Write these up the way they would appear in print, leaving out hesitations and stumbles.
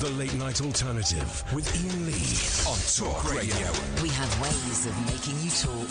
The Late Night Alternative with Iain Lee on Talk Radio. We have ways of making you talk.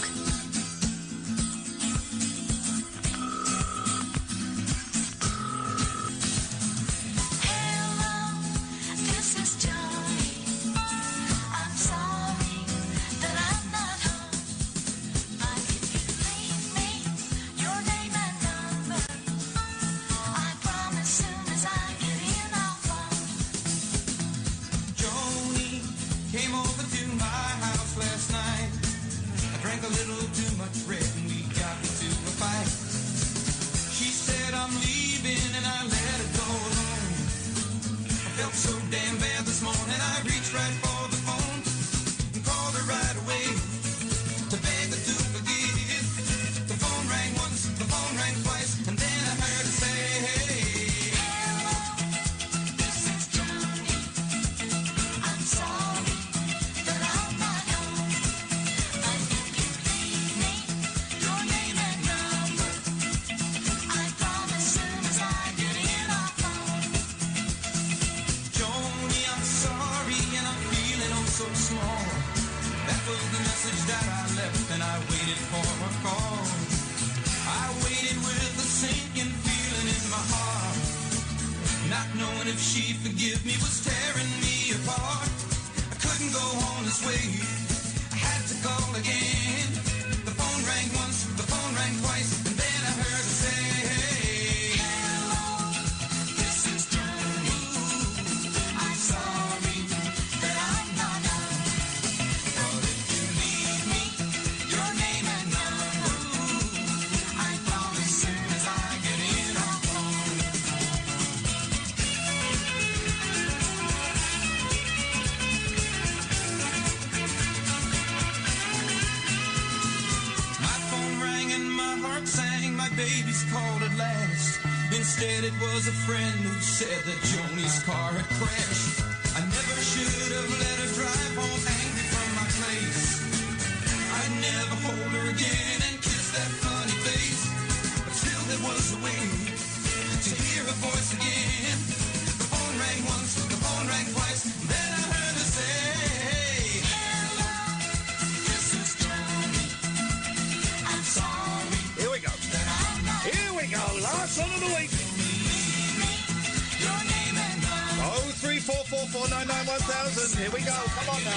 Here we go. Come on now.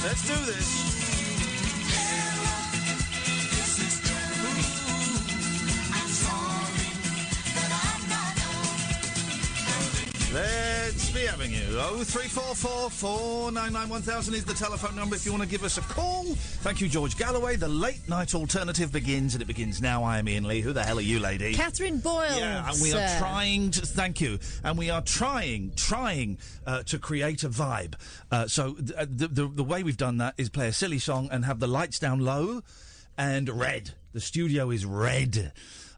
Let's do this. Let's be having you. 0344 499 1000 is the telephone number if you want to give us a call. Thank you, George Galloway. The Late Night Alternative begins, and it begins now. I am Iain Lee. Who the hell are you, lady? Catherine Boyle. Yeah, and we are trying to... Thank you. And we are trying to create a vibe. So the way we've done that is play a silly song and have the lights down low and red. The studio is red.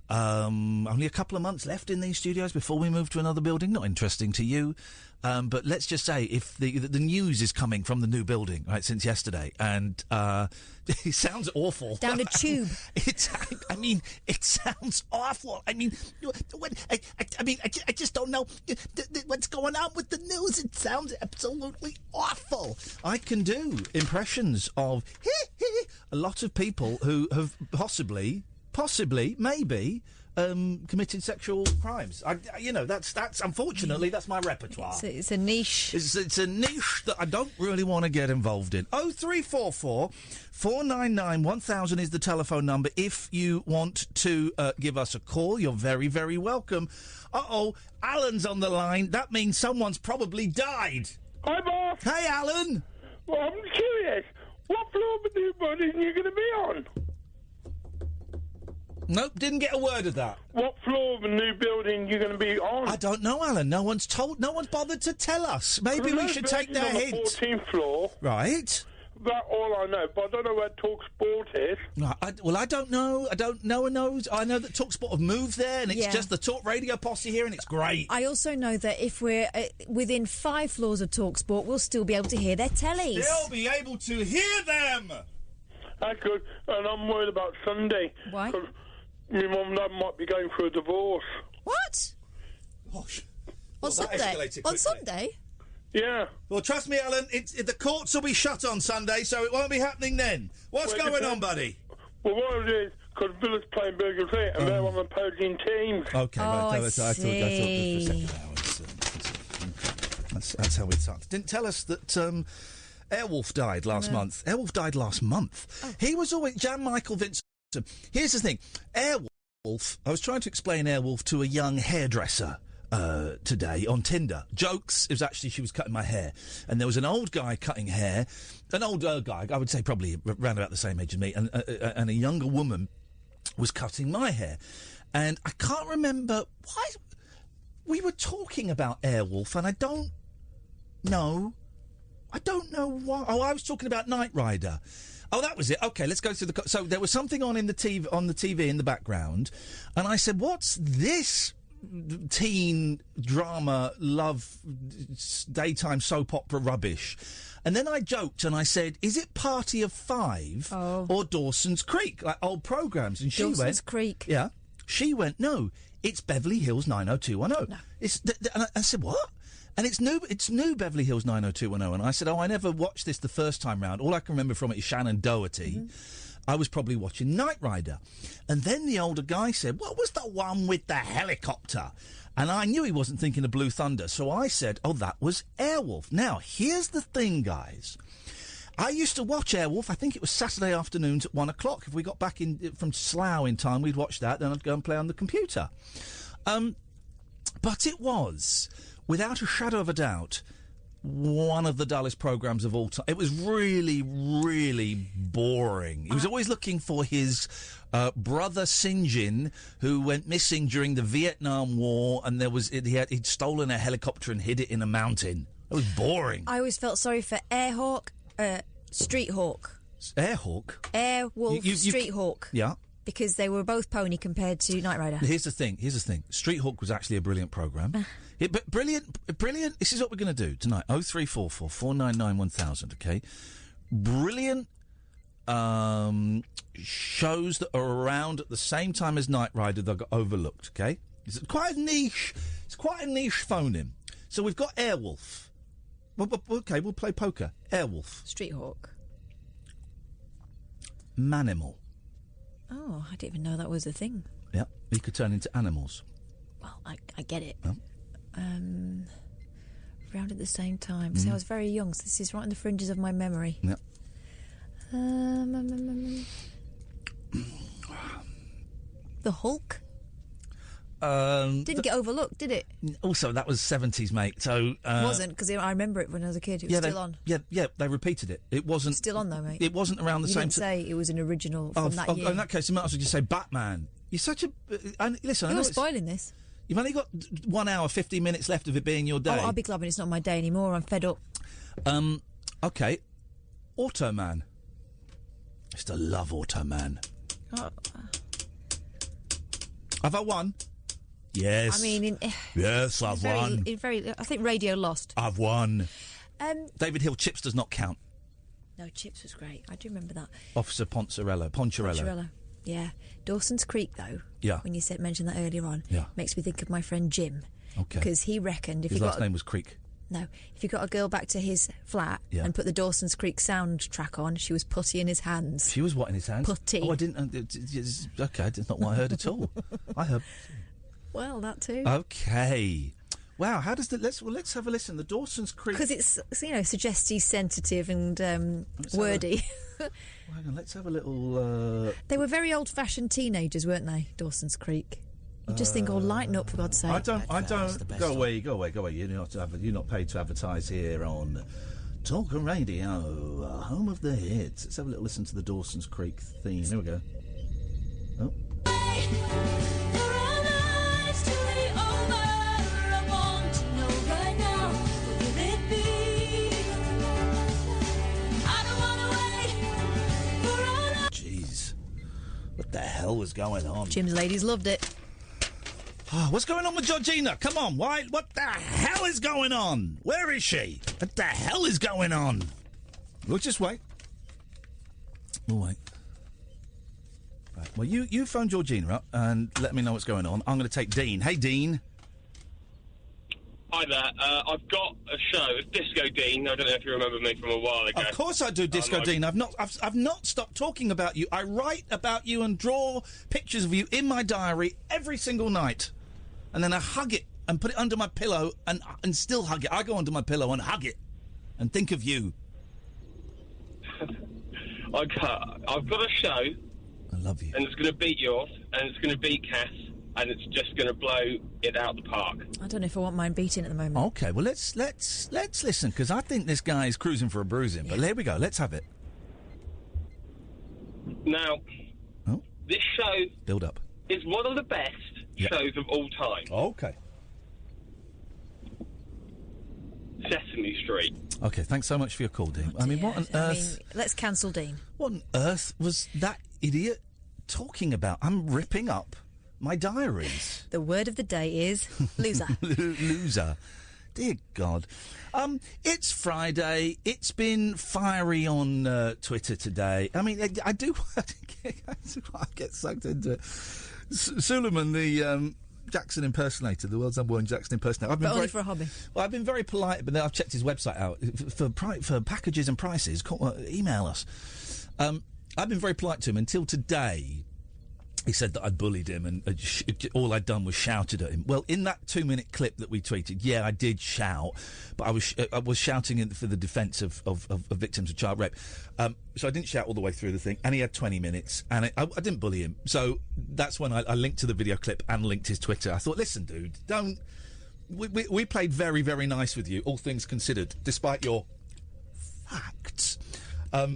Only a couple of months left in these studios before we move to another building. Not interesting to you. But let's just say if the news is coming from the new building, right, since yesterday, and it sounds awful. Down the tube. It sounds awful. I mean, I just don't know what's going on with the news. It sounds absolutely awful. I can do impressions of a lot of people who have possibly, maybe, committed sexual crimes. That's unfortunately that's my repertoire. It's a niche. It's a niche that I don't really want to get involved in. 0344 499 1000 is the telephone number. If you want to give us a call, you're very, very welcome. Alan's on the line. That means someone's probably died. Hi, boss. Hey, Alan. Well, I'm curious. What floor of the new building are you going to be on? Nope, didn't get a word of that. What floor of a new building are you going to be on? I don't know, Alan. No one's bothered to tell us. Maybe we should take their hint. On the 14th floor. Right. That's all I know, but I don't know where Talk Sport is. I don't know. No one knows. I know that Talk Sport have moved there, and it's just the Talk Radio posse here, and it's great. I also know that if we're within 5 floors of Talk Sport, we'll still be able to hear their tellies. Still be able to hear them! That's good, and I'm worried about Sunday. Why? My mum and dad might be going through a divorce. What? Gosh. On Sunday? On Sunday? Yeah. Well, trust me, Alan, the courts will be shut on Sunday, so it won't be happening then. What's going on, buddy? Well, what it is, because Villa's playing Burger Fit, and they're on the opposing teams. Okay, I see. That's how it started. Didn't tell us that Airwolf died last month. Airwolf died last month. Oh. He was always Jan Michael Vincent. Here's the thing, Airwolf. I was trying to explain Airwolf to a young hairdresser today on Tinder. Jokes. It was actually she was cutting my hair, and there was an old guy cutting hair, an older guy. I would say probably around about the same age as me, and a younger woman was cutting my hair, and I can't remember why we were talking about Airwolf, and I don't know why. Oh, I was talking about Knight Rider. Oh, that was it. Okay, let's go through the. So there was something on the TV in the background, and I said, "What's this teen drama, love, daytime soap opera rubbish?" And then I joked and I said, "Is it Party of Five or Dawson's Creek, like old programmes?" And she went, Dawson's Creek. Yeah, she went, "No, it's Beverly Hills 90210." No. And I said, "What?" And it's new Beverly Hills 90210. And I said, "Oh, I never watched this the first time round. All I can remember from it is Shannon Doherty." Mm-hmm. I was probably watching Knight Rider. And then the older guy said, "What was the one with the helicopter?" And I knew he wasn't thinking of Blue Thunder. So I said, "Oh, that was Airwolf." Now, here's the thing, guys. I used to watch Airwolf. I think it was Saturday afternoons at 1 o'clock. If we got back from Slough in time, we'd watch that. Then I'd go and play on the computer. But it was, without a shadow of a doubt, one of the dullest programmes of all time. It was really, really boring. He was always looking for his brother Sinjin, who went missing during the Vietnam War, and he'd stolen a helicopter and hid it in a mountain. It was boring. I always felt sorry for Airhawk, Street Hawk. Airhawk? Airwolf, Street Hawk. Yeah. Because they were both pony compared to Knight Rider. Here's the thing. Street Hawk was actually a brilliant programme. But brilliant. This is what we're going to do tonight. 0344 499 1000, okay? Brilliant shows that are around at the same time as Knight Rider that got overlooked, okay? It's quite a niche phone-in. So we've got Airwolf. Okay, we'll play poker. Airwolf. Street Hawk. Manimal. Oh, I didn't even know that was a thing. Yeah, you could turn into animals. Well, I get it. Oh. Around at the same time. See, I was very young, so this is right on the fringes of my memory. Yeah. The Hulk? Didn't get overlooked, did it? Also, that was 70s, mate. So it wasn't, because I remember it when I was a kid. It was still on. Yeah, they repeated it. It wasn't... Still on, though, mate. It wasn't around the you same... didn't say it was an original from that year. In that case, you might as well just say Batman. You're such a... listen, You're spoiling this. You've only got 1 hour, 50 minutes left of it being your day. Oh, I'll be glad when it's not my day anymore. I'm fed up. Okay. Automan. I used to love Automan. Oh. Have I won? Yes. I mean... yes, I've won. I think Radio lost. I've won. David Hill, Chips does not count. No, Chips was great. I do remember that. Officer Poncherello. Yeah. Dawson's Creek, though. Yeah. When you mentioned that earlier on. Yeah. Makes me think of my friend Jim. Okay. Because he reckoned if his last name was Creek. No. If you got a girl back to his flat and put the Dawson's Creek soundtrack on, she was putty in his hands. She was what in his hands? Putty. Oh, I didn't... okay, that's not what I heard at all. I heard... Well, that too. Okay. Wow, how does the... Let's have a listen. The Dawson's Creek... Because it's, suggestive, sensitive and wordy. Hang on, let's have a little... They were very old-fashioned teenagers, weren't they, Dawson's Creek? You just think, lighten up, for God's sake. I don't... Go away. You're not paid to advertise here on Talk Radio, home of the hits. Let's have a little listen to the Dawson's Creek theme. Here we go. Oh. Jeez. What the hell was going on? Jim's ladies loved it. Oh, what's going on with Georgina? Come on, why? What the hell is going on? Where is she? What the hell is going on? We'll just wait. We'll wait. Right. Well, you phone Georgina up and let me know what's going on. I'm going to take Dean. Hey, Dean. Hi there. I've got a show. It's Disco Dean. I don't know if you remember me from a while ago. Of course I do, Disco Dean. I've not stopped talking about you. I write about you and draw pictures of you in my diary every single night. And then I hug it and put it under my pillow and still hug it. I go under my pillow and hug it and think of you. I've got a show. I love you. And it's going to beat yours, and it's going to beat Cass, and it's just going to blow it out the park. I don't know if I want mine beating at the moment. Okay, well, let's listen, because I think this guy is cruising for a bruising. But here we go. Let's have it. Now, this show... Build up. ...is one of the best shows of all time. Okay. Sesame Street. Okay, thanks so much for your call, Dean. I mean, what on earth... let's cancel Dean. What on earth was that idiot talking about? I'm ripping up my diaries. The word of the day is loser. Loser. Dear God. It's Friday. It's been fiery on Twitter today. I mean, I do... I get sucked into it. Suleiman, the... Jackson impersonator, the world's #1 Jackson impersonator. But only for a hobby. Well, I've been very polite, but then I've checked his website out. For packages and prices, email us. I've been very polite to him until today. He said that I'd bullied him and all I'd done was shouted at him. Well, in that 2-minute clip that we tweeted, yeah, I did shout, but I was shouting for the defence of victims of child rape. So I didn't shout all the way through the thing, and he had 20 minutes, and I didn't bully him. So that's when I linked to the video clip and linked his Twitter. I thought, listen, dude, don't... We played very, very nice with you, all things considered, despite your facts. Don't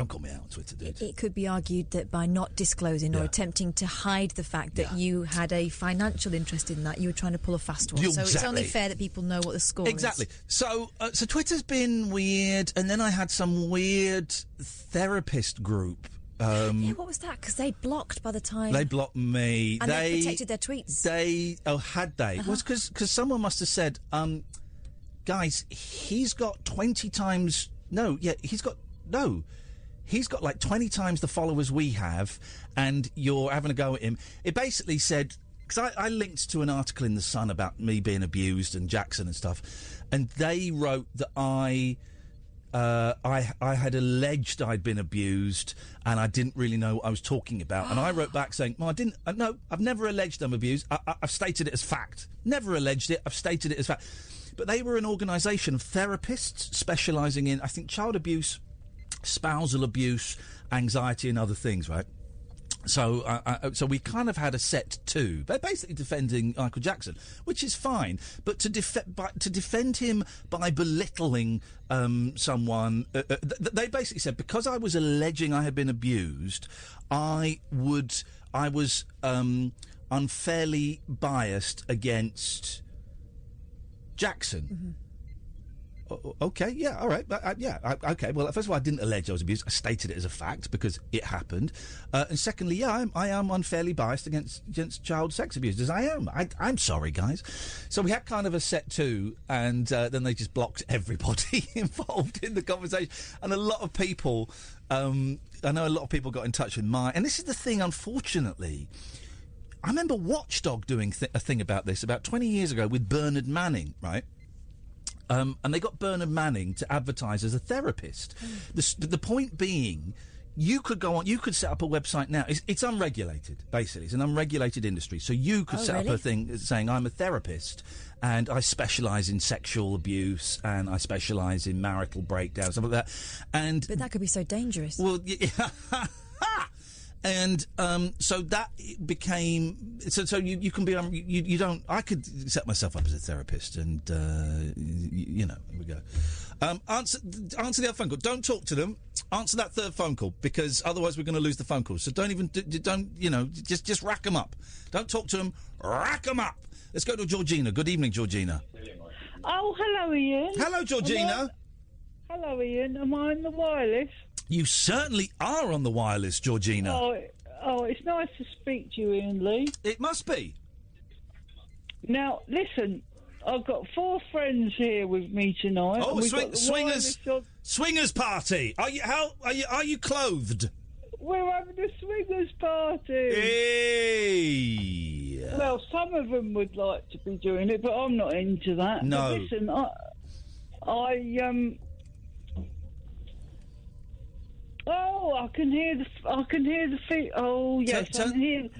call me out on Twitter, dude. It could be argued that by not disclosing or attempting to hide the fact that you had a financial interest in that, you were trying to pull a fast one. Exactly. So it's only fair that people know what the score is. Exactly. So Twitter's been weird, and then I had some weird therapist group. What was that? Because they blocked by the time... They blocked me. And they protected their tweets. Had they? It was because someone must have said, guys, he's got 20 times... He's got like 20 times the followers we have, and you're having a go at him. It basically said, because I linked to an article in The Sun about me being abused and Jackson and stuff, and they wrote that I had alleged I'd been abused and I didn't really know what I was talking about. And I wrote back saying, well, no, I've never alleged I'm abused. I've stated it as fact. Never alleged it. I've stated it as fact. But they were an organisation of therapists specialising in, I think, child abuse, spousal abuse, anxiety and other things, right? So we kind of had a set too. They're basically defending Michael Jackson, which is fine. But to defend him by belittling someone, they basically said, because I was alleging I had been abused, I was unfairly biased against Jackson. Mm-hmm. Okay, yeah, all right. Okay, well, first of all, I didn't allege I was abused. I stated it as a fact because it happened. And secondly, yeah, I am unfairly biased against child sex abusers. I am. I'm sorry, guys. So we had kind of a set two, and then they just blocked everybody involved in the conversation. And a lot of people, I know a lot of people got in touch with and this is the thing, unfortunately. I remember Watchdog doing a thing about this about 20 years ago with Bernard Manning, right? And they got Bernard Manning to advertise as a therapist. The point being, you could go on, you could set up a website now. It's unregulated, basically. It's an unregulated industry. So you could set up a thing saying, I'm a therapist and I specialise in sexual abuse and I specialise in marital breakdown, stuff like that. But that could be so dangerous. Well, yeah. And so that became so you can be you don't. I could set myself up as a therapist, and here we go. Answer the other phone call. Don't talk to them. Answer that third phone call, because otherwise we're going to lose the phone call. So just rack them up. Don't talk to them. Rack them up. Let's go to Georgina. Good evening, Georgina. Oh, hello, Ian. Hello, Georgina. Hello, Ian. Am I on the wireless? You certainly are on the wireless, Georgina. Oh, it's nice to speak to you, Ian Lee. It must be. Now, listen, I've got 4 friends here with me tonight. Oh, swingers party. Are you clothed? we're having a swingers party. Hey. Well, some of them would like to be doing it, but I'm not into that. No. But listen, Oh, I can hear the feet. Oh yes,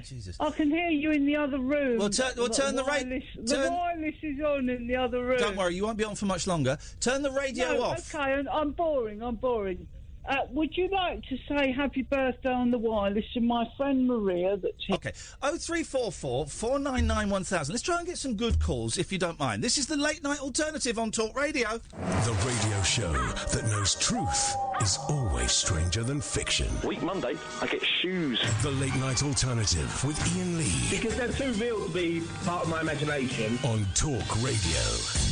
Jesus. I can hear you in the other room. Well, turn the radio. The wireless is on in the other room. Don't worry, you won't be on for much longer. Turn the radio off. Okay, I'm boring. Would you like to say happy birthday on the wireless to my friend Maria? That's here? Okay, 0344 499 1000. Let's try and get some good calls, if you don't mind. This is the Late Night Alternative on Talk Radio. The radio show that knows truth is always stranger than fiction. Week Monday, I get shoes. The Late Night Alternative with Iain Lee. Because they're too real to be part of my imagination. On Talk Radio.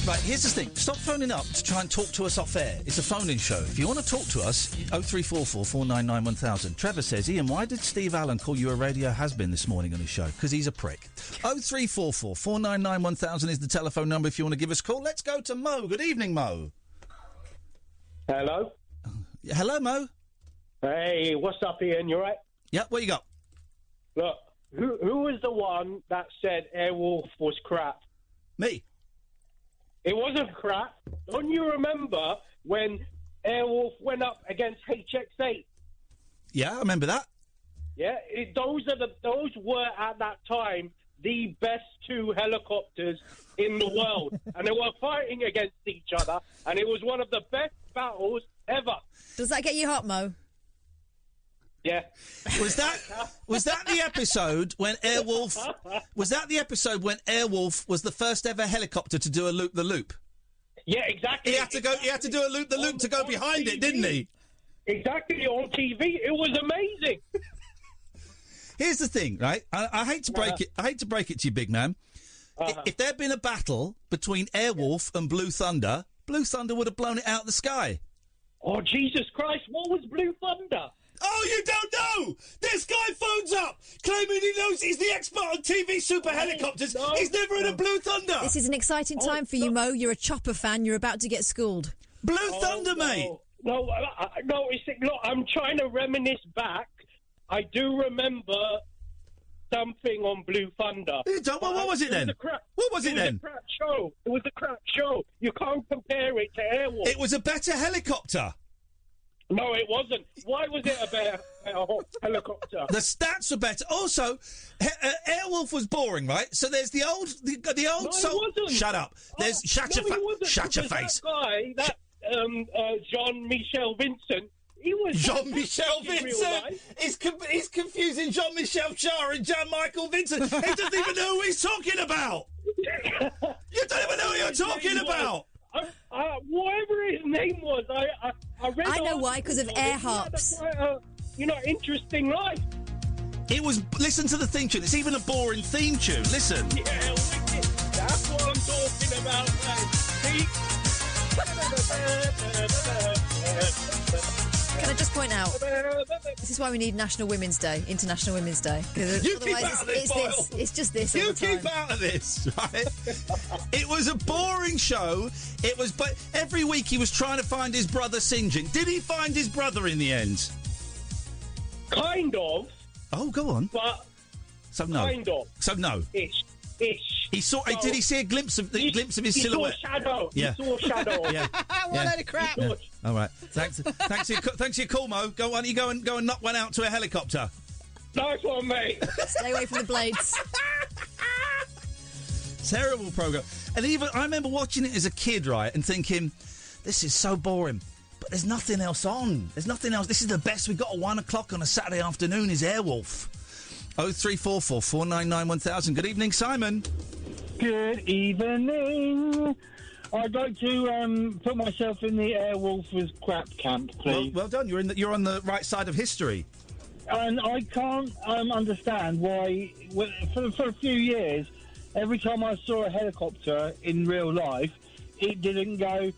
Right, here's the thing. Stop phoning up to try and talk to us off air. It's a phone-in show. If you want to talk to us, 0344 499 1000. Trevor says, Iain, why did Steve Allen call you a radio has-been this morning on his show? Because he's a prick. 0344 499 1000 is the telephone number if you want to give us a call. Let's go to Mo. Good evening, Mo. Hello? Hello, Mo. Hey, what's up, Iain? You right? Yeah, what you got? Look, who was the one that said Airwolf was crap? Me. It wasn't crap. Don't you remember when Airwolf went up against HX8? Yeah, I remember that. Yeah, those were at that time the best two helicopters in the world, and they were fighting against each other, and it was one of the best battles ever. Does that get you hot, Mo? Yeah. Was that the episode when Airwolf? Was that the episode when Airwolf was the first ever helicopter to do a loop the loop? Yeah, exactly. He had to do a loop the loop to go behind it, didn't he? Exactly, on TV. It was amazing. Here's the thing, right? I hate to break it. I hate to break it to you, big man. If there had been a battle between Airwolf and Blue Thunder would have blown it out of the sky. Oh, Jesus Christ! What was Blue Thunder? Oh, you don't know! This guy phones up, claiming he knows he's the expert on TV super helicopters. He's never in a Blue Thunder. This is an exciting time for you, Mo. You're a Chopper fan. You're about to get schooled. Blue Thunder, mate. No. Look, I'm trying to reminisce back. I do remember something on Blue Thunder. What was it then? What was it then? It was a crap show. It was a crap show. You can't compare it to Airwolf. It was a better helicopter. No, it wasn't. Why was it a better helicopter? The stats are better. Also, Airwolf was boring, right? So there's the old. No, it wasn't. Shut up. There's shut your face. That guy, Jean-Michel Vincent. He was Jean-Michel Vincent. He's confusing Jean-Michel Jarre and Jan-Michael Vincent. He doesn't even know who he's talking about. You don't even know who you're talking about. Whatever his name was, I read. I know why, because of air harps. Interesting life. It was. Listen to the theme tune. It's even a boring theme tune. Listen. Yeah, wicked. That's what I'm talking about, mate. Can I just point out, this is why we need National Women's Day, International Women's Day. You keep out of this, Boyle. It's just this. You all the time. keep out of this, right? It was a boring show. It was, but every week he was trying to find his brother St. John. Did he find his brother in the end? Kind of. Oh, go on. But so no. Kind of. So no. Ish. He saw. So, did he see a glimpse of his silhouette? He saw shadow. Yeah. He saw shadow. Yeah. What a load of crap. Yeah. All right. Thanks for your call, Mo. Why don't you go and knock one out to a helicopter? Nice one, mate. Stay away from the blades. Terrible programme. And even I remember watching it as a kid, right, and thinking, this is so boring. But there's nothing else on. There's nothing else. This is the best we've got at 1 o'clock on a Saturday afternoon is Airwolf. 0344 499 1000. Good evening, Simon. Good evening. I'd like to put myself in the Airwolf was crap camp, please. Well done. You're on the right side of history. And I can't understand why, for a few years, every time I saw a helicopter in real life, it didn't go.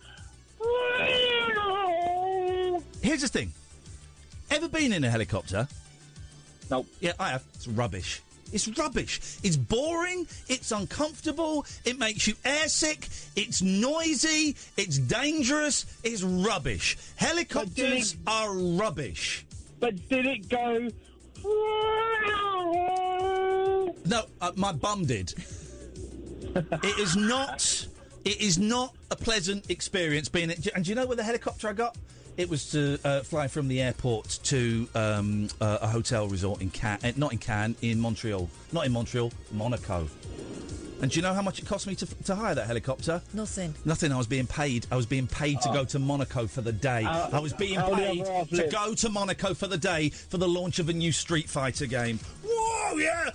Here's the thing. Ever been in a helicopter? No. Yeah, I have. It's rubbish. It's rubbish. It's boring. It's uncomfortable. It makes you airsick. It's noisy. It's dangerous. It's rubbish. Helicopters are rubbish. but did it go... No, my bum did. It is not a pleasant experience being... And do you know where the helicopter I got? It was to fly from the airport to a hotel resort in Cannes, not in Cannes, in Montreal. Not in Montreal, Monaco. And do you know how much it cost me to hire that helicopter? Nothing. Nothing. I was being paid to go to Monaco for the day. I was being paid to go to Monaco for the day for the launch of a new Street Fighter game. Whoa, yeah!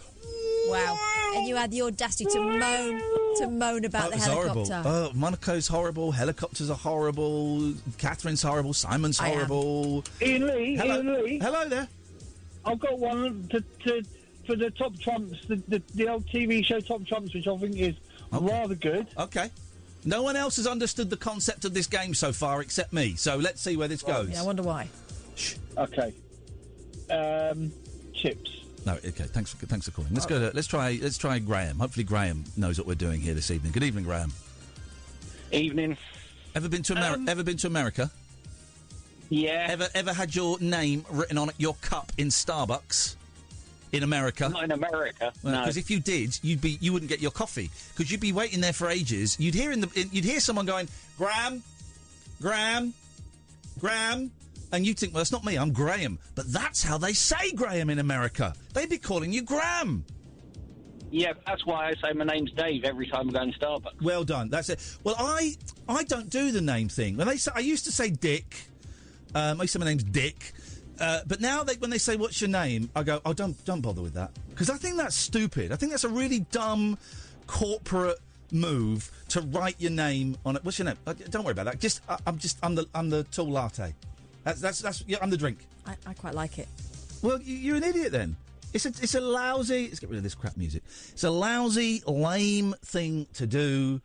Wow. And you had the audacity to moan about the helicopter. Horrible. Oh, Monaco's horrible. Helicopters are horrible. Catherine's horrible. Simon's horrible. Ian Lee. Hello there. I've got one for the Top Trumps, the old TV show Top Trumps, which I think is rather good. Okay. No one else has understood the concept of this game so far except me. So let's see where this goes. Yeah, I wonder why. Shh. Okay. Chips. No, okay. Thanks for calling. Let's try Graham. Hopefully Graham knows what we're doing here this evening. Good evening, Graham. Evening. Ever been to America? Yeah. Ever had your name written on your cup in Starbucks in America? Not in America. No. Because if you did, you wouldn't get your coffee because you'd be waiting there for ages. You'd hear someone going, Graham, Graham, Graham. And you'd think, well, that's not me, I'm Graham. But that's how they say Graham in America. They'd be calling you Graham. Yeah, that's why I say my name's Dave every time I go in Starbucks. Well done. That's it. Well, I don't do the name thing. When I used to say Dick. I used to say my name's Dick. But now when they say, what's your name? I go, oh, don't bother with that. Because I think that's stupid. I think that's a really dumb corporate move to write your name on it. What's your name? Don't worry about that. I'm the tall latte. That's I'm the drink. I quite like it. Well, you're an idiot then. It's a lousy. Let's get rid of this crap music. It's a lousy, lame thing to do.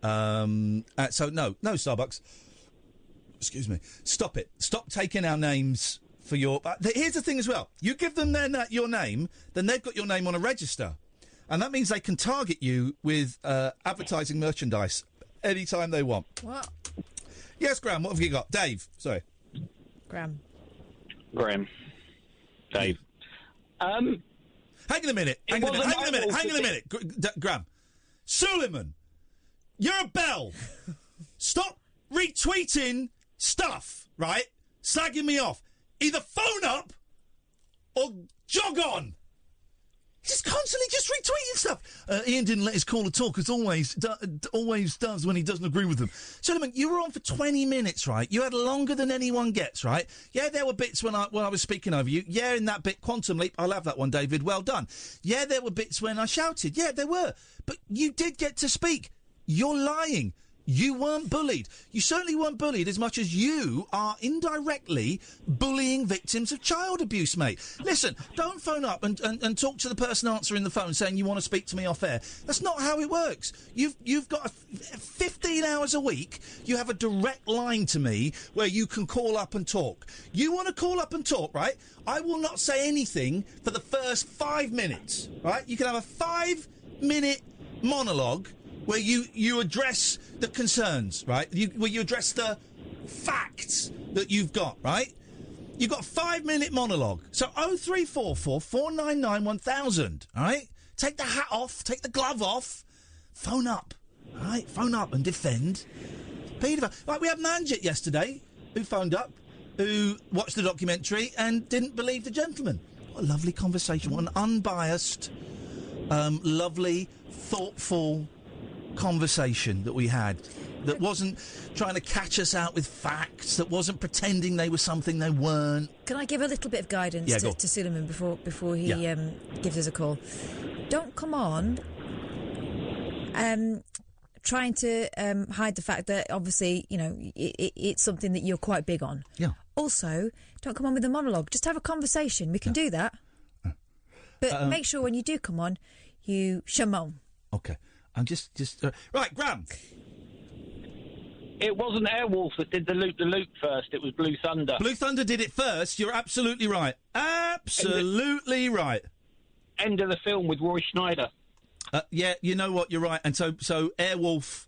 So no, Starbucks. Excuse me. Stop it. Stop taking our names for your. Here's the thing as well. You give them your name, then they've got your name on a register, and that means they can target you with advertising merchandise anytime they want. What? Yes, Graham. What have you got, Dave? Sorry. Graham. Dave. Hang on a minute. Hang on a minute. Graham. Suleiman, you're a bell. Stop retweeting stuff, right? Slagging me off. Either phone up or jog on. Just constantly retweeting stuff. Iain didn't let his caller talk, as always does when he doesn't agree with them. Suleiman, you were on for 20 minutes, right? You had longer than anyone gets, right? Yeah, there were bits when I was speaking over you. Yeah, in that bit, Quantum Leap, I'll have that one, David. Well done. Yeah, there were bits when I shouted. Yeah, there were. But you did get to speak. You're lying. You weren't bullied. You certainly weren't bullied as much as you are indirectly bullying victims of child abuse, mate. Listen, don't phone up and talk to the person answering the phone saying you want to speak to me off air. That's not how it works. You've got 15 hours a week. You have a direct line to me where you can call up and talk. You want to call up and talk, right? I will not say anything for the first 5 minutes, right? You can have a 5-minute monologue where you address the concerns, right? Where you address the facts that you've got, right? You've got a 5-minute monologue. So 0344 499 1000, all right? Take the hat off, take the glove off, phone up, all right? Phone up and defend. Like we had Manjit yesterday, who phoned up, who watched the documentary and didn't believe the gentleman. What a lovely conversation. What an unbiased, lovely, thoughtful conversation that we had, that wasn't trying to catch us out with facts, that wasn't pretending they were something they weren't. Can I give a little bit of guidance to Suleiman before he gives us a call? Don't come on trying to hide the fact that obviously, you know, it's something that you're quite big on. Yeah. Also, don't come on with a monologue. Just have a conversation. We can do that. But make sure when you do come on, you shamon. Okay. I'm just right, Graham. It wasn't Airwolf that did the loop first. It was Blue Thunder. Blue Thunder did it first. You're absolutely right. Absolutely right. End of the film with Roy Schneider. Yeah, you know what? You're right. And so Airwolf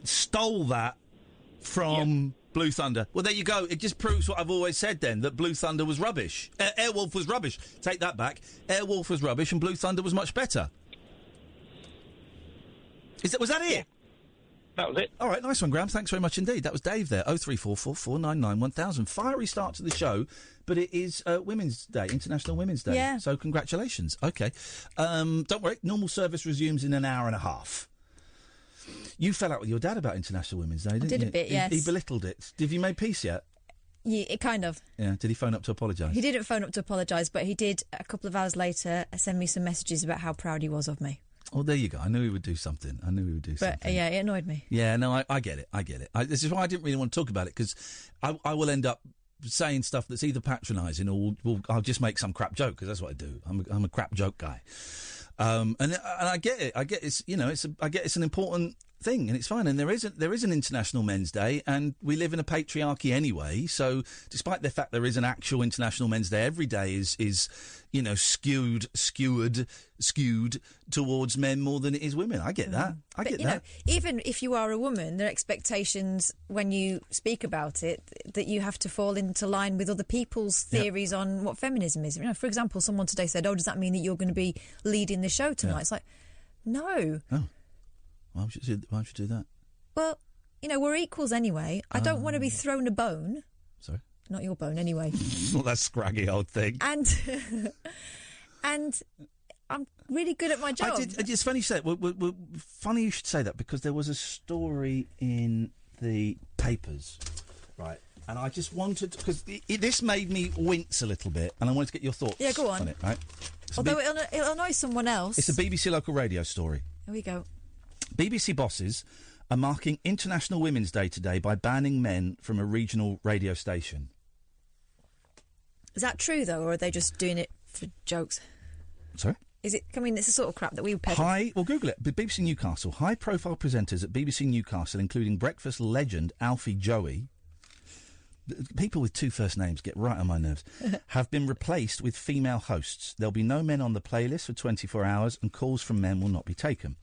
stole that from Blue Thunder. Well, there you go. It just proves what I've always said then, that Blue Thunder was rubbish. Airwolf was rubbish. Take that back. Airwolf was rubbish and Blue Thunder was much better. Was that it? Yeah. That was it. All right, nice one, Graham. Thanks very much indeed. That was Dave there. 0344 499 1000. Fiery start to the show, but it is Women's Day, International Women's Day. Yeah. So congratulations. Okay. Don't worry, normal service resumes in an hour and a half. You fell out with your dad about International Women's Day, didn't you? I did a bit, yes. He belittled it. Have you made peace yet? Yeah, it kind of. Yeah. Did he phone up to apologise? He didn't phone up to apologise, but he did, a couple of hours later, send me some messages about how proud he was of me. Oh, there you go. I knew he would do something. But, yeah, it annoyed me. Yeah, no, I get it. This is why I didn't really want to talk about it, because I will end up saying stuff that's either patronising or I'll just make some crap joke, because that's what I do. I'm a crap joke guy. And I get it. I get it's I get it's an important thing, and it's fine. And there is an International Men's Day, and we live in a patriarchy anyway. So, despite the fact there is an actual International Men's Day, every day is skewed towards men more than it is women. I get that. I get that. Even if you are a woman, there are expectations when you speak about it that you have to fall into line with other people's theories on what feminism is. For example, someone today said, "Oh, does that mean that you're going to be leading the show tonight?" It's like, no. Oh. Why would you do that? Well, we're equals anyway. I don't want to be thrown a bone. Sorry? Not your bone, anyway. Not that scraggy old thing. And I'm really good at my job. It's funny you say that. Funny you should say that, because there was a story in the papers, right? And I just wanted... Because this made me wince a little bit, and I wanted to get your thoughts on it, right? Although it'll annoy someone else. It's a BBC local radio story. Here we go. BBC bosses are marking International Women's Day today by banning men from a regional radio station. Is that true, though, or are they just doing it for jokes? Sorry? Is it? I mean, it's the sort of crap that we would pay. Well, Google it. BBC Newcastle. High-profile presenters at BBC Newcastle, including breakfast legend Alfie Joey. People with two first names get right on my nerves. Have been replaced with female hosts. There'll be no men on the playlist for 24 hours, and calls from men will not be taken.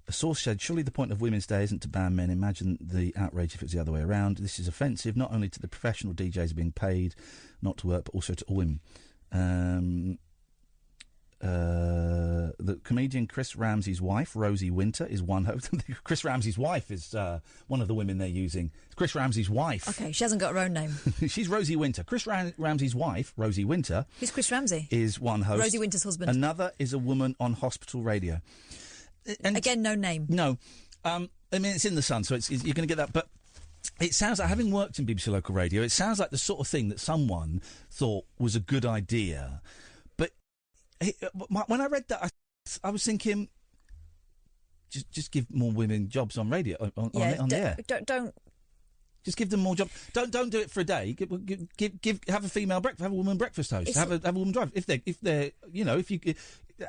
A source said, surely the point of Women's Day isn't to ban men. Imagine the outrage if it was the other way around. This is offensive, not only to the professional DJs being paid not to work, but also to all women. The comedian Chris Ramsey's wife, Rosie Winter, is one host. Chris Ramsey's wife is one of the women they're using. Chris Ramsey's wife. Okay, she hasn't got her own name. She's Rosie Winter. Chris Ramsey's wife, Rosie Winter. Who's Chris Ramsey? Is one host. Rosie Winter's husband. Another is a woman on hospital radio. And again, no name. No. I mean, it's in the Sun, so you're going to get that. But it sounds like, having worked in BBC local radio, it sounds like the sort of thing that someone thought was a good idea. But when I read that, I was thinking, just give more women jobs on radio, on the air. Don't. Just give them more jobs. Don't do it for a day. Have a female breakfast. Have a woman breakfast host. Have a woman drive. If they're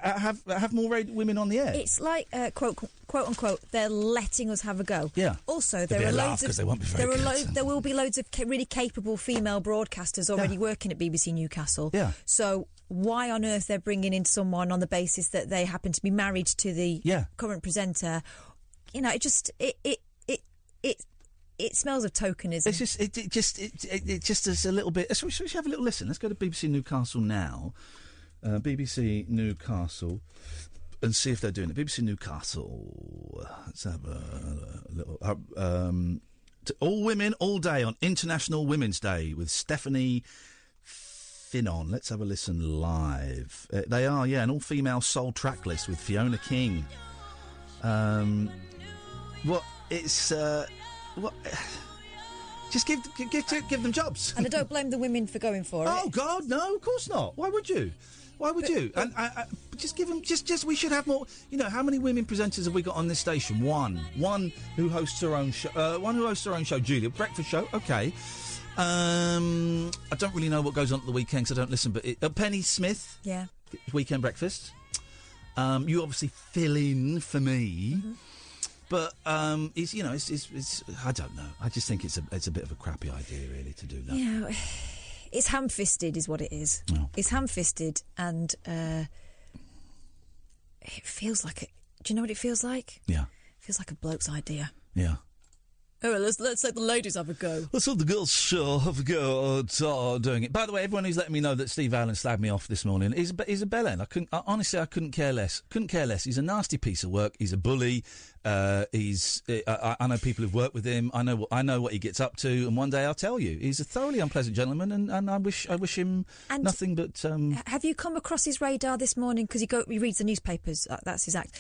have more women on the air. It's like quote unquote. They're letting us have a go. Yeah. Also, there are loads of. They won't be very good. There will be loads of really capable female broadcasters already working at BBC Newcastle. Yeah. So why on earth they're bringing in someone on the basis that they happen to be married to the current presenter? It smells of tokenism. It just is a little bit. Should we have a little listen? Let's go to BBC Newcastle now. BBC Newcastle, and see if they're doing it. BBC Newcastle. Let's have a little. All women, all day on International Women's Day with Stephanie Finnon. Let's have a listen live. They are, an all-female soul track list with Fiona King. Just give them jobs. And I don't blame the women for going for it. Oh God, no, of course not. Why would you? And I just give them. Just we should have more. How many women presenters have we got on this station? One who hosts her own show. Julia, breakfast show. Okay. I don't really know what goes on at the weekend because I don't listen. But Penny Smith. Yeah. Weekend breakfast. You obviously fill in for me. Mm-hmm. But it's I don't know. I just think it's a bit of a crappy idea, really, to do that. Yeah, it's ham-fisted, is what it is. Oh. It's ham-fisted, and it feels like it. Do you know what it feels like? Yeah, it feels like a bloke's idea. Yeah. Oh, well, let's let the ladies have a go. Let's let the girls have a go at doing it. By the way, everyone who's letting me know that Steve Allen slagged me off this morning is a bellend. Honestly, I couldn't care less. Couldn't care less. He's a nasty piece of work. He's a bully. I know people who've worked with him. I know what he gets up to. And one day I'll tell you, he's a thoroughly unpleasant gentleman. And I wish him nothing but. Have you come across his radar this morning? Because he reads the newspapers. That's his act.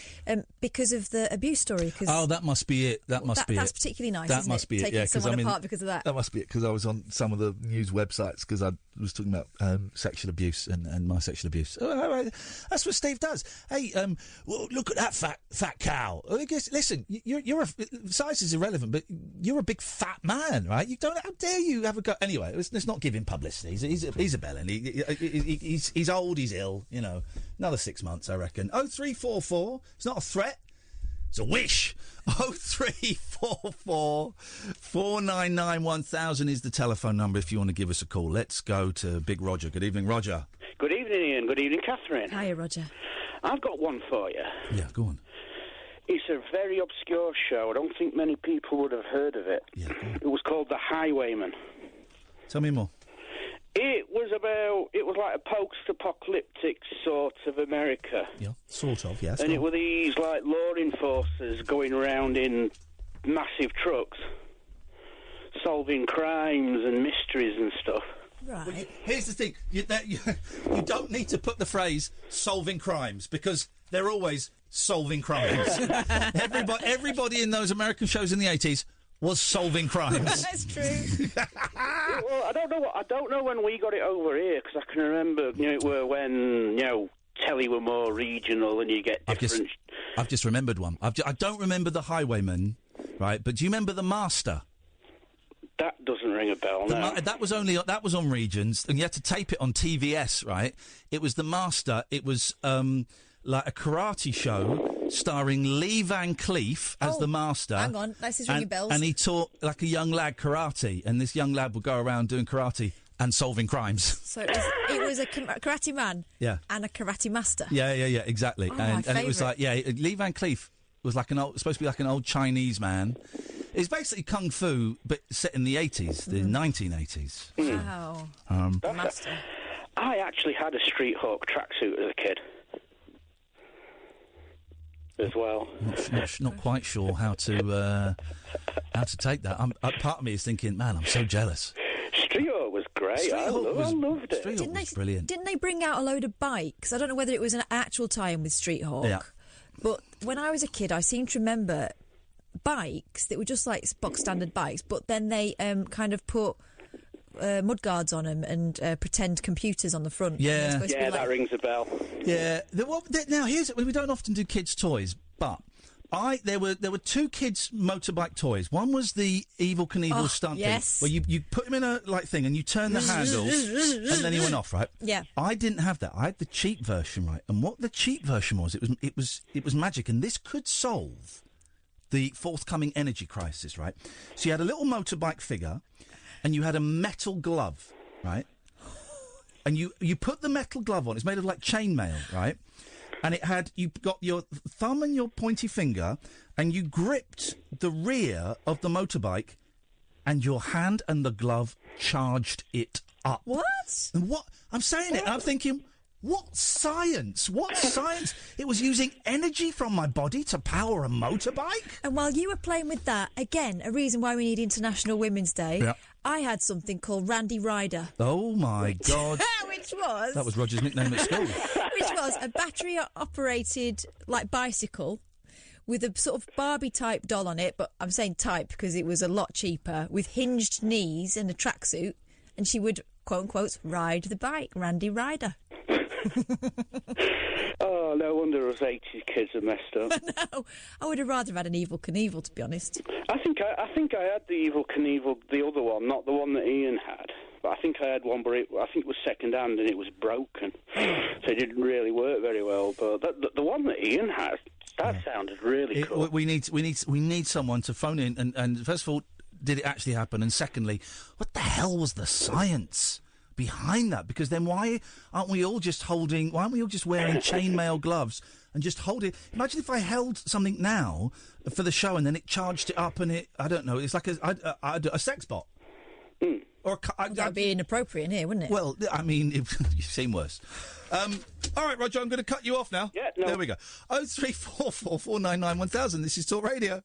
Because of the abuse story. Oh, that must be it. That's particularly nice. That must be it. Taking someone apart because of that. That must be it. Because I was on some of the news websites because I was talking about sexual abuse and my sexual abuse. Oh, right. That's what Steve does. Hey, well, look at that fat cow. I guess, listen, size is irrelevant, but you're a big fat man, right? How dare you have a go? Anyway, let's not give him publicity. He's a bellend. He's old. He's ill. You know, another 6 months, I reckon. 0344. It's not a threat. It's a wish. 0344 499 1000 is the telephone number if you want to give us a call. Let's go to Big Roger. Good evening, Roger. Good evening, Ian. Good evening, Catherine. Hiya, Roger. I've got one for you. Yeah, go on. It's a very obscure show. I don't think many people would have heard of it. Yeah, it was called The Highwayman. Tell me more. It was like a post-apocalyptic sort of America. Yeah, sort of, yes. And it were these, like, law enforcers going around in massive trucks, solving crimes and mysteries and stuff. Right. Here's the thing. You don't need to put the phrase solving crimes because they're always solving crimes. Everybody in those American shows in the 80s was solving crimes. That's true. Well, I don't know when we got it over here because I can remember, it were when telly were more regional and you get different. I've just remembered one. I don't remember The Highwayman, right? But do you remember The Master? That doesn't ring a bell. No. That was on Regions, and you had to tape it on TVS, right? It was The Master. It was like a karate show starring Lee Van Cleef as the master. Hang on, this is ringing bells. And he taught like a young lad karate, and this young lad would go around doing karate and solving crimes. So it was a karate man, and a karate master. Yeah, exactly. Oh, and it was like, Lee Van Cleef was like supposed to be like an old Chinese man. It's basically kung fu, but set in the 80s, the 1980s. Wow. Master. I actually had a Street Hawk tracksuit as a kid. As well. Not quite sure how to take that. Part of me is thinking, man, I'm so jealous. Street Hawk was great. I loved it. Street Hawk was brilliant. Didn't they bring out a load of bikes? I don't know whether it was an actual tie-in with Street Hawk, but when I was a kid, I seem to remember bikes that were just like box standard bikes, but then they kind of put mud guards on them and pretend computers on the front. Yeah, that rings a bell. Yeah. Now we don't often do kids' toys, but there were two kids' motorbike toys. One was the Evel Knievel stunt thing, where you put him in a thing and you turn the handles and then he went off, right? Yeah. I didn't have that. I had the cheap version, right? And what the cheap version was, it was magic, and this could solve the forthcoming energy crisis, right? So you had a little motorbike figure, and you had a metal glove, right? And you put the metal glove on. It's made of like chainmail, right? And you got your thumb and your pointy finger, and you gripped the rear of the motorbike, and your hand and the glove charged it up. What? And I'm saying it, and I'm thinking, what science? What science? It was using energy from my body to power a motorbike? And while you were playing with that, again, a reason why we need International Women's Day, I had something called Randy Rider. Oh, my God. Which was... That was Roger's nickname at school. Which was a battery-operated, like, bicycle with a sort of Barbie-type doll on it, but I'm saying type because it was a lot cheaper, with hinged knees and a tracksuit, and she would, quote-unquote, ride the bike, Randy Rider. Oh, no wonder us 80s kids are messed up. No, I would have rather had an Evel Knievel, to be honest. I think I had the Evel Knievel, the other one, not the one that Ian had. But I think I had one, but I think it was second-hand and it was broken, so it didn't really work very well. But the one that Ian had, that sounded really cool. We need someone to phone in and first of all, did it actually happen? And secondly, what the hell was the science behind that? Because then why aren't we all just wearing chainmail gloves and just hold it. Imagine if I held something now for the show and then it charged it up and I don't know, it's like a sex bot. Mm. That would be inappropriate in here, wouldn't it? Well, I mean, you've seen worse. All right, Roger, I'm going to cut you off now. Yeah, no. There we go. 0344 499 1000. This is Talk Radio.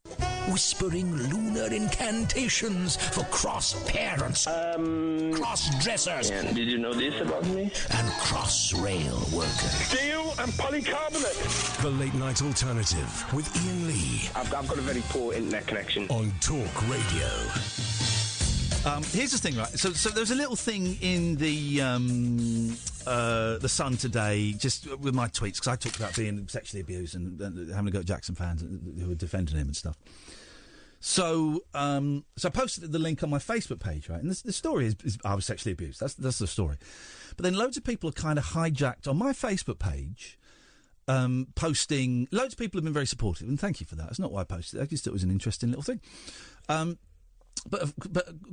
Whispering lunar incantations for cross-parents, cross-dressers, Did you know this about me? and cross-rail workers. Steel and polycarbonate. The Late Night Alternative with Iain Lee I've got a very poor internet connection. on Talk Radio. Here's the thing, right? So there's a little thing in the Sun today, just with my tweets, because I talked about being sexually abused and having to go at Jackson fans who were defending him and stuff. So I posted the link on my Facebook page, right? And the story is I was sexually abused. That's the story. But then loads of people have kind of hijacked on my Facebook page, posting. Loads of people have been very supportive, and thank you for that. It's not why I posted it. I just thought it was an interesting little thing. But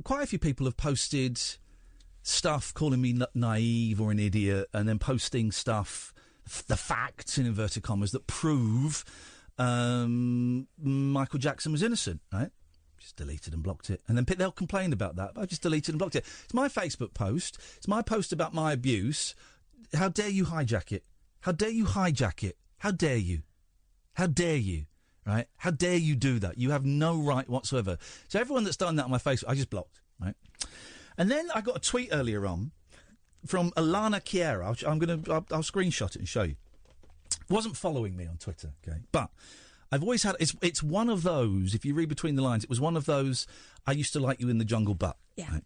quite a few people have posted stuff calling me naive or an idiot, and then posting stuff, the facts in inverted commas, that prove Michael Jackson was innocent, right? Just deleted and blocked it. And then they'll complain about that, but I just deleted and blocked it. It's my Facebook post. It's my post about my abuse. How dare you hijack it? How dare you hijack it? How dare you? How dare you? Right? How dare you do that? You have no right whatsoever. So everyone that's done that on my Facebook, I just blocked, right? And then I got a tweet earlier on from Alana Chiera. I'll screenshot it and show you. Wasn't following me on Twitter, okay? But I've always had... It's one of those, if you read between the lines, it was one of those, I used to like you in the jungle, but... Yeah. Right?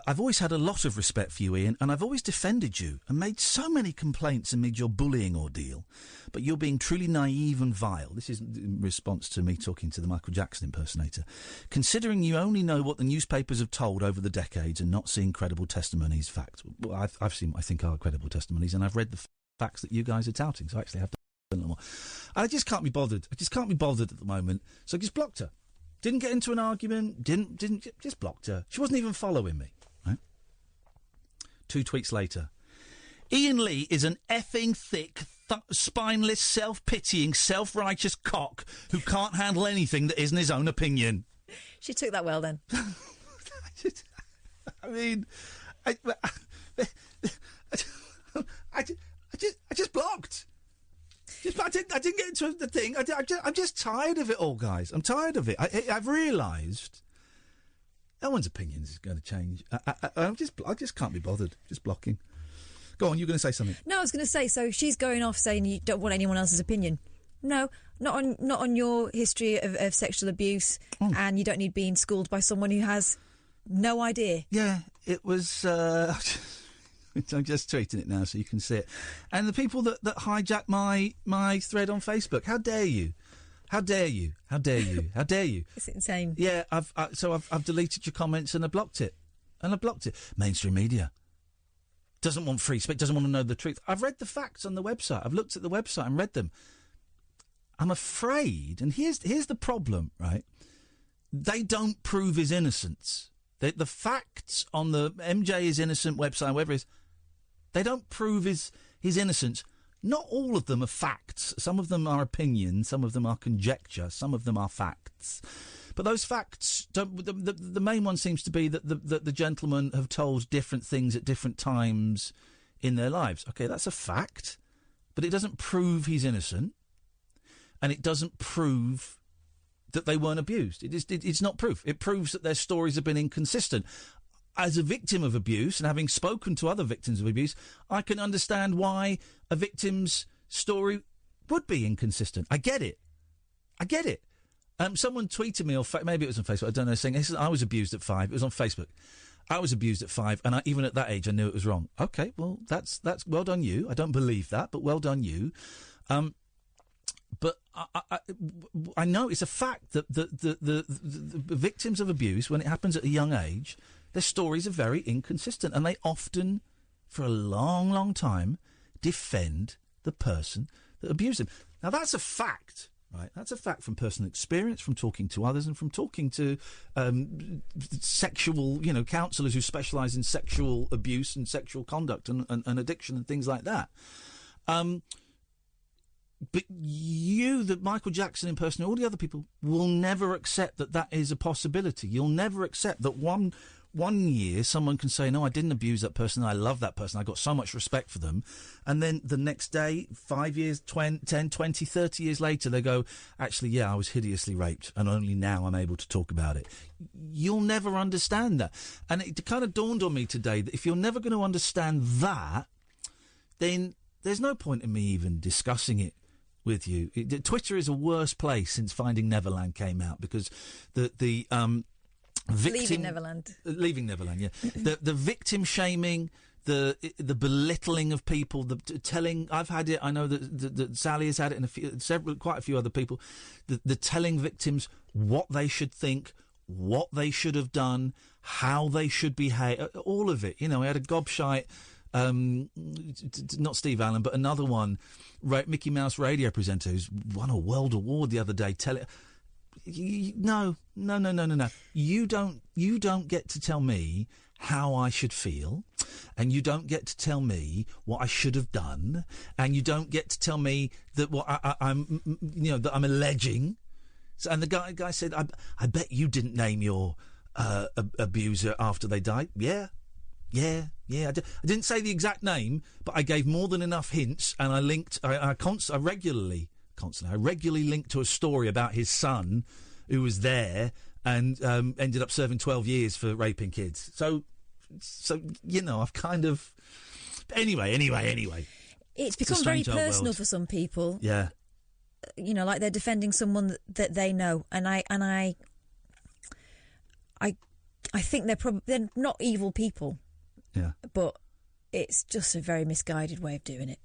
I've always had a lot of respect for you, Iain, and I've always defended you and made so many complaints amid your bullying ordeal. But you're being truly naive and vile. This is in response to me talking to the Michael Jackson impersonator. Considering you only know what the newspapers have told over the decades and not seeing credible testimonies, facts. Well, I've seen what I think are credible testimonies, and I've read the facts that you guys are touting, so I actually have to a little more. I just can't be bothered. I just can't be bothered at the moment, so I just blocked her. Didn't get into an argument, didn't just blocked her. She wasn't even following me, right? 2 tweets later. Iain Lee is an effing thick, spineless, self-pitying, self-righteous cock who can't handle anything that isn't his own opinion. She took that well, then. I mean, I just blocked. I didn't get into the thing. I'm just tired of it all, guys. I'm tired of it. I've realised no one's opinion is going to change. I just can't be bothered. Just blocking. Go on, you were going to say something. No, I was going to say, so she's going off saying you don't want anyone else's opinion. No, not on your history of sexual abuse, and you don't need being schooled by someone who has no idea. Yeah, it was... I'm just tweeting it now so you can see it. And the people that hijack my thread on Facebook, how dare you? How dare you? How dare you? How dare you? It's insane. Yeah, I've deleted your comments and I blocked it. Mainstream media doesn't want free speech, doesn't want to know the truth. I've read the facts on the website. I've looked at the website and read them. I'm afraid, and here's the problem, right? They don't prove his innocence. The facts on the MJ is innocent website, whatever it is, they don't prove his innocence. Not all of them are facts. Some of them are opinion, some of them are conjecture, some of them are facts. But those facts don't. The main one seems to be that the gentlemen have told different things at different times in their lives. Okay, that's a fact, but it doesn't prove he's innocent, and it doesn't prove that they weren't abused. It's not proof. It proves that their stories have been inconsistent. As a victim of abuse, and having spoken to other victims of abuse, I can understand why a victim's story would be inconsistent. I get it. Someone tweeted me, or maybe it was on Facebook, I don't know, saying, I was abused at 5. It was on Facebook. I was abused at 5, and even at that age, I knew it was wrong. Okay, well, that's well done you. I don't believe that, but well done you. But I know it's a fact that the victims of abuse, when it happens at a young age, their stories are very inconsistent, and they often, for a long, long time, defend the person that abused them. Now, that's a fact, right? That's a fact from personal experience, from talking to others, and from talking to sexual, counsellors who specialise in sexual abuse and sexual conduct and addiction and things like that. But you, the Michael Jackson impersonator, all the other people, will never accept that is a possibility. You'll never accept that one year someone can say, no, I didn't abuse that person, I love that person, I got so much respect for them. And then the next day, 5 years, 10, 20, 30 years later, they go, actually, yeah, I was hideously raped, and only now I'm able to talk about it. You'll never understand that. And it kind of dawned on me today that if you're never going to understand that, then there's no point in me even discussing it with you. Twitter is a worse place since Finding Neverland came out, because the victim... Leaving Neverland, yeah. the victim shaming, the belittling of people, the telling. I've had it. I know that Sally has had it, and quite a few other people. The telling victims what they should think, what they should have done, how they should behave. All of it. You know, we had a gobshite. Not Steve Allen, but another one, Mickey Mouse radio presenter who's won a world award the other day. No. You don't get to tell me how I should feel, and you don't get to tell me what I should have done, and you don't get to tell me that what I'm that I'm alleging. So, and the guy said, I bet you didn't name your abuser after they died. Yeah. I didn't say the exact name, but I gave more than enough hints, and I linked. I regularly linked to a story about his son who was there and ended up serving 12 years for raping kids. So I've kind of... Anyway. It's become very personal for some people. Yeah. Like they're defending someone that they know, and I think they're not evil people. Yeah. But it's just a very misguided way of doing it.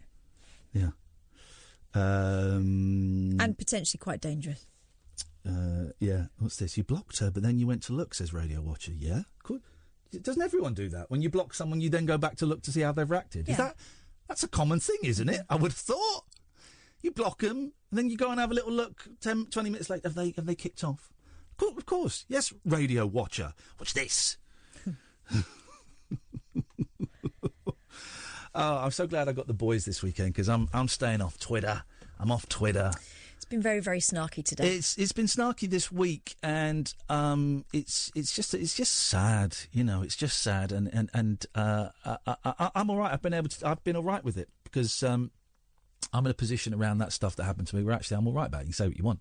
Yeah. And potentially quite dangerous. Yeah. What's this? You blocked her, but then you went to look, says Radio Watcher. Yeah? Cool. Doesn't everyone do that? When you block someone, you then go back to look to see how they've reacted. Yeah. That's a common thing, isn't it? I would have thought. You block them, and then you go and have a little look 10, 20 minutes later. Have they kicked off? Of course. Yes, Radio Watcher. Watch this. Oh, I'm so glad I got the boys this weekend, because I'm staying off Twitter. I'm off Twitter. It's been very, very snarky today. It's been snarky this week, and it's just sad. It's just sad, and I'm all right. I've been all right with it, because I'm in a position around that stuff that happened to me where actually I'm all right about it. You can say what you want,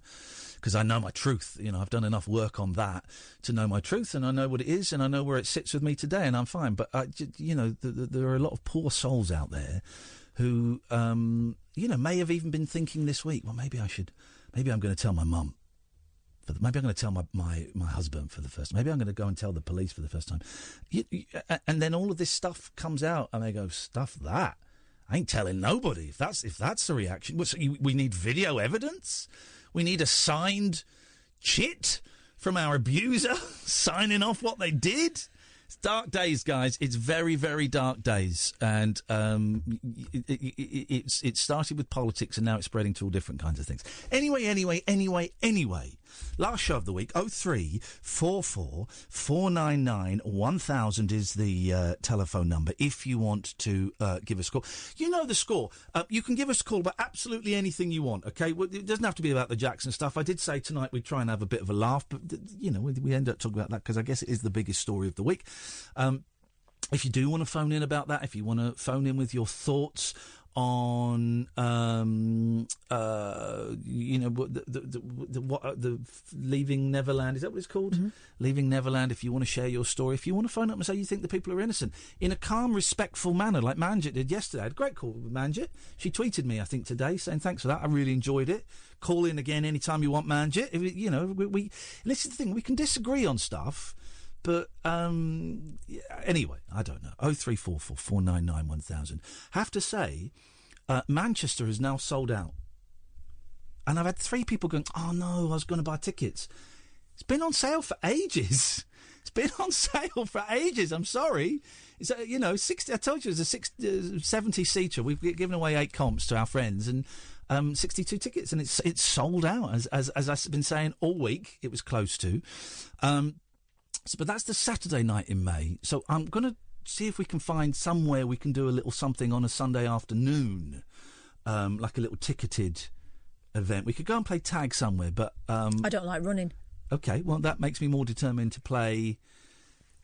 because I know my truth. I've done enough work on that to know my truth, and I know what it is, and I know where it sits with me today, and I'm fine. But there are a lot of poor souls out there who may have even been thinking this week, well, maybe I'm going to tell my mum. Maybe I'm going to tell my husband for the first time. Maybe I'm going to go and tell the police for the first time. And then all of this stuff comes out, and they go, stuff that. I ain't telling nobody. If that's the reaction, we need video evidence. We need a signed chit from our abuser signing off what they did. It's dark days, guys. It's very, very dark days, and it started with politics, and now it's spreading to all different kinds of things. Anyway. Last show of the week, 0344 499 1000 is the telephone number if you want to give us a call. You know the score. You can give us a call about absolutely anything you want, OK? Well, it doesn't have to be about the Jackson stuff. I did say tonight we'd try and have a bit of a laugh, but, we end up talking about that because I guess it is the biggest story of the week. If you do want to phone in about that, if you want to phone in with your thoughts on the Leaving Neverland, is that what it's called? Mm-hmm. Leaving Neverland. If you want to share your story, if you want to phone up and say you think the people are innocent in a calm, respectful manner, like Manjit did yesterday. I had a great call with Manjit. She tweeted me, I think, today saying thanks for that. I really enjoyed it. Call in again anytime you want, Manjit. We this is the thing, we can disagree on stuff. But anyway, I don't know. 0344 499 1000. Have to say, Manchester is now sold out. And I've had 3 people going, oh no, I was going to buy tickets. It's been on sale for ages. I'm sorry. It's 60. I told you it was a 70-seater. We've given away 8 comps to our friends, and 62 tickets, and it's sold out. As I've been saying all week, it was close to. But that's the Saturday night in May. So I'm going to see if we can find somewhere we can do a little something on a Sunday afternoon, like a little ticketed event. We could go and play tag somewhere, but... I don't like running. OK, well, that makes me more determined to play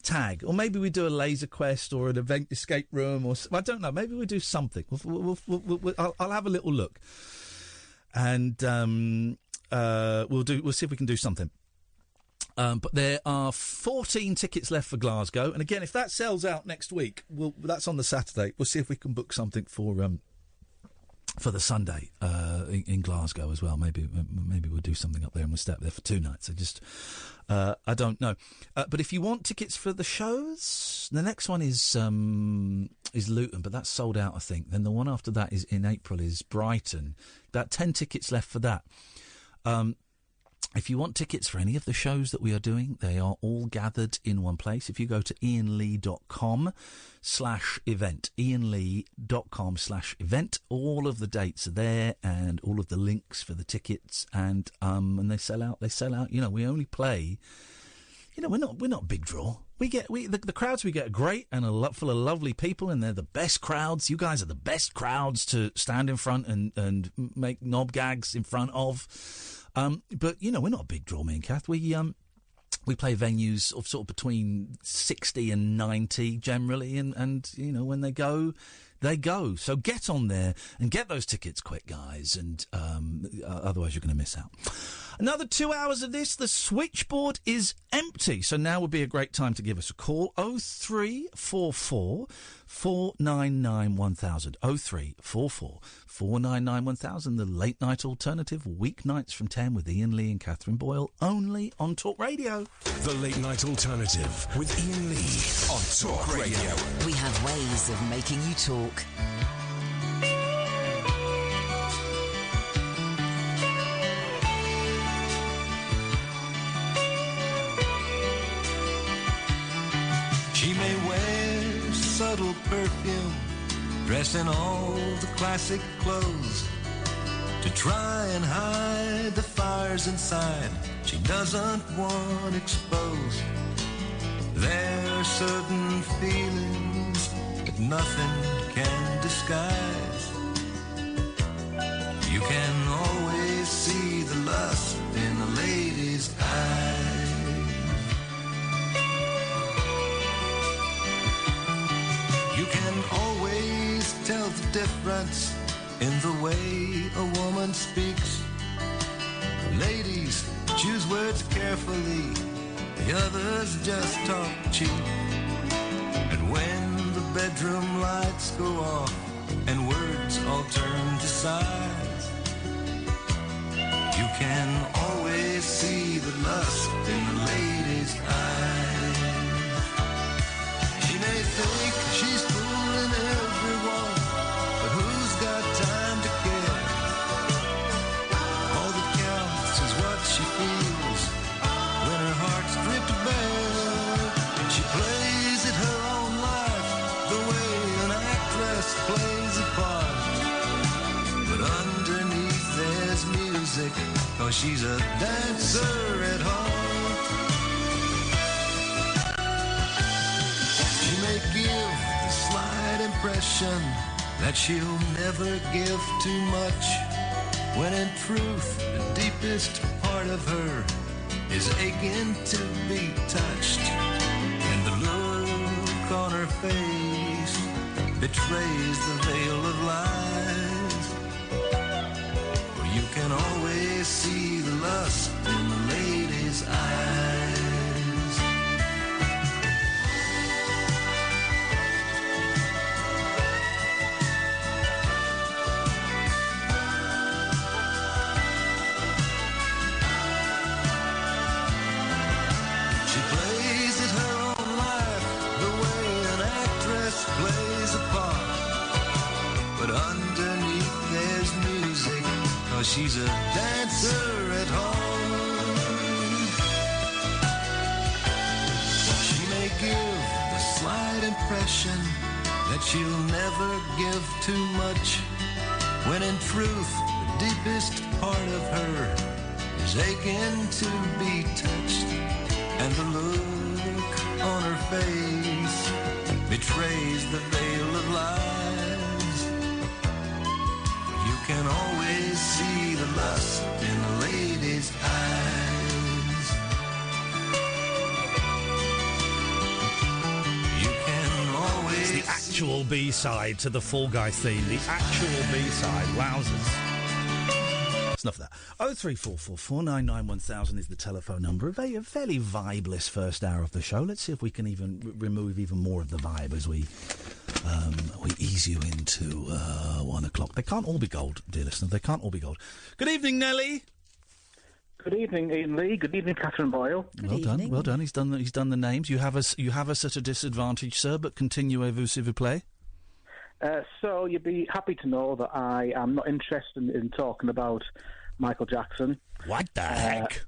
tag. Or maybe we do a laser quest or an event escape room, or... I don't know. Maybe we do something. I'll have a little look. And we'll see if we can do something. But there are 14 tickets left for Glasgow. And again, if that sells out next week, that's on the Saturday. We'll see if we can book something for the Sunday in Glasgow as well. Maybe we'll do something up there and we'll stay up there for 2 nights. I don't know. But if you want tickets for the shows, the next one is Luton, but that's sold out, I think. Then the one after that is in April is Brighton. About 10 tickets left for that. If you want tickets for any of the shows that we are doing, they are all gathered in one place. If you go to iainlee.com/event, iainlee.com/event, all of the dates are there and all of the links for the tickets, and they sell out. You know, we only play. You know, we're not big draw. The crowds we get are great and full of lovely people, and they're the best crowds. You guys are the best crowds to stand in front and make knob gags in front of. But, you know, we're not a big draw, me and Kath. We play venues of sort of between 60 and 90 generally, and you know, when they go, they go. So get on there and get those tickets quick, guys, and otherwise you're going to miss out. Another 2 hours of this. The switchboard is empty, so now would be a great time to give us a call. 0344 499 1000. 0344 499 1000. The late night alternative, weeknights from 10 with Iain Lee and Catherine Boyle, only on Talk Radio. The late night alternative with Iain Lee on Talk Radio. We have ways of making you talk. She may wear subtle perfume, dress in all the classic clothes, to try and hide the fires inside she doesn't want exposed. There are certain feelings that nothing can disguise. You can always see the lust in the lady's eyes. You can always tell the difference in the way a woman speaks. Ladies choose words carefully, the others just talk cheap. And when the bedroom lights go off and words all turn to sighs, you can always see the lust in the lady's eyes. She may think she's fooling everyone, but who's got time to care? All that counts is what she feels when her heart's stripped bare. And she plays it her own life, the way an actress plays a part. But underneath there's music, 'cause she's a dancer at heart. She may give the slight impression that she'll never give too much, when in truth the deepest part of her is aching to be touched. And the look on her face betrays the veil of lies. For you can always see the lust in the lady's eyes. She plays it her own life, the way an actress plays a part. But underneath there's music, 'cause she's a dancer at home. She may give the slight impression that she'll never give too much, when in truth the deepest part of her is aching to be touched. And the look on her face betrays the veil of lies. You can always see the lust actual B-side to the Fall Guy theme. The actual B-side. Wowzers. That's enough of that. 0344 499 1000 is the telephone number. A fairly vibeless first hour of the show. Let's see if we can even remove even more of the vibe as we ease you into 1 o'clock. They can't all be gold, dear listener. They can't all be gold. Good evening, Nelly. Good evening, Iain Lee. Good evening, Catherine Boyle. Well done, well done. He's done the names. You have us at a disadvantage, sir. But continuez-vous, s'il vous plaît. So you'd be happy to know that I am not interested in talking about Michael Jackson. What the heck?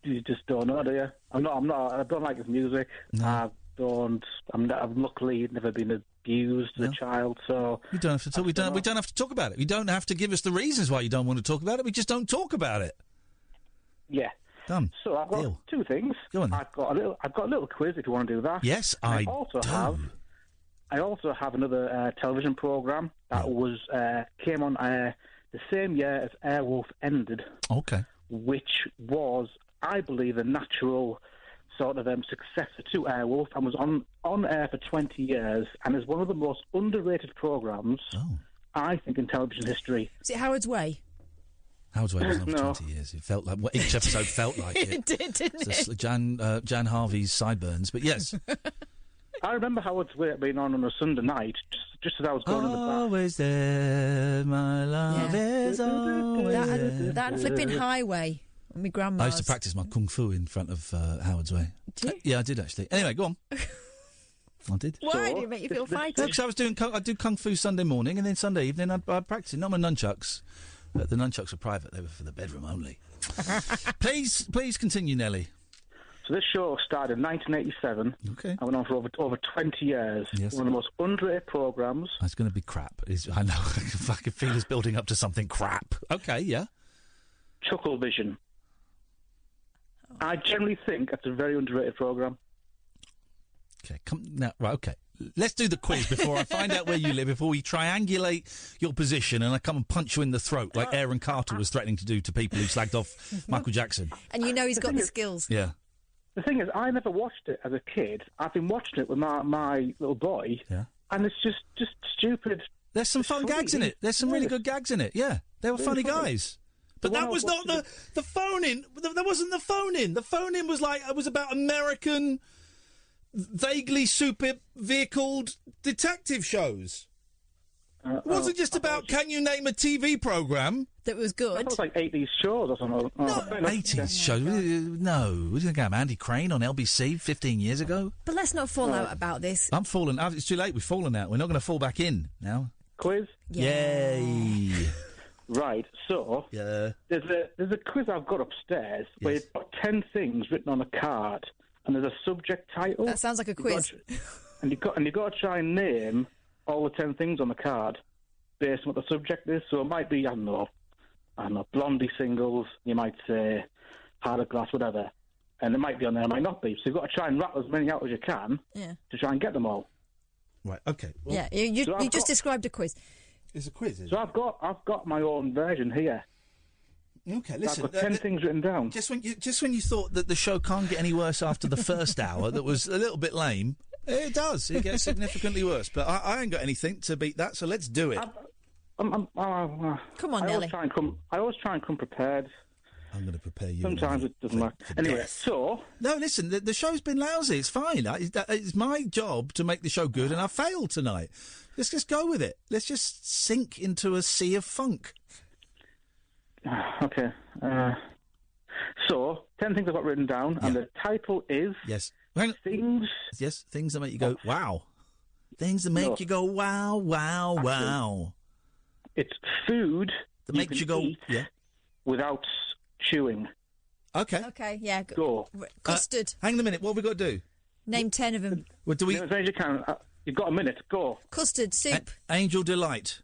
You just don't know, do you? I don't like his music. No. I've luckily never been abused as a child, so We don't have to talk. We don't have to talk about it. You don't have to give us the reasons why you don't want to talk about it. We just don't talk about it. Yeah. Done. So I've got two things. Go on then. I've got a little quiz if you want to do that. Yes, I do. I also have another television program that came on the same year as Airwolf ended. Okay. Which was, I believe, a natural sort of successor to Airwolf, and was on air for 20 years, and is one of the most underrated programs, I think, in television history. Is it Howard's Way? Howard's Way wasn't on for 20 years. It felt like each episode felt like it. It did, didn't it? Jan Harvey's sideburns, but yes. I remember Howard's Way being on a Sunday night, just as I was going in the bath. Always there, my love is always That and Flipping Highway. My grandma's. I used to practice my kung fu in front of Howard's Way. Did you? Yeah, I did actually. Anyway, go on. I did. Why do you make you feel fighting? Because I do kung fu Sunday morning, and then Sunday evening I'd practice it. Not my nunchucks. But the nunchucks were private. They were for the bedroom only. Please continue, Nelly. So this show started in 1987. Okay. I went on for over 20 years. Yes. One of the most underrated programmes. It's going to be crap. I know. I can feel it's building up to something crap. Okay, yeah. Chucklevision. I generally think that's a very underrated programme. Okay, okay. Let's do the quiz before I find out where you live, before we triangulate your position and I come and punch you in the throat like Aaron Carter was threatening to do to people who slagged off Michael Jackson. And you know he's got the skills. Yeah. The thing is, I never watched it as a kid. I've been watching it with my little boy, and it's just stupid. There's some fun gags in it. There's some really good gags in it, yeah. They were funny guys. But that was not the phone-in. That wasn't the phone-in. The phone-in was like, it was about American, vaguely super-vehicled detective shows. It wasn't just about, can you name a TV programme? That was good. That was like 80s shows or something. No, 80s shows. No. What do you think? Andy Crane on LBC 15 years ago? But let's not fall out about this. I'm falling out. It's too late. We've fallen out. We're not going to fall back in now. Quiz? Yay. Right, so there's a quiz I've got upstairs where you've got 10 things written on a card, and there's a subject title. That sounds like a quiz. And you've got to try and name all the 10 things on the card based on what the subject is. So it might be, I don't know, Blondie singles. You might say Heart of Glass, whatever, and it might be on there, it might not be. So you've got to try and rattle as many out as you can to try and get them all. Right. Okay. Well, yeah. You just described a quiz. It's a quiz, is so I've got my own version here. Okay, listen. I've got 10 things written down. Just when you thought that the show can't get any worse after the first hour, that was a little bit lame. It does. It gets significantly worse. But I ain't got anything to beat that, so let's do it. Come on, Nelly. I always try and come prepared. I'm going to prepare you. Sometimes it doesn't work. Anyway, so... No, listen, the show's been lousy. It's fine. It's my job to make the show good, and I failed tonight. Let's just go with it. Let's just sink into a sea of funk. Okay. So, 10 things I've got written down, and the title is... Yes. Things... Yes, things that make you go, wow. Things that make you go, wow, wow, wow. It's food that makes you go... Yeah. Without chewing. Okay. Okay, yeah. Go. Custard. Hang on a minute. What have we got to do? Name 10 of them. What do we... As many as you can. You've got a minute. Go. Custard, soup. Angel Delight.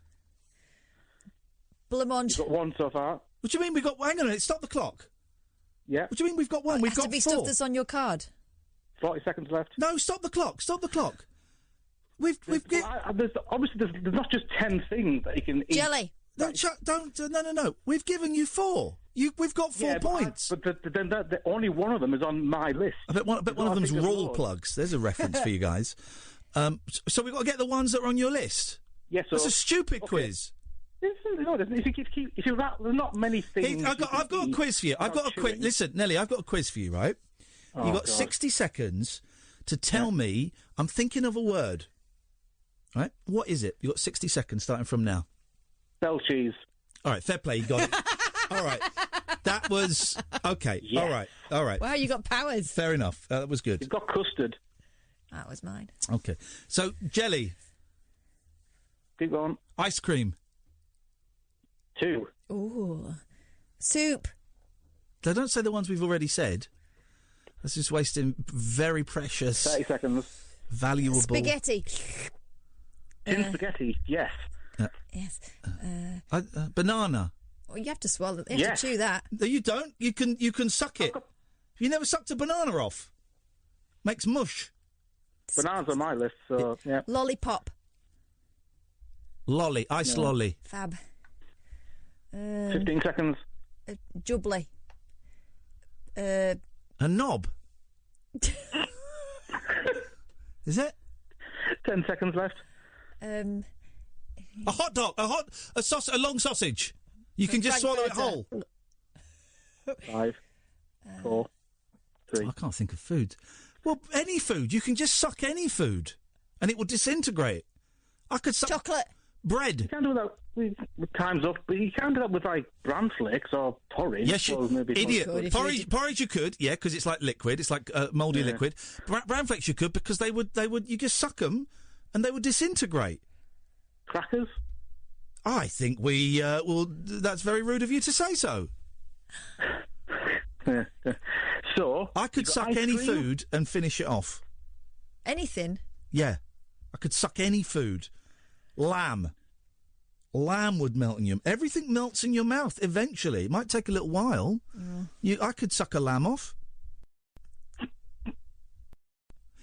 Blancmange. You've got one so far. What do you mean we've got... Hang on a minute. Stop the clock. Yeah. What do you mean we've got one? We've got 4. It has to be stuff that's on your card. 40 seconds left. No, stop the clock. Stop the clock. There's not just 10 things that you can eat. Jelly. No. We've given you 4. We've got 4 points. But then only one of them is on my list. I bet one of them's roll plugs. There's a reference for you guys. So we've got to get the ones that are on your list. Yes, That's a stupid quiz. No, if you there's not many things. I've got a quiz for you. I've got a quiz. Listen, Nelly, I've got a quiz for you, right? Oh, You've got God. 60 seconds to tell me. I'm thinking of a word. Right? What is it? You've got 60 seconds starting from now. Bell cheese. All right, fair play. You got it. All right. That was... Okay. Yeah. All right. Wow, you got powers. Fair enough. That was good. You've got custard. That was mine. Okay. So, jelly. Keep going. Ice cream. 2. Ooh. Soup. Don't say the ones we've already said. That's just wasting very precious... 30 seconds. Valuable... Spaghetti. Spaghetti, yes. Yes. Banana. Well, you have to swallow it. You have to chew that. No, you don't. You can suck it. You never sucked a banana off. Makes mush. Bananas on my list, so, yeah. Lollipop. Lolly. Ice lolly. Fab. 15 seconds. Jubbly. A knob. Is it? 10 seconds left. A hot dog. A long sausage. You can just swallow it whole. 5, 4, 3. I can't think of food. Well, any food. You can just suck any food, and it will disintegrate. I could suck chocolate, You bread. can't do that with time's up, but you can't do that with like bran flakes or porridge. Yes, or maybe idiot. Porridge you could, yeah, because it's like liquid. It's like mouldy liquid. Bran flakes you could because they would. You just suck them, and they would disintegrate. Crackers. I think we will. That's very rude of you to say so. So I could suck any food and finish it off. Anything? Yeah, I could suck any food. Lamb would melt in your... Everything melts in your mouth eventually. It might take a little while. I could suck a lamb off.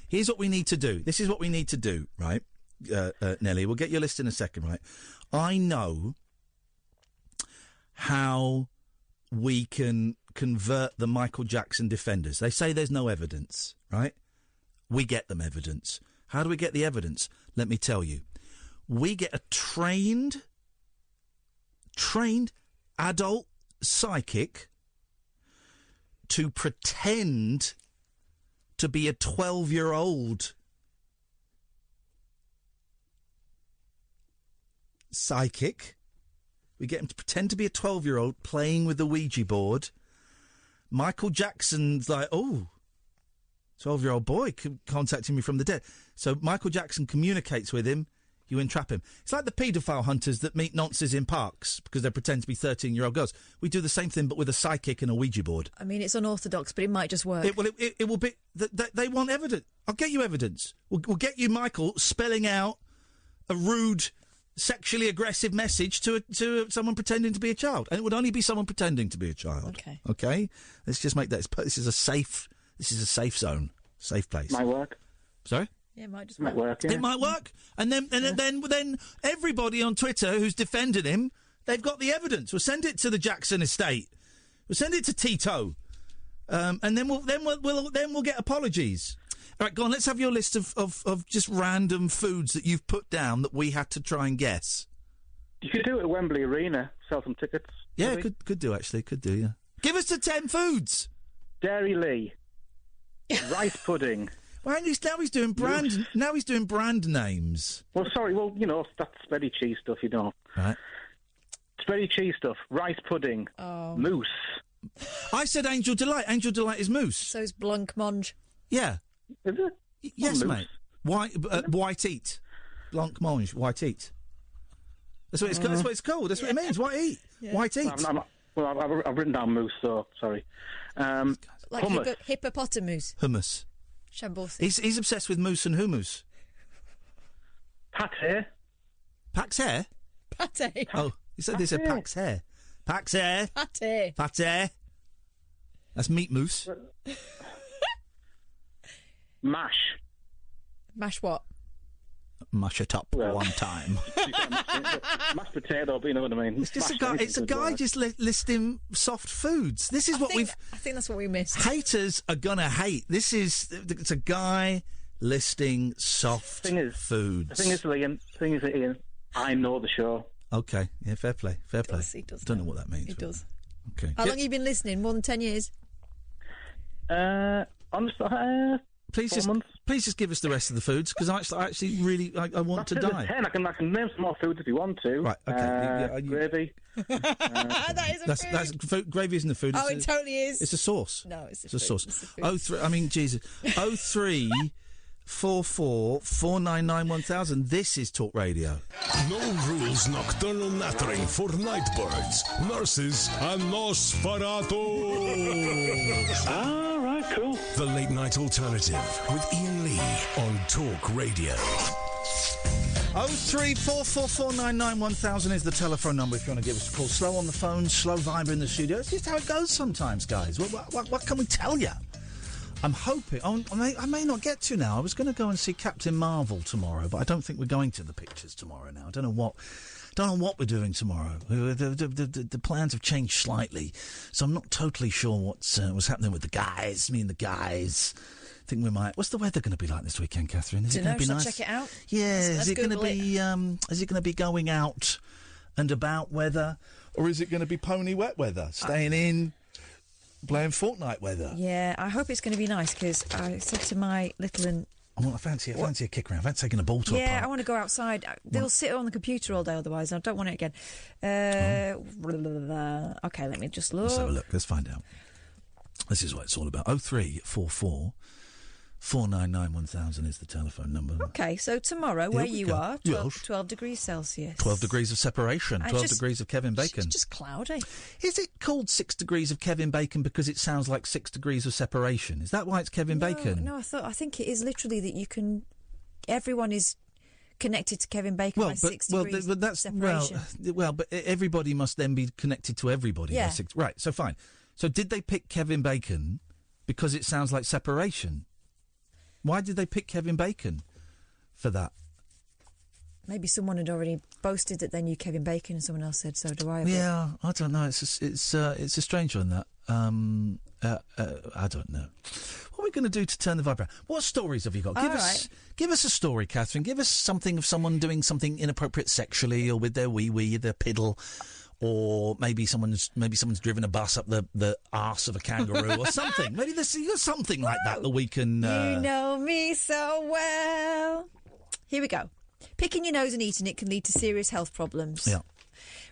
Here's what we need to do. This is what we need to do, right, Nelly? We'll get your list in a second, right? I know how we can convert the Michael Jackson defenders. They say there's no evidence, right? We get them evidence. How do we get the evidence? Let me tell you. We get a trained adult psychic to pretend to be a 12-year-old psychic. We get him to pretend to be a 12-year-old playing with the Ouija board. Michael Jackson's like, 12-year-old boy contacting me from the dead. So Michael Jackson communicates with him. You entrap him. It's like the paedophile hunters that meet nonces in parks because they pretend to be 13-year-old girls. We do the same thing, but with a psychic and a Ouija board. I mean, it's unorthodox, but it might just work. It will be... They want evidence. I'll get you evidence. We'll get you Michael spelling out a rude, sexually aggressive message to someone pretending to be a child. And it would only be someone pretending to be a child. Okay? Let's just make that... This is a safe zone. Safe place. Might work. Sorry? Yeah, it might just Might work. Yeah. It might work, and then everybody on Twitter who's defended him, they've got the evidence. We'll send it to the Jackson estate. We'll send it to Tito, and then we'll get apologies. All right, go on. Let's have your list of just random foods that you've put down that we had to try and guess. You could do it at Wembley Arena. Sell some tickets. Yeah, maybe. could do actually. Could do. Yeah. Give us the 10 foods. Dairy Lee. Rice pudding. Well, now he's doing brand. Now he's doing brand names. Well, sorry. Well, that's spready cheese stuff, you know. Right. Spready cheese stuff. Rice pudding. Oh. Mousse. I said Angel Delight. Angel Delight is mousse. So is blancmange. Yeah. Is it? Yes, Mousse. mate. White eat. Blancmange. White eat. That's what it's called. That's what it's called. That's what it means. White eat. Yeah. White eat. I've written down mousse, so sorry. Like hummus. hippopotamus. Hummus. Shambosi. He's obsessed with mousse and hummus. Pate. Pax hair? Pate. Oh, you said there's a Pax hair. Pax hair. Pate. Pate. That's meat mousse. Mash. Mash what? Mash it up one time. Mashed potato, but you know what I mean. It's just a guy just listing soft foods. This is what I think that's what we missed. Haters are gonna hate. It's a guy listing soft foods. The thing is, Ian, I know the show. Okay, yeah, fair play. He does. Don't know what that means. He does. Okay. How long have you been listening? More than 10 years? Honestly, please just give us the rest of the foods, because I actually really I want to die. 10. I can name some more foods if you want to. Right. Okay. Gravy. That is a food. That's food. Gravy isn't a food. Oh, it totally is. It's a sauce. No, it's a sauce. Jesus. 0344991000. This is Talk Radio. No rules nocturnal nattering for nightbirds, nurses, and Nosferatu. All right, cool. The Late Night Alternative with Iain Lee on Talk Radio. 0344991000 is the telephone number if you want to give us a call. Slow on the phone, slow viber in the studio. It's just how it goes sometimes, guys. What can we tell you? I'm hoping... I may not get to now. I was going to go and see Captain Marvel tomorrow, but I don't think we're going to the pictures tomorrow now. I don't know what we're doing tomorrow. The plans have changed slightly, so I'm not totally sure what's happening with the guys. Me and the guys... I think we might. What's the weather going to be like this weekend, Catherine? Is it going to be nice? Check it out. Yeah, is it going to be? Is it going to be going out and about weather, or is it going to be pony wet weather, staying in, playing Fortnite weather? Yeah, I hope it's going to be nice, because I said to my little one, I fancy a kick around. I fancy taking a ball to a park. Yeah, I want to go outside. They'll sit on the computer all day otherwise. I don't want it again. Okay, let me just look. Let's have a look. Let's find out. This is what it's all about. 0344 4991000 is the telephone number. Okay, so tomorrow, where you are, 12 degrees Celsius. 12 degrees of separation. 12 degrees of Kevin Bacon. It's just cloudy. Is it called 6 degrees of Kevin Bacon because it sounds like 6 degrees of separation? Is that why it's Kevin Bacon? No, I think it is literally that you can... Everyone is connected to Kevin Bacon by 6 degrees separation. But everybody must then be connected to everybody. Yeah. Right, so fine. So did they pick Kevin Bacon because it sounds like separation? Why did they pick Kevin Bacon for that? Maybe someone had already boasted that they knew Kevin Bacon, and someone else said, "So do I." Yeah, I don't know. It's a strange one, that. I don't know. What are we going to do to turn the vibe around? What stories have you got? Give us a story, Catherine. Give us something of someone doing something inappropriate sexually, or with their wee, their piddle. Or maybe someone's driven a bus up the arse of a kangaroo or something. Maybe there's something like that we can... You know me so well. Here we go. Picking your nose and eating it can lead to serious health problems. Yeah.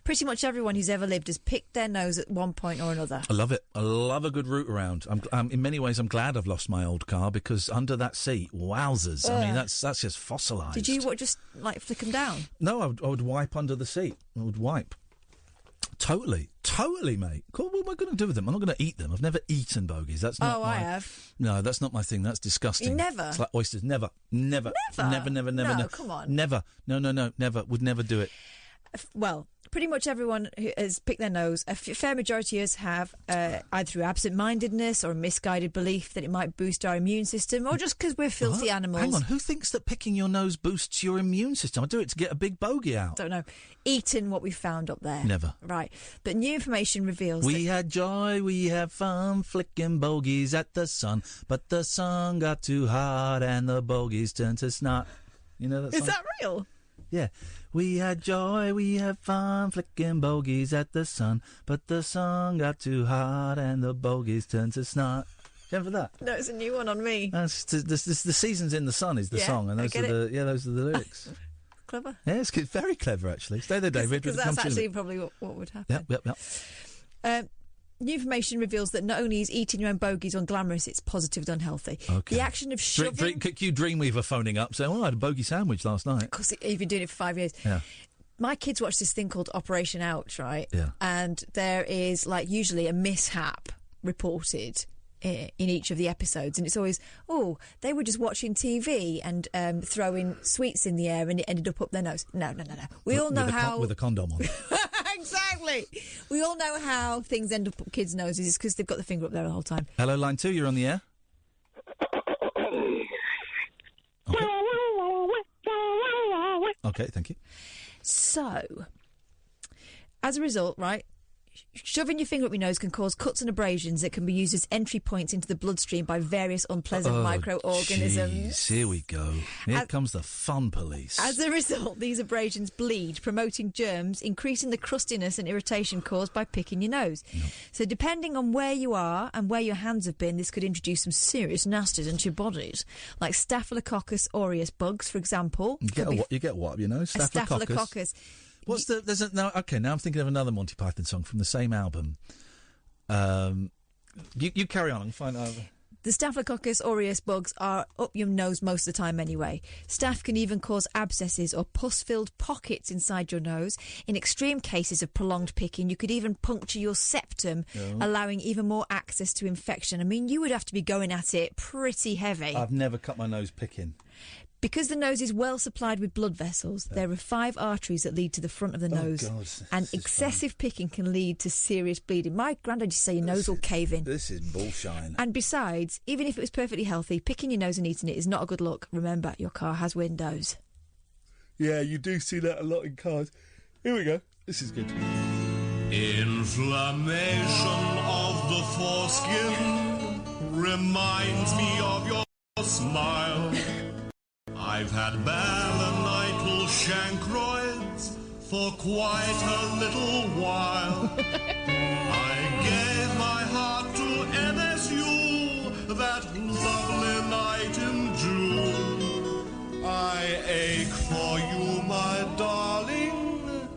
Pretty much everyone who's ever lived has picked their nose at one point or another. I love it. I love a good route around. In many ways, I'm glad I've lost my old car, because under that seat, wowzers. I mean, that's just fossilised. Did you just flick them down? No, I would wipe under the seat. I would wipe. Totally, mate. Cool. What am I going to do with them? I'm not going to eat them. I've never eaten bogies. That's not. I have. No, that's not my thing. That's disgusting. You never? It's like oysters. Never. Never. No, come on. Never. No. Never. Would never do it. Well, pretty much everyone who has picked their nose, a fair majority of us have, either through absent-mindedness or a misguided belief that it might boost our immune system, or just because we're filthy animals. Hang on, who thinks that picking your nose boosts your immune system? I do it to get a big bogey out. Don't know. Eating what we found up there. Never. Right. But new information reveals We had joy, we had fun, flicking bogies at the sun, but the sun got too hot and the bogies turned to snot. You know that song? Is that real? Yeah. We had joy, we had fun, flicking bogies at the sun, but the sun got too hot and the bogies turned to snot. Do you remember that? No, it's a new one on me. The seasons in the sun is the song, and those are the lyrics. Clever. Yeah, it's very clever, actually. Stay there, David. Because that's actually probably what would happen. Yep. New information reveals that not only is eating your own bogies unglamorous, it's positively unhealthy. Okay. The action of shoving... Cue Dreamweaver phoning up saying, I had a bogey sandwich last night. Of course, you've been doing it for 5 years. Yeah. My kids watch this thing called Operation Ouch, right? Yeah. And there is, usually a mishap reported in each of the episodes, and it's always, they were just watching TV and throwing sweets in the air and it ended up their nose. No. We all know how... With a condom on. Exactly. We all know how things end up kids' noses. It's because they've got the finger up there the whole time. Hello, line 2, you're on the air. Okay, thank you. So, as a result, right, Shoving your finger up your nose can cause cuts and abrasions that can be used as entry points into the bloodstream by various unpleasant microorganisms. Jeez, here we go. Here comes the fun police. As a result, these abrasions bleed, promoting germs, increasing the crustiness and irritation caused by picking your nose. Yep. So depending on where you are and where your hands have been, this could introduce some serious nasties into your bodies, like Staphylococcus aureus bugs, for example. You get what? You know, Staphylococcus. What's the? There's a now. Okay, now I'm thinking of another Monty Python song from the same album. You carry on and find out. The Staphylococcus aureus bugs are up your nose most of the time anyway. Staph can even cause abscesses or pus-filled pockets inside your nose. In extreme cases of prolonged picking, you could even puncture your septum, allowing even more access to infection. I mean, you would have to be going at it pretty heavy. I've never cut my nose picking. Because the nose is well supplied with blood vessels, there are 5 arteries that lead to the front of the nose. God, and excessive picking can lead to serious bleeding. My granddad used to say your nose will cave in. This is bullshine. And besides, even if it was perfectly healthy, picking your nose and eating it is not a good look. Remember, your car has windows. Yeah, you do see that a lot in cars. Here we go. This is good. Inflammation of the foreskin reminds me of your smile. I've had balanital chancroids for quite a little while. I gave my heart to NSU that lovely night in June. I ache for you, my darling,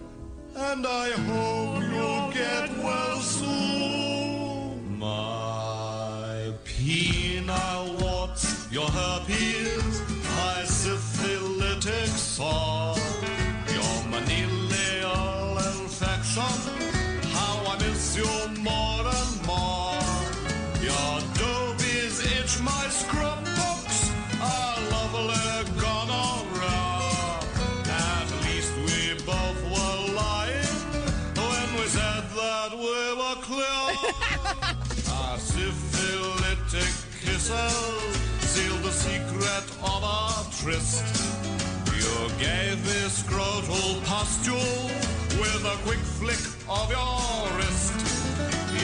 and I hope you'll get well soon. My penile warts, your herpes, my syphilitic sore, your manilial infection, how I miss you more and more. Your dobies itch, my scrapbooks are lovely gonorrhea. At least we both were lying when we said that we were clear. Our syphilitic kisses seal the secret of our tryst. You gave me scrotal pustule with a quick flick of your wrist.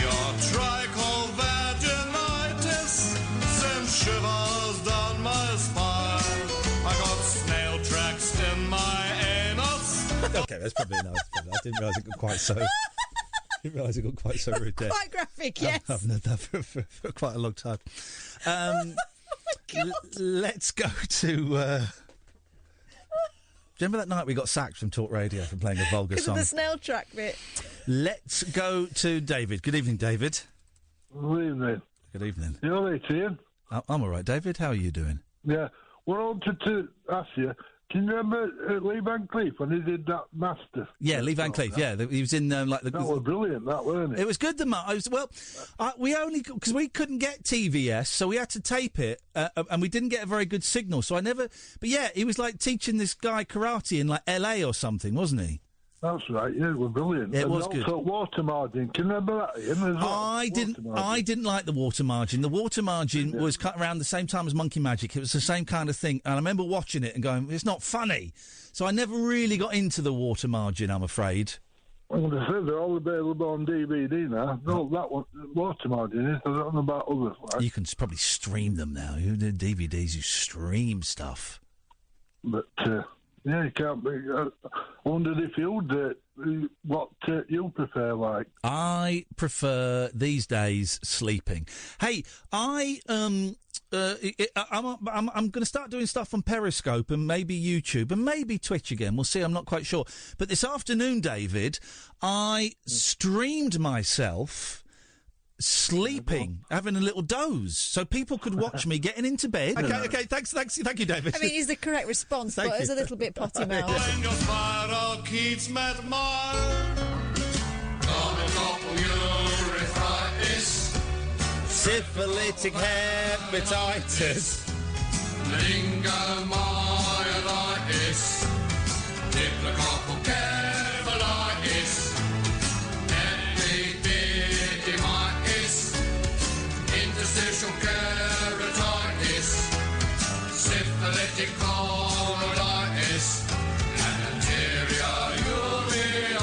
Your trichomvaginitis sent shivers down my spine. I got snail tracks in my anus. Okay, that's probably enough. I didn't realise it got quite so. Rude there. Quite graphic, yes. I've known that for quite a long time. Let's go to... do you remember that night we got sacked from Talk Radio for playing a vulgar song? Because of the snail track bit. Let's go to David. Good evening, David. Good evening. Good evening. You all right, Ian? I'm all right, David. How are you doing? Yeah. What I wanted to ask you, can you remember Lee Van Cleef when he did that Master? Yeah, Lee Van Cleef. Yeah, he was in that was brilliant. That wasn't it? It was good. We only because we couldn't get TVS, so we had to tape it, and we didn't get a very good signal. So I never. But yeah, he was like teaching this guy karate in like LA or something, wasn't he? That's right. Yeah, it was brilliant. It was good. Also, water margin. Can you remember that, Ian? I didn't like the water margin. The water margin was cut around the same time as Monkey Magic. It was the same kind of thing, and I remember watching it and going, "It's not funny." So I never really got into the water margin, I'm afraid. Well, they said they're all available on DVD now. No, that one, water margin is. I don't know about others. Like. You can probably stream them now. You do DVDs, you stream stuff. But. Yeah, you can't be. I wondered if you'd what you prefer, like. I prefer these days sleeping. Hey, I'm going to start doing stuff on Periscope and maybe YouTube and maybe Twitch again. We'll see. I'm not quite sure. But this afternoon, David, I streamed myself sleeping, having a little doze, so people could watch me getting into bed. Okay, thank you, David. I mean, it's the correct response, but it's a little bit potty mouth. When your spiral keats met mine, urethritis, syphilitic hepatitis, meningomyelitis, diplococcal cephalitis, interstitial keratitis, syphilitic choroiditis, and anterior uveitis.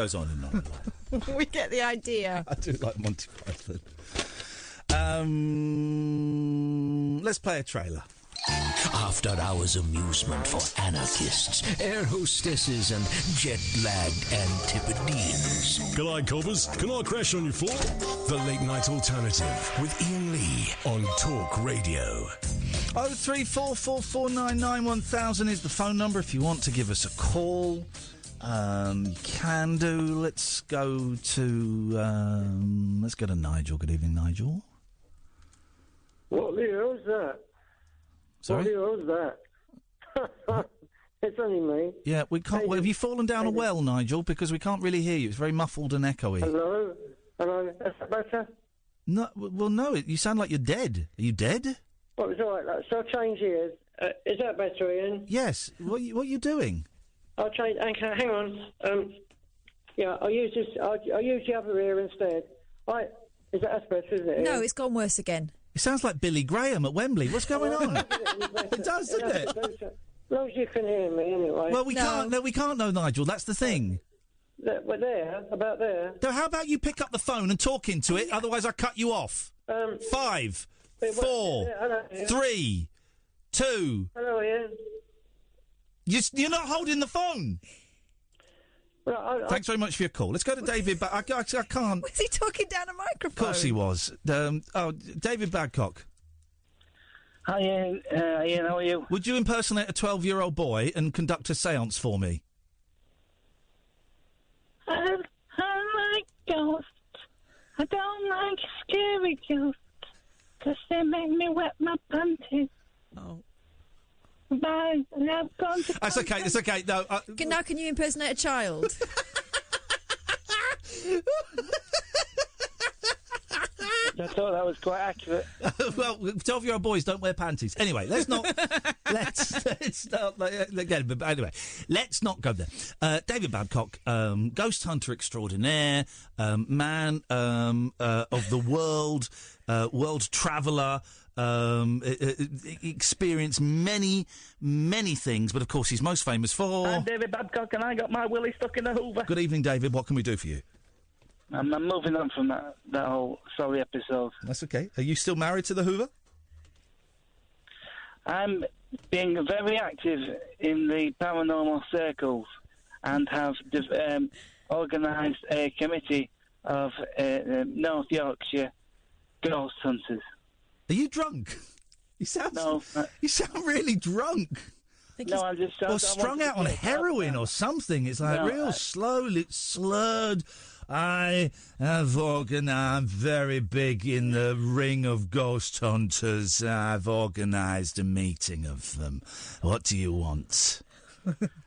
goes on and on. We get the idea. I do like Monty Python. Let's play a trailer. After hours amusement for anarchists, air hostesses, and jet-lagged Antipodeans. Can I, Cobras? Can I crash on your floor? The Late Night Alternative with Iain Lee on Talk Radio. 03444991000 is the phone number if you want to give us a call. You can do. Let's go to Nigel. Good evening, Nigel. What the hell's that? Sorry? What the hell's that? It's only me. Yeah, we can't. Well, have you fallen down a well, Nigel? Because we can't really hear you. It's very muffled and echoey. Hello? Hello? Is that better? No, well, no. You sound like you're dead. Are you dead? Oh, it's all right. So I'll change ears. Is that better, Ian? Yes. What are you doing? I'll change. Hang on. Yeah, I'll use this. I'll use the other ear instead. Right? That's better, isn't it? No, Ian? it's gone worse again. It sounds like Billy Graham at Wembley. What's going on? It does, doesn't it? As long as you can hear me, anyway. Well, we can't. No, we can't know, Nigel. That's the thing. We're there. About there. So how about you pick up the phone and talk into it? Otherwise, I cut you off. 5, 4, 3, 2. Hello, Ian. You're not holding the phone. Well, Thanks very much for your call. Let's go to David. But I can't. Was he talking down a microphone? Of course he was. David Badcock. Hi, Ian. Ian, how are you? Would you impersonate a 12-year-old boy and conduct a séance for me? I like ghosts. I don't like scary ghosts because they make me wet my panties. Oh. Bye. I've gone to That's okay. It's okay. No. Now, can you impersonate a child? I thought that was quite accurate. Well, 12-year-old boys don't wear panties. Anyway, let's not. let's not. Again, but anyway, let's not go there. David Babcock, ghost hunter extraordinaire, man of the world, world traveller. Experienced many things, but of course he's most famous for. I'm David Babcock, and I got my willy stuck in the Hoover. Good evening, David. What can we do for you? I'm moving on from that whole sorry episode. That's okay. Are you still married to the Hoover? I'm being very active in the paranormal circles and have organised a committee of North Yorkshire ghost hunters. Are you drunk? You sound you sound really drunk. I'm just or strung out on heroin or something. It's like real slowly slurred. I'm very big in the ring of ghost hunters. I've organised a meeting of them. What do you want?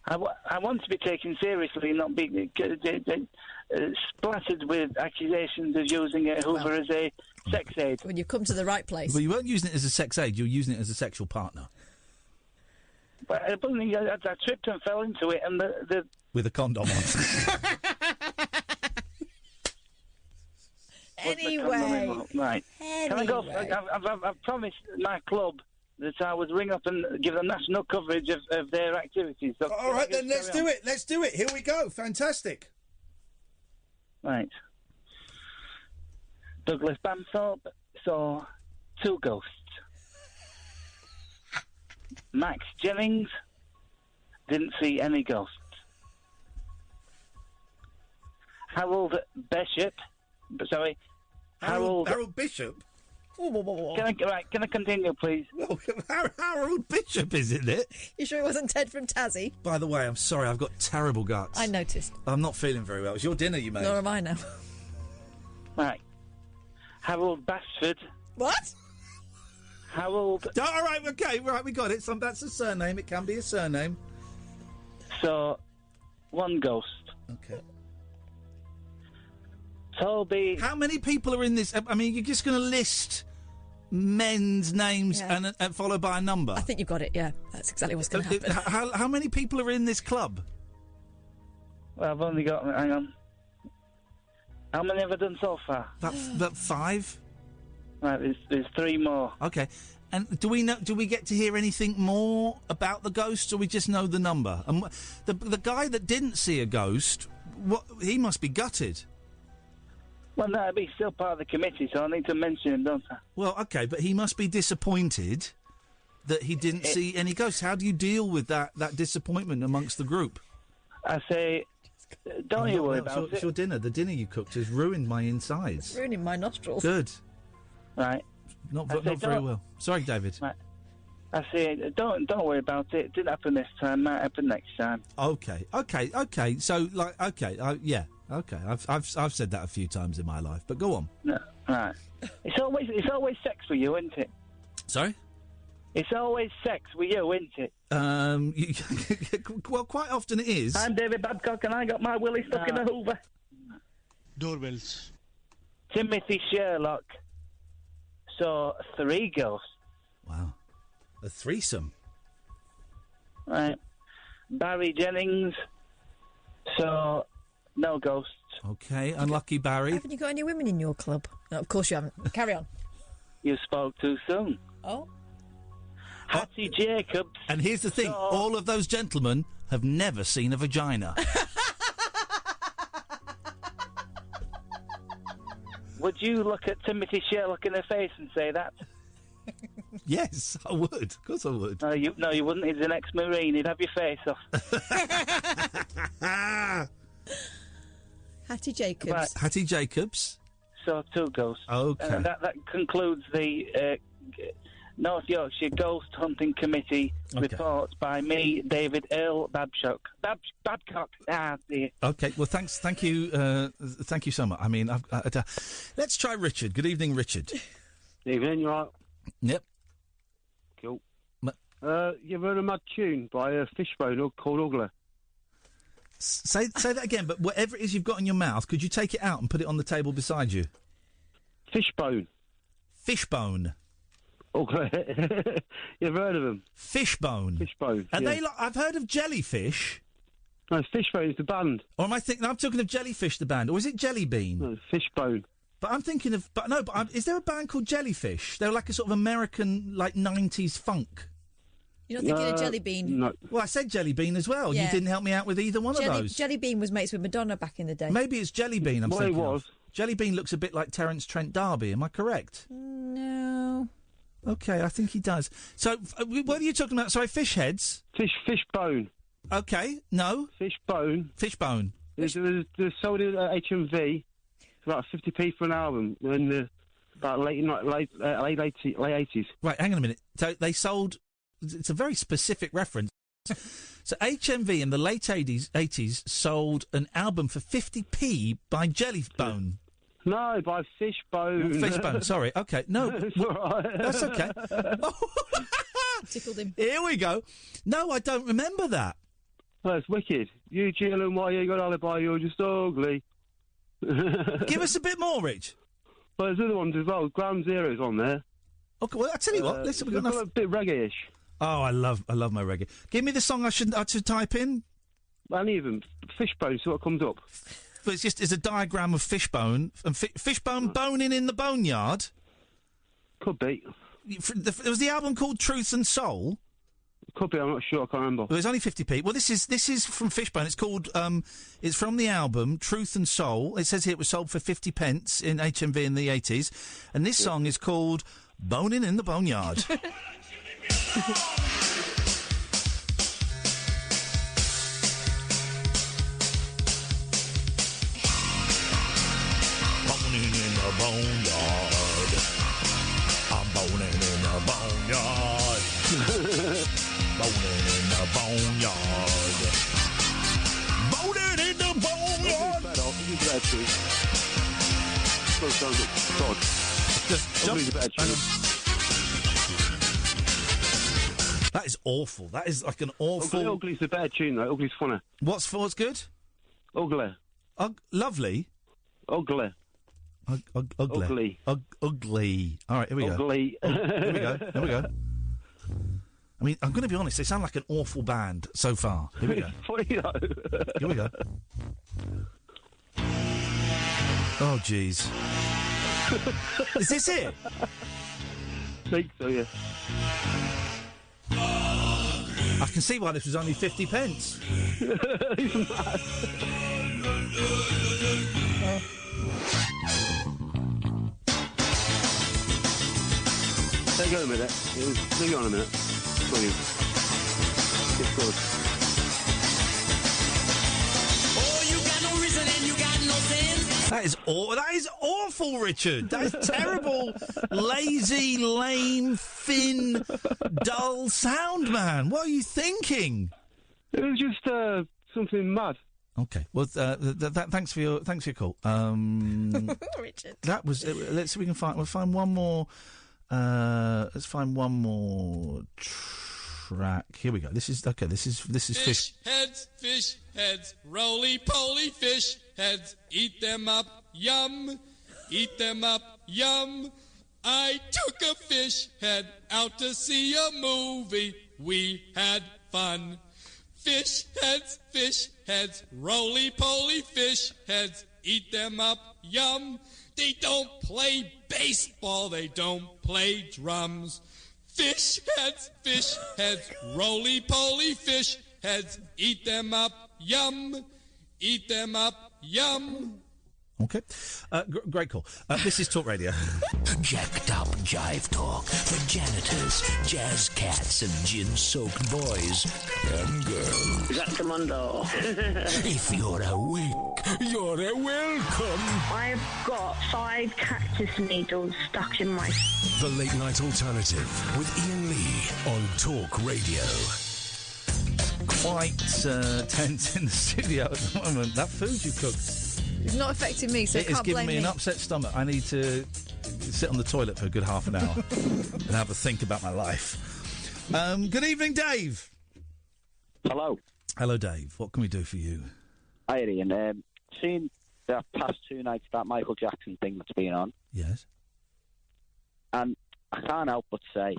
I want to be taken seriously, not be splattered with accusations of using a Hoover as a sex aid. When you've come to the right place. Well, you weren't using it as a sex aid. You were using it as a sexual partner. But I tripped and fell into it, and the with a condom on. Anyway. Right. Can I go? I've promised my club that I would ring up and give them national coverage of their activities. So all right, then let's do it. Let's do it. Here we go. Fantastic. Right. Douglas Bamthorpe saw 2 ghosts. Max Jennings didn't see any ghosts. Harold Bishop. Harold Bishop? Can I continue, please? Well, Harold Bishop, isn't it? You sure it wasn't Ted from Tassie? By the way, I'm sorry, I've got terrible guts. I noticed. I'm not feeling very well. It's your dinner you made. Nor am I now. Right. Harold Basford. What? Harold... All right, okay, right, we got it. That's a surname. It can be a surname. So, 1 ghost. Okay. Toby... How many people are in this? I mean, you're just going to list men's names and followed by a number? I think you've got it, yeah. That's exactly what's going to happen. How many people are in this club? Well, I've only got... Hang on. How many have I done so far? About 5? Right, there's 3 more. Okay. And do we get to hear anything more about the ghosts, or we just know the number? And the guy that didn't see a ghost, what? He must be gutted. Well, no, but he's still part of the committee, so I need to mention him, don't I? Well, OK, but he must be disappointed that he didn't see any ghosts. How do you deal with that disappointment amongst the group? I say, don't you worry about it. It's your dinner. The dinner you cooked has ruined my insides. Ruining my nostrils. Good. Right. Not very well. Sorry, David. Right. I say, don't worry about it. It didn't happen this time. Might happen next time. Okay. So, yeah. Okay. I've said that a few times in my life, but go on. No, right. It's always sex for you, isn't it? Sorry? It's always sex with you, isn't it? Well, quite often it is. I'm David Babcock, and I got my willy stuck in the Hoover. Doorbells. Timothy Sherlock saw 3 ghosts. Wow. A threesome. Right. Barry Jennings saw no ghosts. Okay, unlucky Barry. Haven't you got any women in your club? No, of course you haven't. Carry on. You spoke too soon. Oh. Hattie Jacobs. And here's the thing, all of those gentlemen have never seen a vagina. Would you look at Timothy Sherlock in the face and say that? Yes, I would. Of course I would. No, you wouldn't. He's an ex-Marine. He'd have your face off. Hattie Jacobs. Right. Hattie Jacobs. Saw 2 ghosts. Okay. That concludes the North Yorkshire Ghost Hunting Committee report by me, David Earl Babcock. Babcock. Ah, dear. Okay. Well, thank you so much. I mean, let's try Richard. Good evening, Richard. Evening, you right? Yep. Cool. You've heard of my tune by a Fishbone called Ugly? Say that again, but whatever it is you've got in your mouth, could you take it out and put it on the table beside you? Fishbone. Fishbone. Ugly. You've heard of them? Fishbone. Fishbone. Are yeah. they I've heard of Jellyfish. No, Fishbone is the band. Or am I thinking? I'm talking of Jellyfish, the band, or is it Jellybean? No, Fishbone. But I'm thinking of, is there a band called Jellyfish? They're like a sort of American, like 90s funk. You're not thinking of Jellybean? No. Well, I said Jellybean as well. Yeah. You didn't help me out with either one of those. Jellybean was mates with Madonna back in the day. Maybe it's Jellybean I'm Well, thinking it was. of. Jellybean looks a bit like Terence Trent D'Arby, am I correct? No. Okay, I think he does. So, what are you talking about? Sorry, fish heads? Fishbone. Okay, no. Fishbone. Fishbone. They're sold at HMV for about 50p for an album in about late 80s. Right, hang on a minute. So they sold... It's a very specific reference. So HMV in the late 80s sold an album for 50p by Jellybone. No, by Fishbone. Fishbone, sorry. Okay, no. It's all right. That's okay. Tickled him. Here we go. No, I don't remember that. Well, it's wicked. You chillin', why you got alibi, you're just ugly. Give us a bit more, Rich. Well, there's other ones as well. Ground Zero's on there. Okay, well, I'll tell you what. Listen, we've got enough... a bit reggae-ish. Oh, I love my reggae. Give me the song I should type in. Any of them. Fishbone, see what comes up. But it's a diagram of Fishbone and Fishbone boning in the boneyard. Could be. There was the album called Truth and Soul. Could be. I'm not sure. I can't remember. Well, it was only 50p. Well, this is from Fishbone. It's called. It's from the album Truth and Soul. It says here it was sold for 50 pence in HMV in the 80s, and this song is called "Boning in the Boneyard." Boning in the boneyard. I'm boning in the boneyard. Boning in the boneyard. Boning in the boneyard. Just jump. That is awful. That is like an awful... Ugly's a better tune, though. Ugly's funny. What's good? Ugly. Lovely? Ugly. Ugly. Ugly. All right, here we go. Ugly. Here we go. I mean, I'm going to be honest, they sound like an awful band so far. Here we go. Funny, though. Here we go. Oh, jeez. Is this it? I think so, yeah. I can see why this was only 50 pence. He's mad. Hang on a minute. Hang on a minute. Brilliant. It's good. That is awful, Richard. That is terrible, lazy, lame, thin, dull sound, man. What are you thinking? It was just something mad. Okay. Well, thanks for your call. Richard. That was. Let's see if we can we'll find one more. Let's find one more track. Here we go. This is fish. Fish heads, roly-poly fish heads. Eat them up, yum. Eat them up, yum. I took a fish head out to see a movie. We had fun. Fish heads, roly-poly fish heads. Eat them up, yum. They don't play baseball, they don't play drums. Fish heads, roly-poly fish heads. Eat them up, yum. Eat them up, yum. Okay. Great call. This is Talk Radio. Jacked up jive talk for janitors, jazz cats, and gin-soaked boys and girls. Is that Commando? If you're awake, you're welcome. I've got 5 cactus needles stuck in my... The Late Night Alternative with Iain Lee on Talk Radio. Quite tense in the studio at the moment. That food you cooked... It's not affecting me, so it can't is giving blame me an upset stomach. I need to sit on the toilet for a good half an hour and have a think about my life. Good evening, Dave. Hello. Hello, Dave. What can we do for you? Hi, Ian. Seen the past 2 nights that Michael Jackson thing that's been on. Yes. And I can't help but say,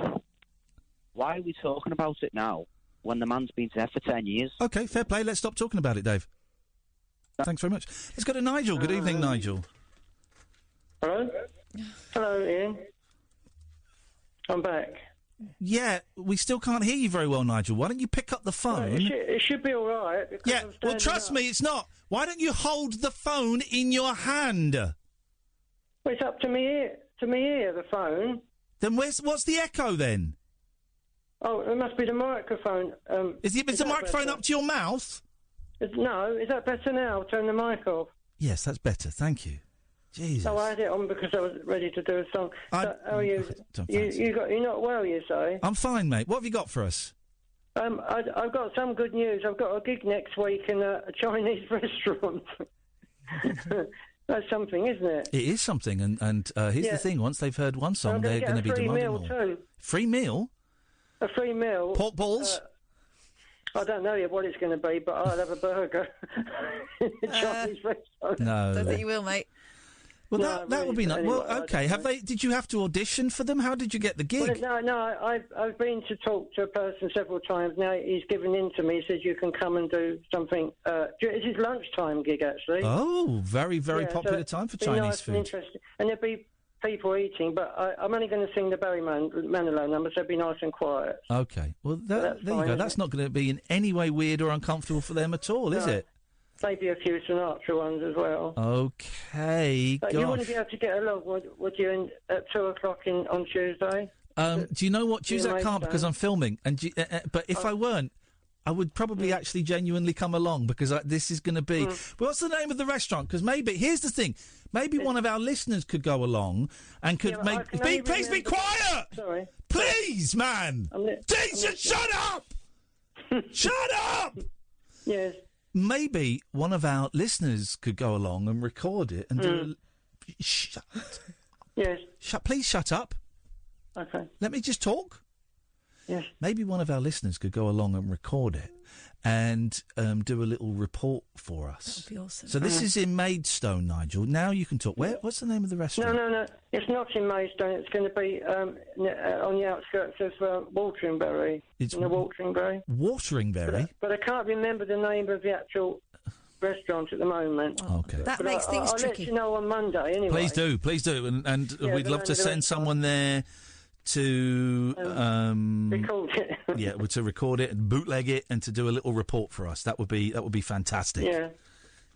why are we talking about it now when the man's been dead for 10 years? Okay, fair play. Let's stop talking about it, Dave. Thanks very much. Let's go to Nigel. Good evening, Nigel. Hello? Hello, Ian. I'm back. Yeah, we still can't hear you very well, Nigel. Why don't you pick up the phone? It should be all right. Yeah, well, trust me, it's not. Why don't you hold the phone in your hand? Well, it's up to me ear, the phone. Then what's the echo, then? Oh, it must be the microphone. Is the microphone up to your mouth? No, is that better now? Turn the mic off. Yes, that's better. Thank you. Jesus. Oh, I had it on because I was ready to do a song. How are you? You're not well, you say? I'm fine, mate. What have you got for us? I've got some good news. I've got a gig next week in a Chinese restaurant. That's something, isn't it? It is something, and here's the thing. Once they've heard one song, they're going to be demanding more. Too. Free meal? A free meal. Pork balls? I don't know yet what it's going to be, but I'll have a burger in a Chinese restaurant. No. Don't think you will, mate. Well, No, that would be nice. anyway, Well, okay. Did you have to audition for them? How did you get the gig? Well, no. I've been to talk to a person several times now. He's given in to me. He says you can come and do something. It's his lunchtime gig, actually. Oh, very, very popular so time for it'd be Chinese nice food. And interesting. And there'll be people eating, but I'm only going to sing the Barry Manilow number, so it'll be nice and quiet. Okay. Well, there you go. That's not going to be in any way weird or uncomfortable for them at all, is it? Maybe a few Sinatra ones as well. Okay, But you wouldn't be able to get along, would you, at 2 o'clock on Tuesday? Do you know what? Tuesday I can't because I'm filming. But if I weren't, I would probably actually genuinely come along because this is going to be... But what's the name of the restaurant? Because here's the thing, maybe one of our listeners could go along and could make... Please be quiet! Sorry. Please, man! Shut up! Shut up! Yes. Maybe one of our listeners could go along and record it and do Shut. Yes. Please shut up. Okay. Let me just talk. Yes. Maybe one of our listeners could go along and record it and do a little report for us. That would be awesome. So this is in Maidstone, Nigel. Now you can talk. What's the name of the restaurant? No. It's not in Maidstone. It's going to be on the outskirts of Wateringbury. It's in the Wateringbury. Wateringbury? But I can't remember the name of the actual restaurant at the moment. Okay. That makes things I'll tricky. let you know on Monday, anyway. Please do. And Yeah, we'd the love name to of the send someone there to record it. to record it and bootleg it and to do a little report for us. That would be fantastic. Yeah.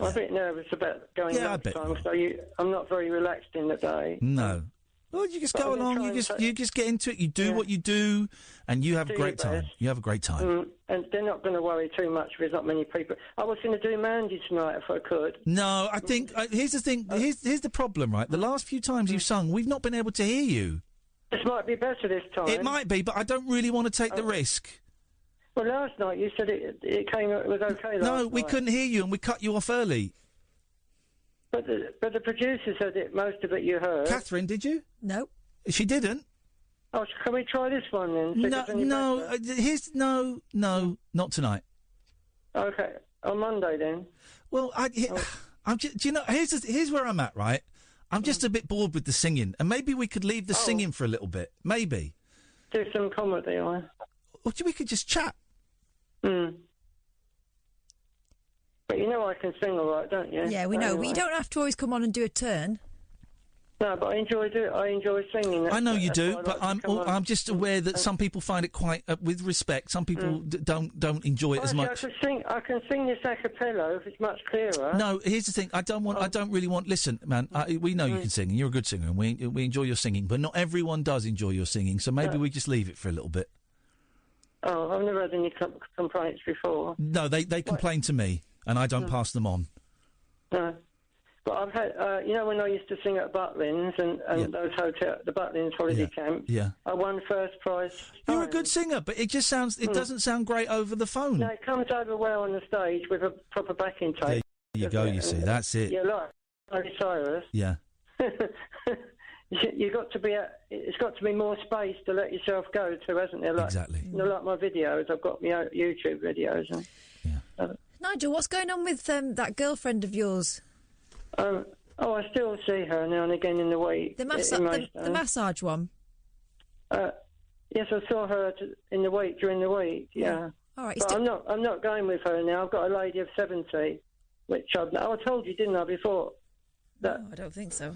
I'm a bit nervous about going lunchtime, so I'm not very relaxed in the day. No. Well, you just go along. You just get into it. You do what you do, and you have a great time. You have a great time. And they're not going to worry too much if there's not many people. I was going to do Mandy tonight if I could. No, I think here's the thing. Here's the problem, right? The last few times you've sung, we've not been able to hear you. This might be better this time. It might be, but I don't really want to take the risk. Well, last night you said it was okay. No, we couldn't hear you, and we cut you off early. But the producer said it. Most of it you heard. Catherine, did you? No. She didn't. Oh, can we try this one then? See if it's any better? No, not tonight. Okay, on Monday then. Well, I'm do you know? Here's where I'm at. Right, I'm just a bit bored with the singing, and maybe we could leave the singing for a little bit. Maybe do some comedy, or we could just chat. But you know I can sing all right, don't you? Yeah, we know. Anyway. You don't have to always come on and do a turn. No, but I enjoy singing. I know you do, but I'm just aware that some people find it quite, with respect, some people don't enjoy it as much. I can sing this a cappella if it's much clearer. No, here's the thing. I don't really want. Listen, man, we know you can sing, and you're a good singer, and we enjoy your singing, but not everyone does enjoy your singing. So maybe we just leave it for a little bit. Oh, I've never had any complaints before. No, they complain to me, and I don't pass them on. No. But I've had, when I used to sing at Butlins and those the Butlins holiday camp. Yeah. I won first prize. You're a good singer, but it just sounds. It doesn't sound great over the phone. No, it comes over well on the stage with a proper backing tape. There you go. You see, that's it. Yeah, like Miley Cyrus. Yeah. You got to be. It's got to be more space to let yourself go to, hasn't there? Like, exactly. You know, like my videos. I've got my YouTube videos. And, Nigel, what's going on with that girlfriend of yours? I still see her now and again in the week. The massage one? Yes, I saw her in the week, during the week, yeah. All right. But I'm not going with her now. I've got a lady of 70, which I told you, didn't I, before? No, I don't think so.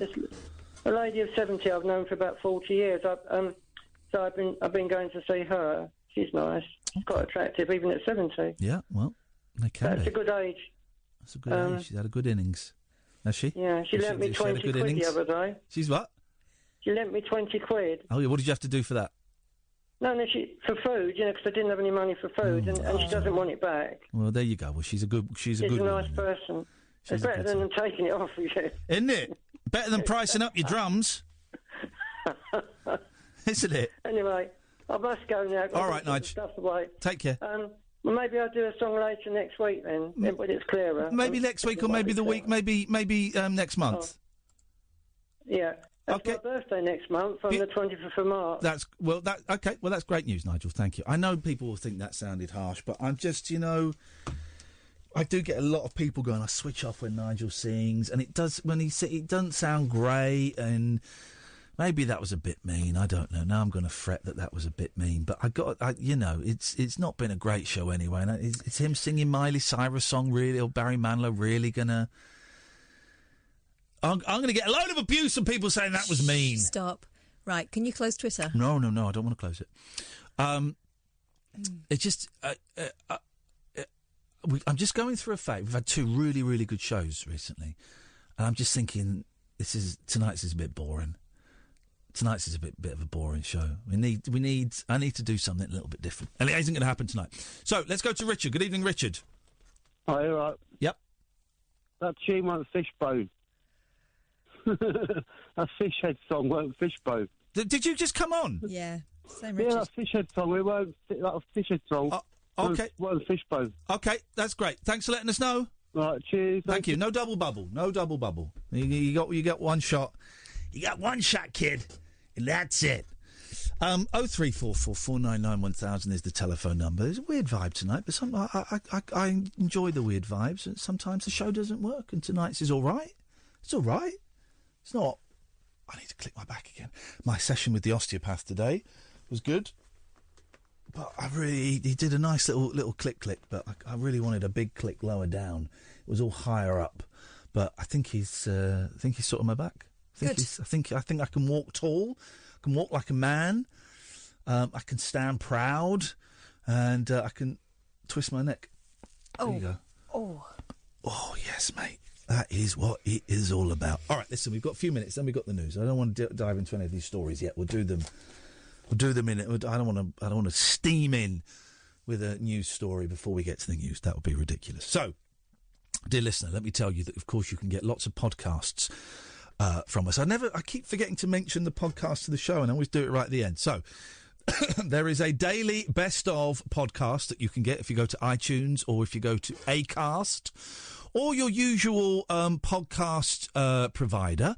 A lady of 70 I've known for about 40 years. So I've been going to see her. She's nice. She's quite attractive, even at 70. Yeah, well, they can That's be. a good age. That's a good age. She's had a good innings. Has she? Yeah, she lent me 20 quid the other day. She's what? She lent me 20 quid. Oh, yeah, what did you have to do for that? No, for food, because I didn't have any money for food, and she doesn't want it back. Well, there you go. Well, she's a good nice woman. person. It's better than them taking it off of you. Isn't it? Better than pricing up your drums. Isn't it? Anyway, I must go now. All right, Nigel. Stuff away. Take care. Well, maybe I'll do a song later next week then, when it's clearer. Maybe next week, or maybe the week, maybe next month. Yeah. That's my birthday next month, on the 25th of March. Okay. Well, that's great news, Nigel. Thank you. I know people will think that sounded harsh, but I'm just, I do get a lot of people going, I switch off when Nigel sings, and it doesn't sound great, and maybe that was a bit mean. I don't know. Now I'm going to fret that was a bit mean, but it's not been a great show anyway. And it's him singing Miley Cyrus song, really, or Barry Manilow really gonna. I'm going to get a load of abuse from people saying that was mean. Stop. Right, can you close Twitter? No, I don't want to close it. It's just. I'm just going through a phase. We've had two really, really good shows recently, and I'm just thinking tonight's is a bit boring. Tonight's is a bit of a boring show. I need to do something a little bit different, and it isn't going to happen tonight. So let's go to Richard. Good evening, Richard. Hi, all right. Yep. That tune won't Fishbone. That Fishhead song won't Fishbone. Did you just come on? Yeah, same Richard. Yeah, that Fishhead song. It won't. That Fishhead song. Okay. Won't Fishbone. Okay, that's great. Thanks for letting us know. Right, cheers. Thank you. No double bubble. No double bubble. You got one shot. You got one shot, kid. And that's it. 0344 499 1000 is the telephone number. It's a weird vibe tonight, but I enjoy the weird vibes. And sometimes the show doesn't work, and tonight's is all right. It's all right. It's not. I need to click my back again. My session with the osteopath today was good, but he did a nice little click, but I really wanted a big click lower down. It was all higher up, but I think he's sorted my back. I think I can walk tall. I can walk like a man. I can stand proud, and I can twist my neck. There you go. Oh, yes, mate. That is what it is all about. All right, listen, we've got a few minutes, then we've got the news. I don't want to dive into any of these stories yet. We'll do them in it. I don't want to steam in with a news story before we get to the news. That would be ridiculous. So, dear listener, let me tell you that, of course, you can get lots of podcasts from us. I keep forgetting to mention the podcast of the show, and I always do it right at the end. So, there is a daily best of podcast that you can get if you go to iTunes or if you go to Acast or your usual podcast provider.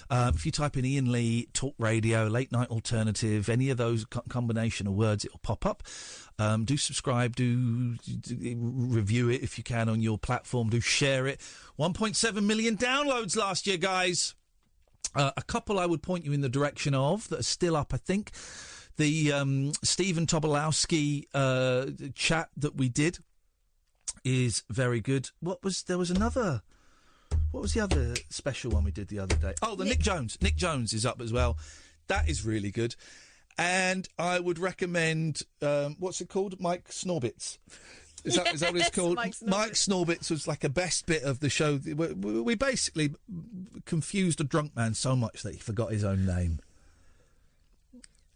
If you type in Iain Lee, Talk Radio, Late Night Alternative, any of those combination of words, it'll pop up. Do subscribe, do review it if you can on your platform, do share it. 1.7 million downloads last year, guys. A couple I would point you in the direction of that are still up, I think. The Stephen Tobolowsky chat that we did is very good. What was the other special one we did the other day? Oh, Nick Jones. Nick Jones is up as well. That is really good. And I would recommend, what's it called? Mike Snorbits. Is that what it's called? Mike Snorbits was like a best bit of the show. We basically confused a drunk man so much that he forgot his own name.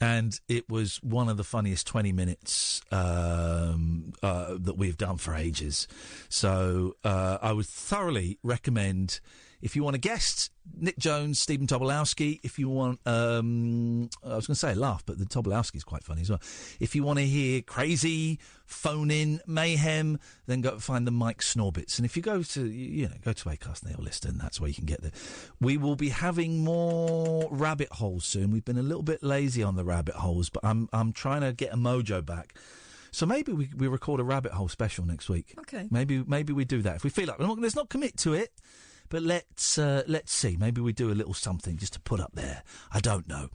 And it was one of the funniest 20 minutes that we've done for ages. So I would thoroughly recommend, if you want a guest, Nick Jones, Stephen Tobolowsky. If you want, I was going to say a laugh, but the Tobolowsky is quite funny as well. If you want to hear crazy, phone-in, mayhem, then go find the Mike Snorbits. And if you go to, go to Acast and they'll list, and that's where you can get there. We will be having more rabbit holes soon. We've been a little bit lazy on the rabbit holes, but I'm trying to get a mojo back. So maybe we record a rabbit hole special next week. Okay. Maybe we do that if we feel like. Let's not commit to it. But let's see. Maybe we do a little something just to put up there. I don't know.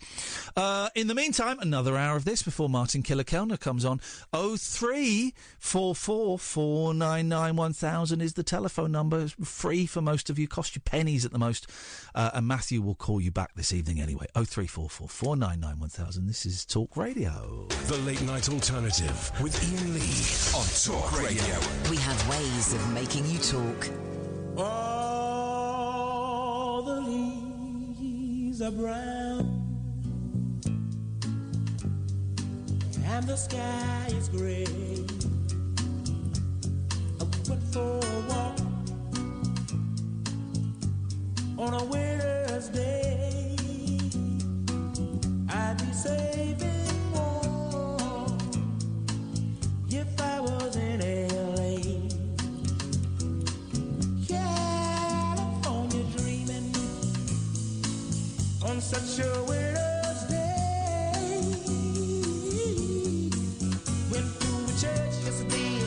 In the meantime, another hour of this before Martin Killerkelner comes on. 0344 499 1000 is the telephone number. It's free for most of you. Cost you pennies at the most. And Matthew will call you back this evening anyway. 0344 499 1000. This is Talk Radio. The Late Night Alternative with Iain Lee on Talk Radio. We have ways of making you talk. All the leaves are brown and the sky is gray. I went for a walk on a winter's day. I'd be saving warm if I was in LA. On such a winter's day, went to a church yesterday.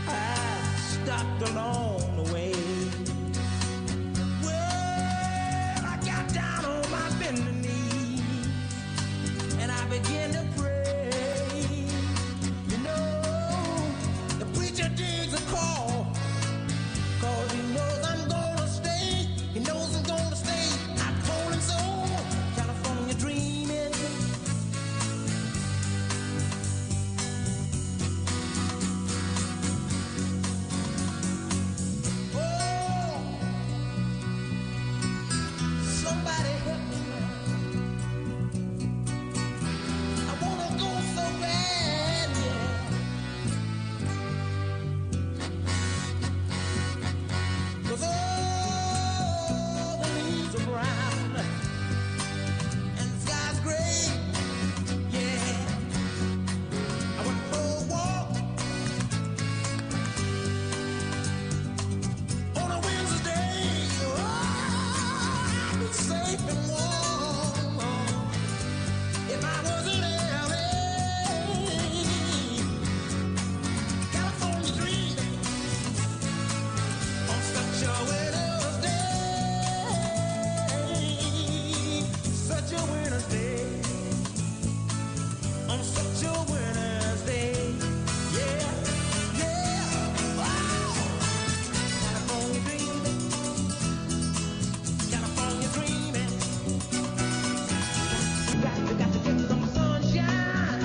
I stopped along the way. Well, I got down on my bending knee and I began to pray. You know, the preacher digs a call, 'cause he knows I'm gonna stay. He knows I'm gonna stay. California dreaming. Oh, somebody help me now. I wanna go so bad, yeah. 'Cause all the leaves are brown and the sky's gray, yeah. I went for a walk on a Wednesday. Oh, I'd be safe and warm if I was in LA. California dreaming on such a winter's day. Such a winter's day. On such a winter's day. Yeah, yeah. Wow. California dreaming. California dreaming. You got to get some sunshine.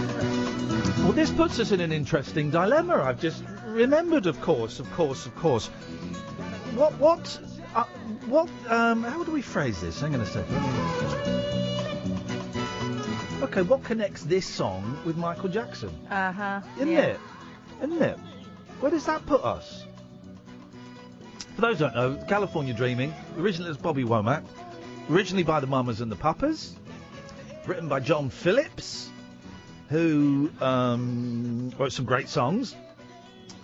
Well, this puts us in an interesting dilemma. I've just remembered, of course. What, how do we phrase this? Hang on a second. Okay, what connects this song with Michael Jackson? Isn't it? Where does that put us? For those who don't know, California Dreaming, originally as Bobby Womack, originally by the Mamas and the Papas, written by John Phillips, who wrote some great songs.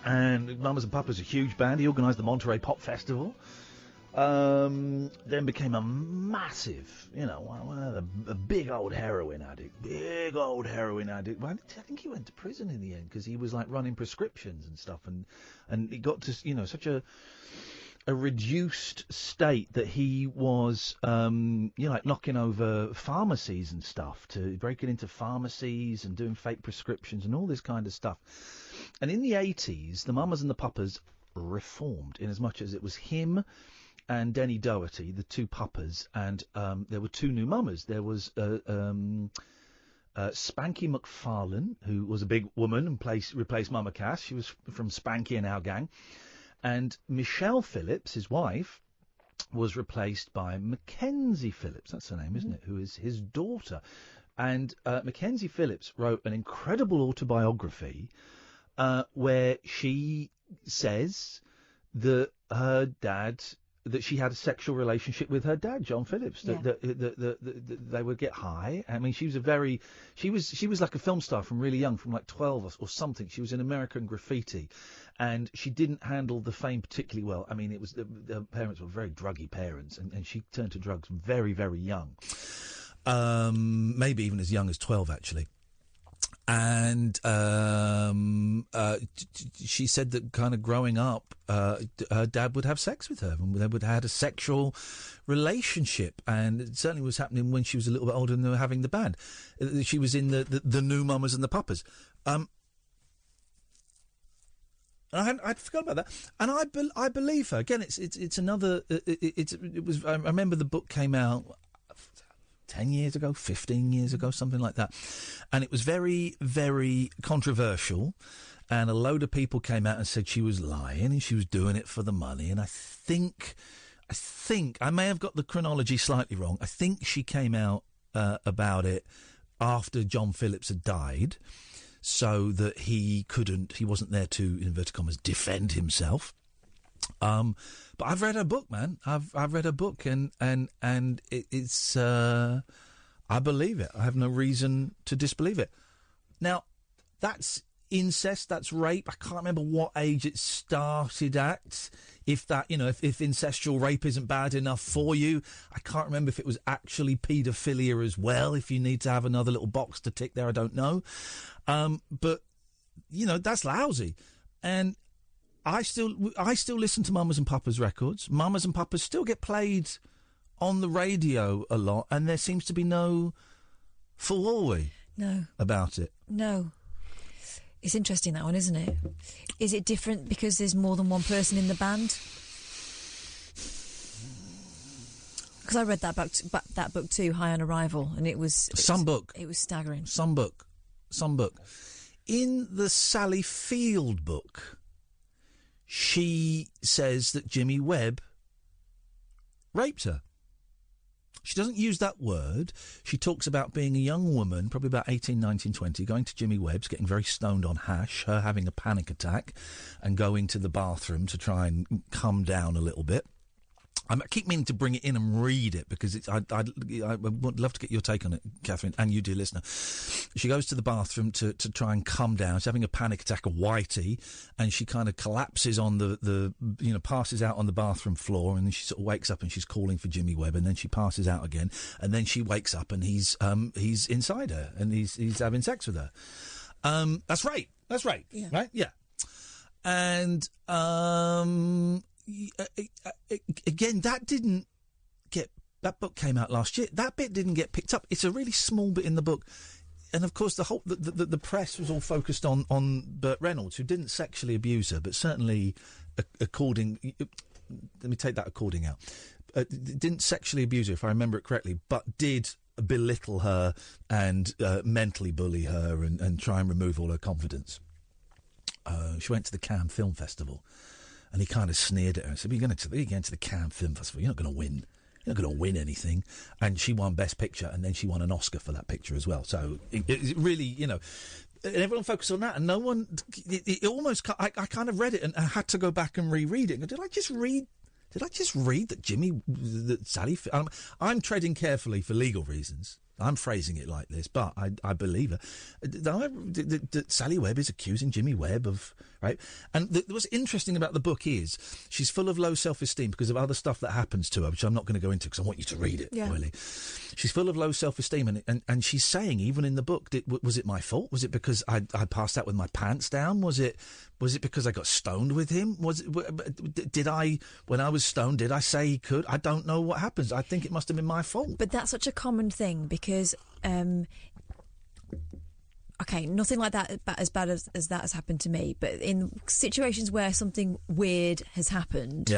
And Mamas and Papas, a huge band. He organised the Monterey Pop Festival. Then became a massive, a big old heroin addict. Well, I think he went to prison in the end because he was like running prescriptions and stuff, and he got to such a reduced state that he was like knocking over pharmacies and stuff, to breaking into pharmacies and doing fake prescriptions and all this kind of stuff. And in the 80s, the Mamas and the Papas reformed in as much as it was him and Denny Doherty, the two papas, and there were two new mamas. There was Spanky McFarlane, who was a big woman and replaced Mama Cass. She was from Spanky and Our Gang. And Michelle Phillips, his wife, was replaced by Mackenzie Phillips. That's her name, isn't it? Who is his daughter. And Mackenzie Phillips wrote an incredible autobiography where she says that her dad... that she had a sexual relationship with her dad, John Phillips. That they would get high. I mean, she was like a film star from really young, from like 12 or something. She was in American Graffiti, and she didn't handle the fame particularly well. I mean, it was her parents were very druggy parents, and she turned to drugs very, very young, maybe even as young as 12, actually. And she said that kind of growing up, her dad would have sex with her, and they would have had a sexual relationship. And it certainly was happening when she was a little bit older and they were having the band. She was in the new Mamas and the Papas. I'd forgotten about that, and I believe her. Again, it's another. It was. I remember the book came out 10 years ago, 15 years ago, something like that. And it was very, very controversial. And a load of people came out and said she was lying and she was doing it for the money. And I think, I may have got the chronology slightly wrong. I think she came out about it after John Phillips had died, so that he wasn't there to, in inverted commas, defend himself. But I've read her book, man. I've read her book, and it's I believe it. I have no reason to disbelieve it. Now, that's incest, that's rape. I can't remember what age it started at. If that, if incestual rape isn't bad enough for you, I can't remember if it was actually paedophilia as well. If you need to have another little box to tick there, I don't know. But that's lousy, and I still listen to Mamas and Papas records. Mamas and Papas still get played on the radio a lot, and there seems to be no furore about it. No. It's interesting, that one, isn't it? Is it different because there's more than one person in the band? Because I read that book too, High on Arrival, and it was... It was staggering. Some book. In the Sally Field book, she says that Jimmy Webb raped her. She doesn't use that word. She talks about being a young woman, probably about 18, 19, 20, going to Jimmy Webb's, getting very stoned on hash, her having a panic attack and going to the bathroom to try and calm down a little bit. I keep meaning to bring it in and read it because I would love to get your take on it, Catherine, and you, dear listener. She goes to the bathroom to try and calm down. She's having a panic attack, a whitey, and she kind of collapses on the passes out on the bathroom floor, and then she sort of wakes up and she's calling for Jimmy Webb, and then she passes out again, and then she wakes up and he's inside her and he's having sex with her. That's rape. That's rape, yeah. Right? Yeah. And again, that book came out last year. That bit didn't get picked up. It's a really small bit in the book, and of course the press was all focused on Burt Reynolds, who didn't sexually abuse her, but certainly let me take that according out. Didn't sexually abuse her, if I remember it correctly, but did belittle her and mentally bully her and try and remove all her confidence. She went to the Cannes Film Festival, and he kind of sneered at her and said, "You're going to the Cannes Film Festival. You're not going to win. You're not going to win anything." And she won Best Picture, and then she won an Oscar for that picture as well. So it really, you know, and everyone focused on that, and no one. It almost. I kind of read it, and I had to go back and reread it. Did I just read that Sally? I'm treading carefully for legal reasons. I'm phrasing it like this, but I believe her. That Sally Webb is accusing Jimmy Webb of... Right? And what's interesting about the book is she's full of low self-esteem because of other stuff that happens to her, which I'm not going to go into because I want you to read it, really. She's full of low self-esteem, and she's saying, even in the book, was it my fault? Was it because I passed out with my pants down? Was it because I got stoned with him? Did I, when I was stoned, did I say he could? I don't know what happens. I think it must have been my fault. But that's such a common thing because... okay, nothing like that as bad as that has happened to me, but in situations where something weird has happened,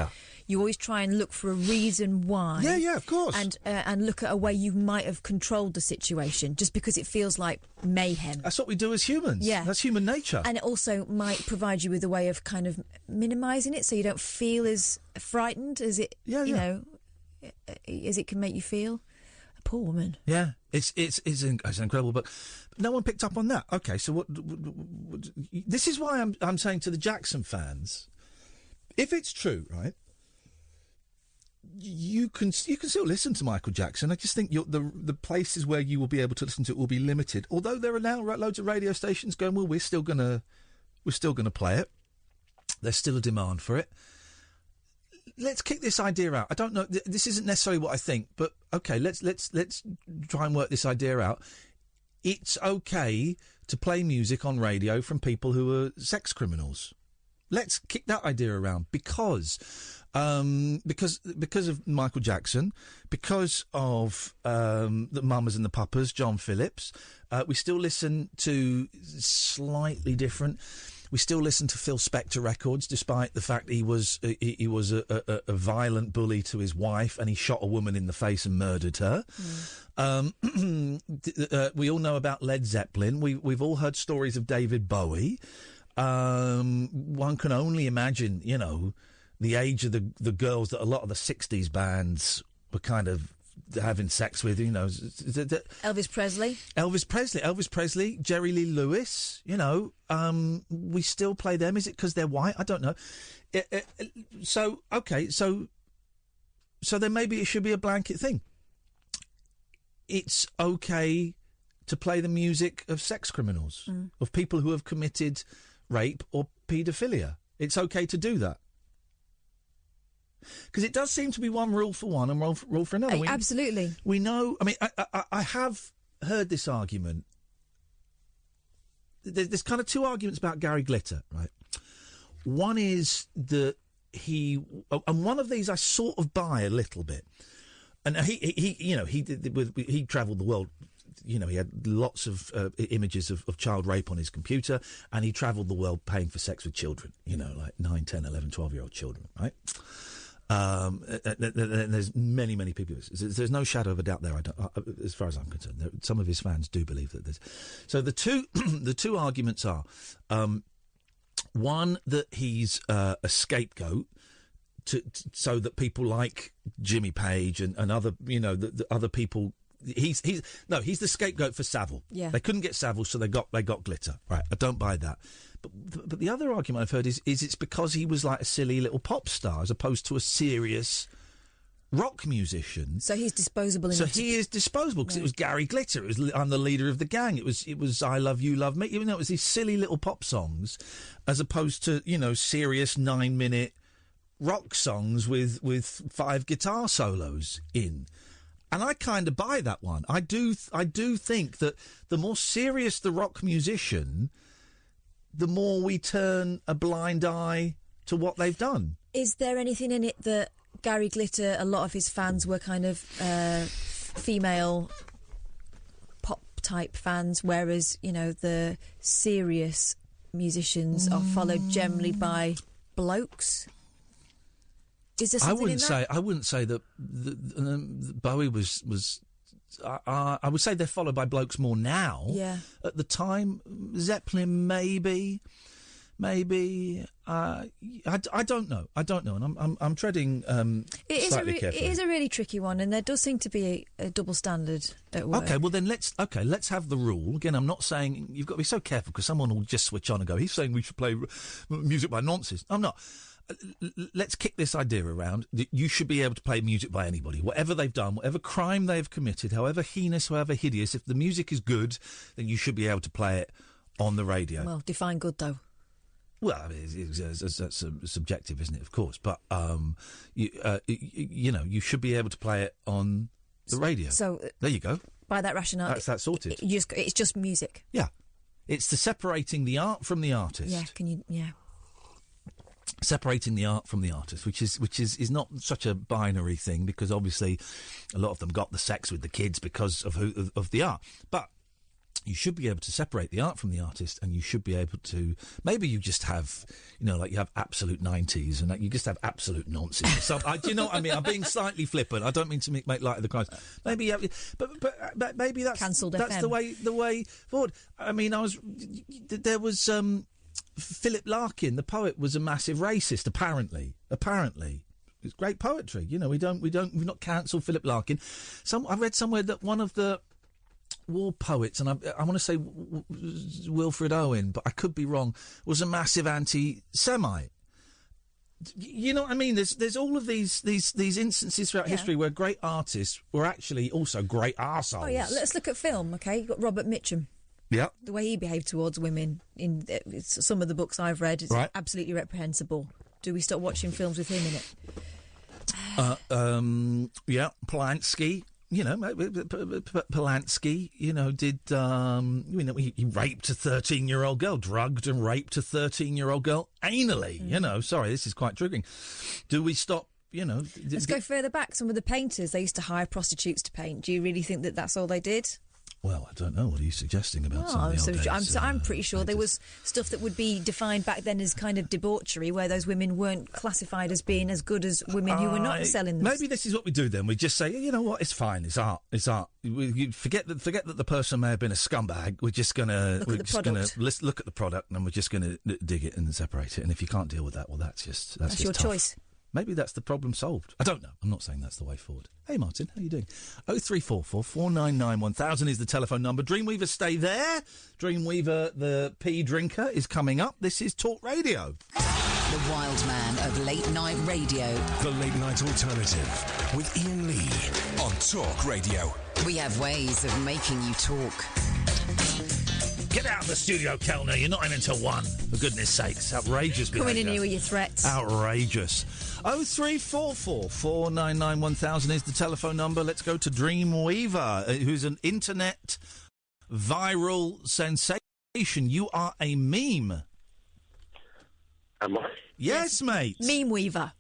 you always try and look for a reason why. Yeah, of course. And look at a way you might have controlled the situation, just because it feels like mayhem. That's what we do as humans. Yeah. That's human nature. And it also might provide you with a way of kind of minimising it so you don't feel as frightened as it, you know, as it can make you feel. A poor woman. Yeah, it's an incredible book. No one picked up on that. Okay, so what this is why I'm saying to the Jackson fans, if it's true, right, you can still listen to Michael Jackson. I just think the places where you will be able to listen to it will be limited. Although there are now loads of radio stations going, well, we're still gonna play it. There's still a demand for it. Let's kick this idea out. I don't know. This isn't necessarily what I think, but okay, let's try and work this idea out. It's okay to play music on radio from people who are sex criminals. Let's kick that idea around because of Michael Jackson, because of the Mamas and the Papas, John Phillips. We still listen to slightly different. We still listen to Phil Spector records, despite the fact he was a violent bully to his wife, and he shot a woman in the face and murdered her. We all know about Led Zeppelin. We've all heard stories of David Bowie. One can only imagine, you know, the age of the girls that a lot of the 60s bands were kind of having sex with, you know. Elvis Presley, Jerry Lee Lewis, you know. We still play them. Is it because they're white? I don't know. So then maybe it should be a blanket thing. It's okay to play the music of sex criminals, of people who have committed rape or paedophilia. It's okay to do that. Because it does seem to be one rule for one and rule for another. Absolutely. We know... I mean, I have heard this argument. There's kind of two arguments about Gary Glitter, right? One is that he... And one of these I sort of buy a little bit. And he travelled the world. You know, he had lots of images of child rape on his computer, and he travelled the world paying for sex with children, you know, like 9, 10, 11, 12-year-old children, right? There's many people. There's no shadow of a doubt there. As far as I'm concerned, some of his fans do believe that there's. So the two arguments are, one, that he's a scapegoat so that people like Jimmy Page and other, you know, the other people. He's the scapegoat for Savile. Yeah. They couldn't get Savile, so they got Glitter. Right. I don't buy that. But the other argument I've heard is it's because he was like a silly little pop star as opposed to a serious rock musician. So he's disposable. So he is disposable because it was Gary Glitter. It was I'm the leader of the gang. It was I Love You, Love Me. Even though it was these silly little pop songs, as opposed to, you know, serious 9-minute rock songs with 5 guitar solos in. And I kind of buy that one. I do think that the more serious the rock musician, the more we turn a blind eye to what they've done. Is there anything in it that Gary Glitter, a lot of his fans were kind of female pop-type fans, whereas, you know, the serious musicians are followed generally by blokes? Is there something in that? I wouldn't say that Bowie was. I would say they're followed by blokes more now. Yeah. At the time, Zeppelin maybe, maybe. I don't know. And I'm treading slightly carefully. It is a really tricky one, and there does seem to be a double standard at work. Okay, well then let's have the rule. Again, I'm not saying you've got to be so careful because someone will just switch on and go, he's saying we should play music by nonsense. I'm not. Let's kick this idea around. You should be able to play music by anybody, whatever they've done, whatever crime they've committed, however heinous, however hideous. If the music is good, then you should be able to play it on the radio. Well, define good, though. Well, I mean, that's subjective, isn't it? Of course, but you should be able to play it on the radio. So there you go. By that rationale, that's that sorted. It's just music. Yeah, it's the separating the art from the artist. Yeah, can you? Yeah. Separating the art from the artist, which is not such a binary thing, because obviously a lot of them got the sex with the kids because of the art. But you should be able to separate the art from the artist, and you should be able to. Maybe you just have, like you have absolute 90s, and you just have absolute nonsense. So, do you know what I mean? I'm being slightly flippant. I don't mean to make light of the crimes. Maybe, but maybe that's cancelled. That's FM. the way forward. I mean, there was. Philip Larkin, the poet, was a massive racist. Apparently, it's great poetry. We've not cancelled Philip Larkin. I read somewhere that one of the war poets, and I want to say Wilfred Owen, but I could be wrong, was a massive anti-Semite. You know what I mean? There's all of these instances throughout history where great artists were actually also great arseholes. Oh yeah, let's look at film. Okay, you've got Robert Mitchum. Yeah. The way he behaved towards women in some of the books I've read is absolutely reprehensible. Do we stop watching films with him in it? Yeah, Polanski. Polanski. Did he raped a 13-year-old girl, drugged and raped a 13-year-old girl anally. Sorry, this is quite triggering. Do we stop? Let's go further back. Some of the painters, they used to hire prostitutes to paint. Do you really think that that's all they did? Well, I don't know. What are you suggesting about some of the old days? I'm pretty sure there was stuff that would be defined back then as kind of debauchery, where those women weren't classified as being as good as women who were not selling them. Maybe this is what we do then. We just say, you know what, it's fine. It's art. It's art. You forget that the person may have been a scumbag. We're just gonna look at the product, and we're just gonna dig it and separate it. And if you can't deal with that, well, that's just your tough. choice. Maybe that's the problem solved. I don't know. I'm not saying that's the way forward. Hey, Martin, how are you doing? 0344 499 1000 is the telephone number. Dreamweaver, stay there. Dreamweaver, the pea drinker, is coming up. This is Talk Radio. The wild man of late night radio. The Late Night Alternative with Iain Lee on Talk Radio. We have ways of making you talk. Get out of the studio, Kellner. You're not in until 1. For goodness sake. It's outrageous behaviour. Coming in here with your threats. Outrageous. 0344 499 1000 is the telephone number. Let's go to Dreamweaver, who's an internet viral sensation. You are a meme. Am I? Yes, mate. Meme weaver.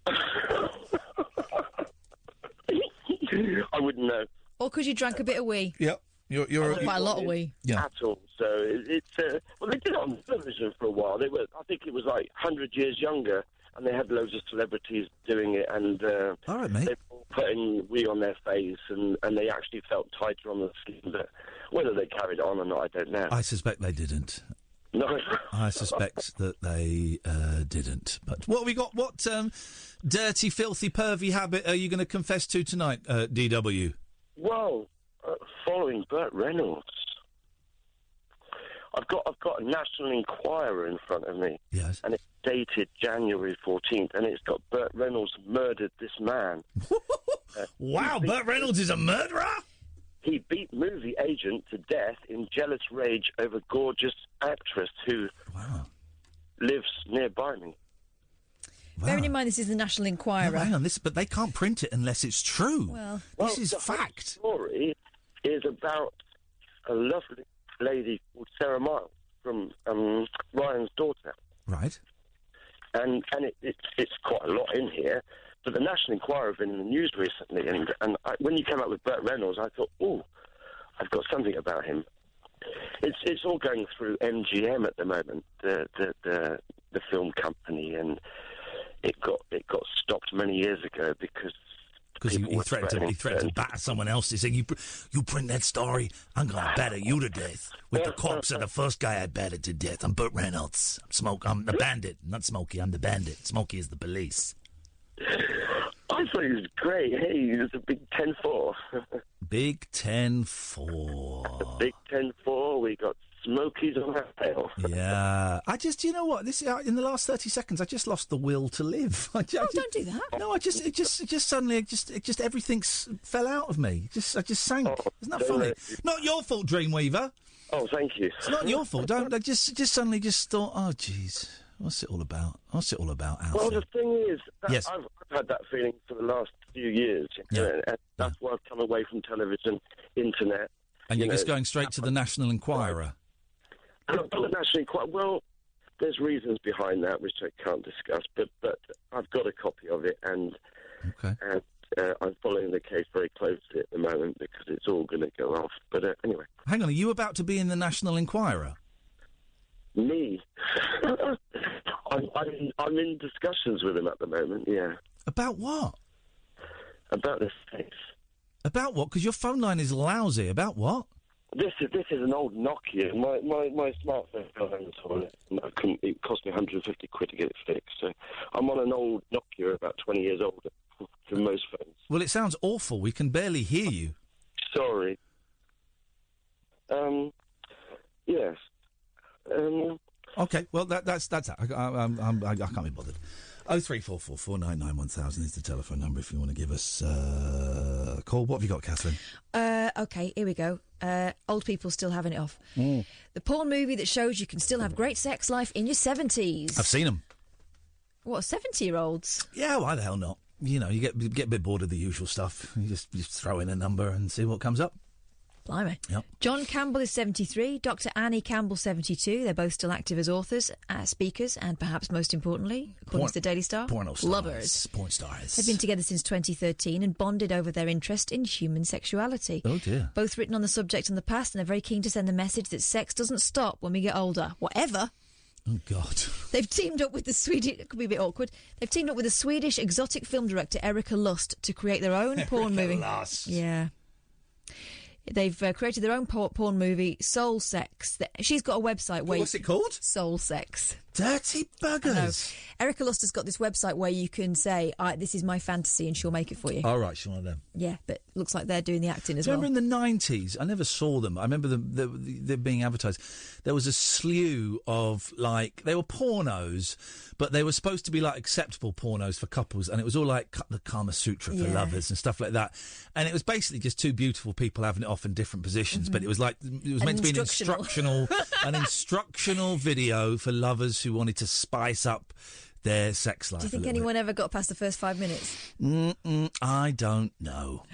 I wouldn't know. Or because you drank a bit of wee. Yep. You're quite a lot of wee. Yeah. At all. So it's well, they did it on television for a while. I think it was like 100 years younger, and they had loads of celebrities doing it, and all right, mate. they were putting wee on their face, and they actually felt tighter on the skin. But whether they carried it on or not, I don't know. I suspect they didn't. No. I suspect that they didn't. But what have we got? What dirty, filthy, pervy habit are you going to confess to tonight, DW? Well, following Burt Reynolds, I've got a National Enquirer in front of me. Yes. And it's dated January 14th, and it's got Burt Reynolds murdered this man. Wow, Burt Reynolds is a murderer? He beat movie agent to death in jealous rage over gorgeous actress who lives nearby me. Wow. Bearing in mind this is the National Enquirer. No, hang on, but they can't print it unless it's true. Well, this is the fact. Story is about a lovely lady called Sarah Miles from Ryan's daughter. Right. And it's quite a lot in here. But the National Enquirer have been in the news recently, and when you came up with Burt Reynolds, I thought, oh, I've got something about him. It's all going through MGM at the moment, the film company, and it got stopped many years ago because Because he threatened to batter someone else. He said, you print that story, I'm going to batter you to death with the corpse of the first guy I battered to death. I'm Burt Reynolds. I'm the bandit. Not Smokey, I'm the bandit. Smokey is the police. I thought he was great. Hey, he was a Big 10-4. Big 10-4. Big 10-4. We got Smokies on our tail. Yeah. You know what? This in the last 30 seconds, I just lost the will to live. Don't do that. No, it just suddenly, everything fell out of me. I just sank. Isn't that funny? Not your fault, Dreamweaver. Oh, thank you. It's not your fault. I just suddenly thought, oh, jeez. What's it all about? Alfie? Well, the thing is, yes. I've had that feeling for the last few years. And that's why I've come away from television, internet. And you're just going straight to the National Enquirer? The National Enquirer, well, there's reasons behind that which I can't discuss, but I've got a copy of it, and I'm following the case very closely at the moment because it's all going to go off. But anyway. Hang on, are you about to be in the National Enquirer? Me? I'm in discussions with him at the moment, yeah. About what? About this case. About what? Because your phone line is lousy. About what? This is an old Nokia. My smartphone fell down the toilet. It cost me 150 quid to get it fixed. So I'm on an old Nokia, about 20 years older than most phones. Well, it sounds awful. We can barely hear you. Sorry. Yes. Okay. Well, that's that. I can't be bothered. 0344 499 1000 is the telephone number if you want to give us a call. What have you got, Catherine? Okay, here we go. Old people still having it off. The porn movie that shows you can still have great sex life in your 70s. I've seen them. What, 70-year-olds? Yeah, why the hell not? You know, you get a bit bored of the usual stuff. You just throw in a number and see what comes up. Blimey. Yep. John Campbell is 73, Dr. Annie Campbell 72. They're both still active as authors, speakers, and perhaps most importantly, according to the Daily Star, porn stars. They've been together since 2013 and bonded over their interest in human sexuality. Oh dear. Both written on the subject in the past, and they're very keen to send the message that sex doesn't stop when we get older. Whatever. Oh, God. They've teamed up with the Swedish... It could be a bit awkward. They've teamed up with the Swedish exotic film director Erika Lust to create their own porn movie. Lust. Yeah. They've created their own porn movie, Soul Sex. She's got a website where... What's it called? Soul Sex. Dirty buggers. Erika Lust has got this website where you can say, this is my fantasy, and she'll make it for you. All right, she's one of them. Yeah, but looks like they're doing the acting as well. Remember in the 90s? I never saw them. I remember them being advertised. There was a slew of, they were pornos, but they were supposed to be, acceptable pornos for couples, and it was all the Kama Sutra for lovers and stuff like that. And it was basically just two beautiful people having it off in different positions, but it was meant to be an instructional video for lovers who wanted to spice up their sex life. Do you think anyone ever got past the first 5 minutes? I don't know.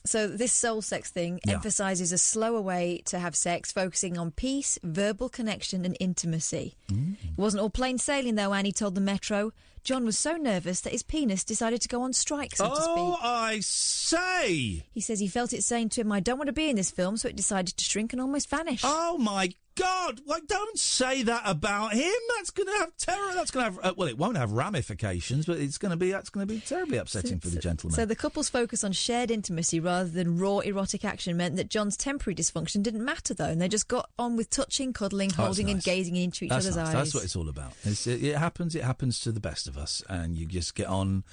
So this soul sex thing emphasises a slower way to have sex, focusing on peace, verbal connection and intimacy. It wasn't all plain sailing, though, Annie told the Metro. John was so nervous that his penis decided to go on strike, so to speak. Oh, I say! He says he felt it saying to him, I don't want to be in this film, so it decided to shrink and almost vanish. Oh, my God! Don't say that about him. That's going to have terror. That's going to have... it won't have ramifications, but that's going to be terribly upsetting for the gentleman. So the couple's focus on shared intimacy rather than raw erotic action meant that John's temporary dysfunction didn't matter, though, and they just got on with touching, cuddling, holding and gazing into each other's eyes. That's what it's all about. It happens to the best of us, and you just get on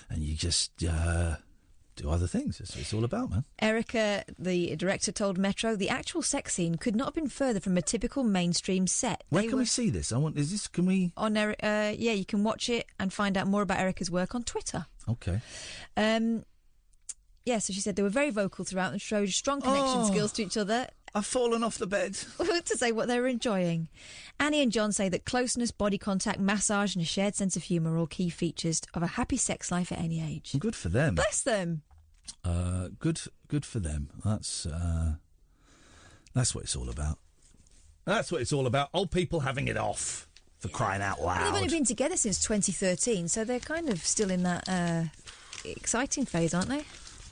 and you just do other things. That's what it's all about, man. Erika, the director, told Metro the actual sex scene could not have been further from a typical mainstream set. Where can we see this? Can we... On you can watch it and find out more about Erika's work on Twitter. Okay. So she said they were very vocal throughout and showed strong connection skills to each other. I've fallen off the bed. To say what they were enjoying. Annie and John say that closeness, body contact, massage and a shared sense of humour are all key features of a happy sex life at any age. Good for them. Bless them. Good for them. That's what it's all about. That's what it's all about. Old people having it off, for crying out loud. Well, they've only been together since 2013, so they're kind of still in that exciting phase, aren't they?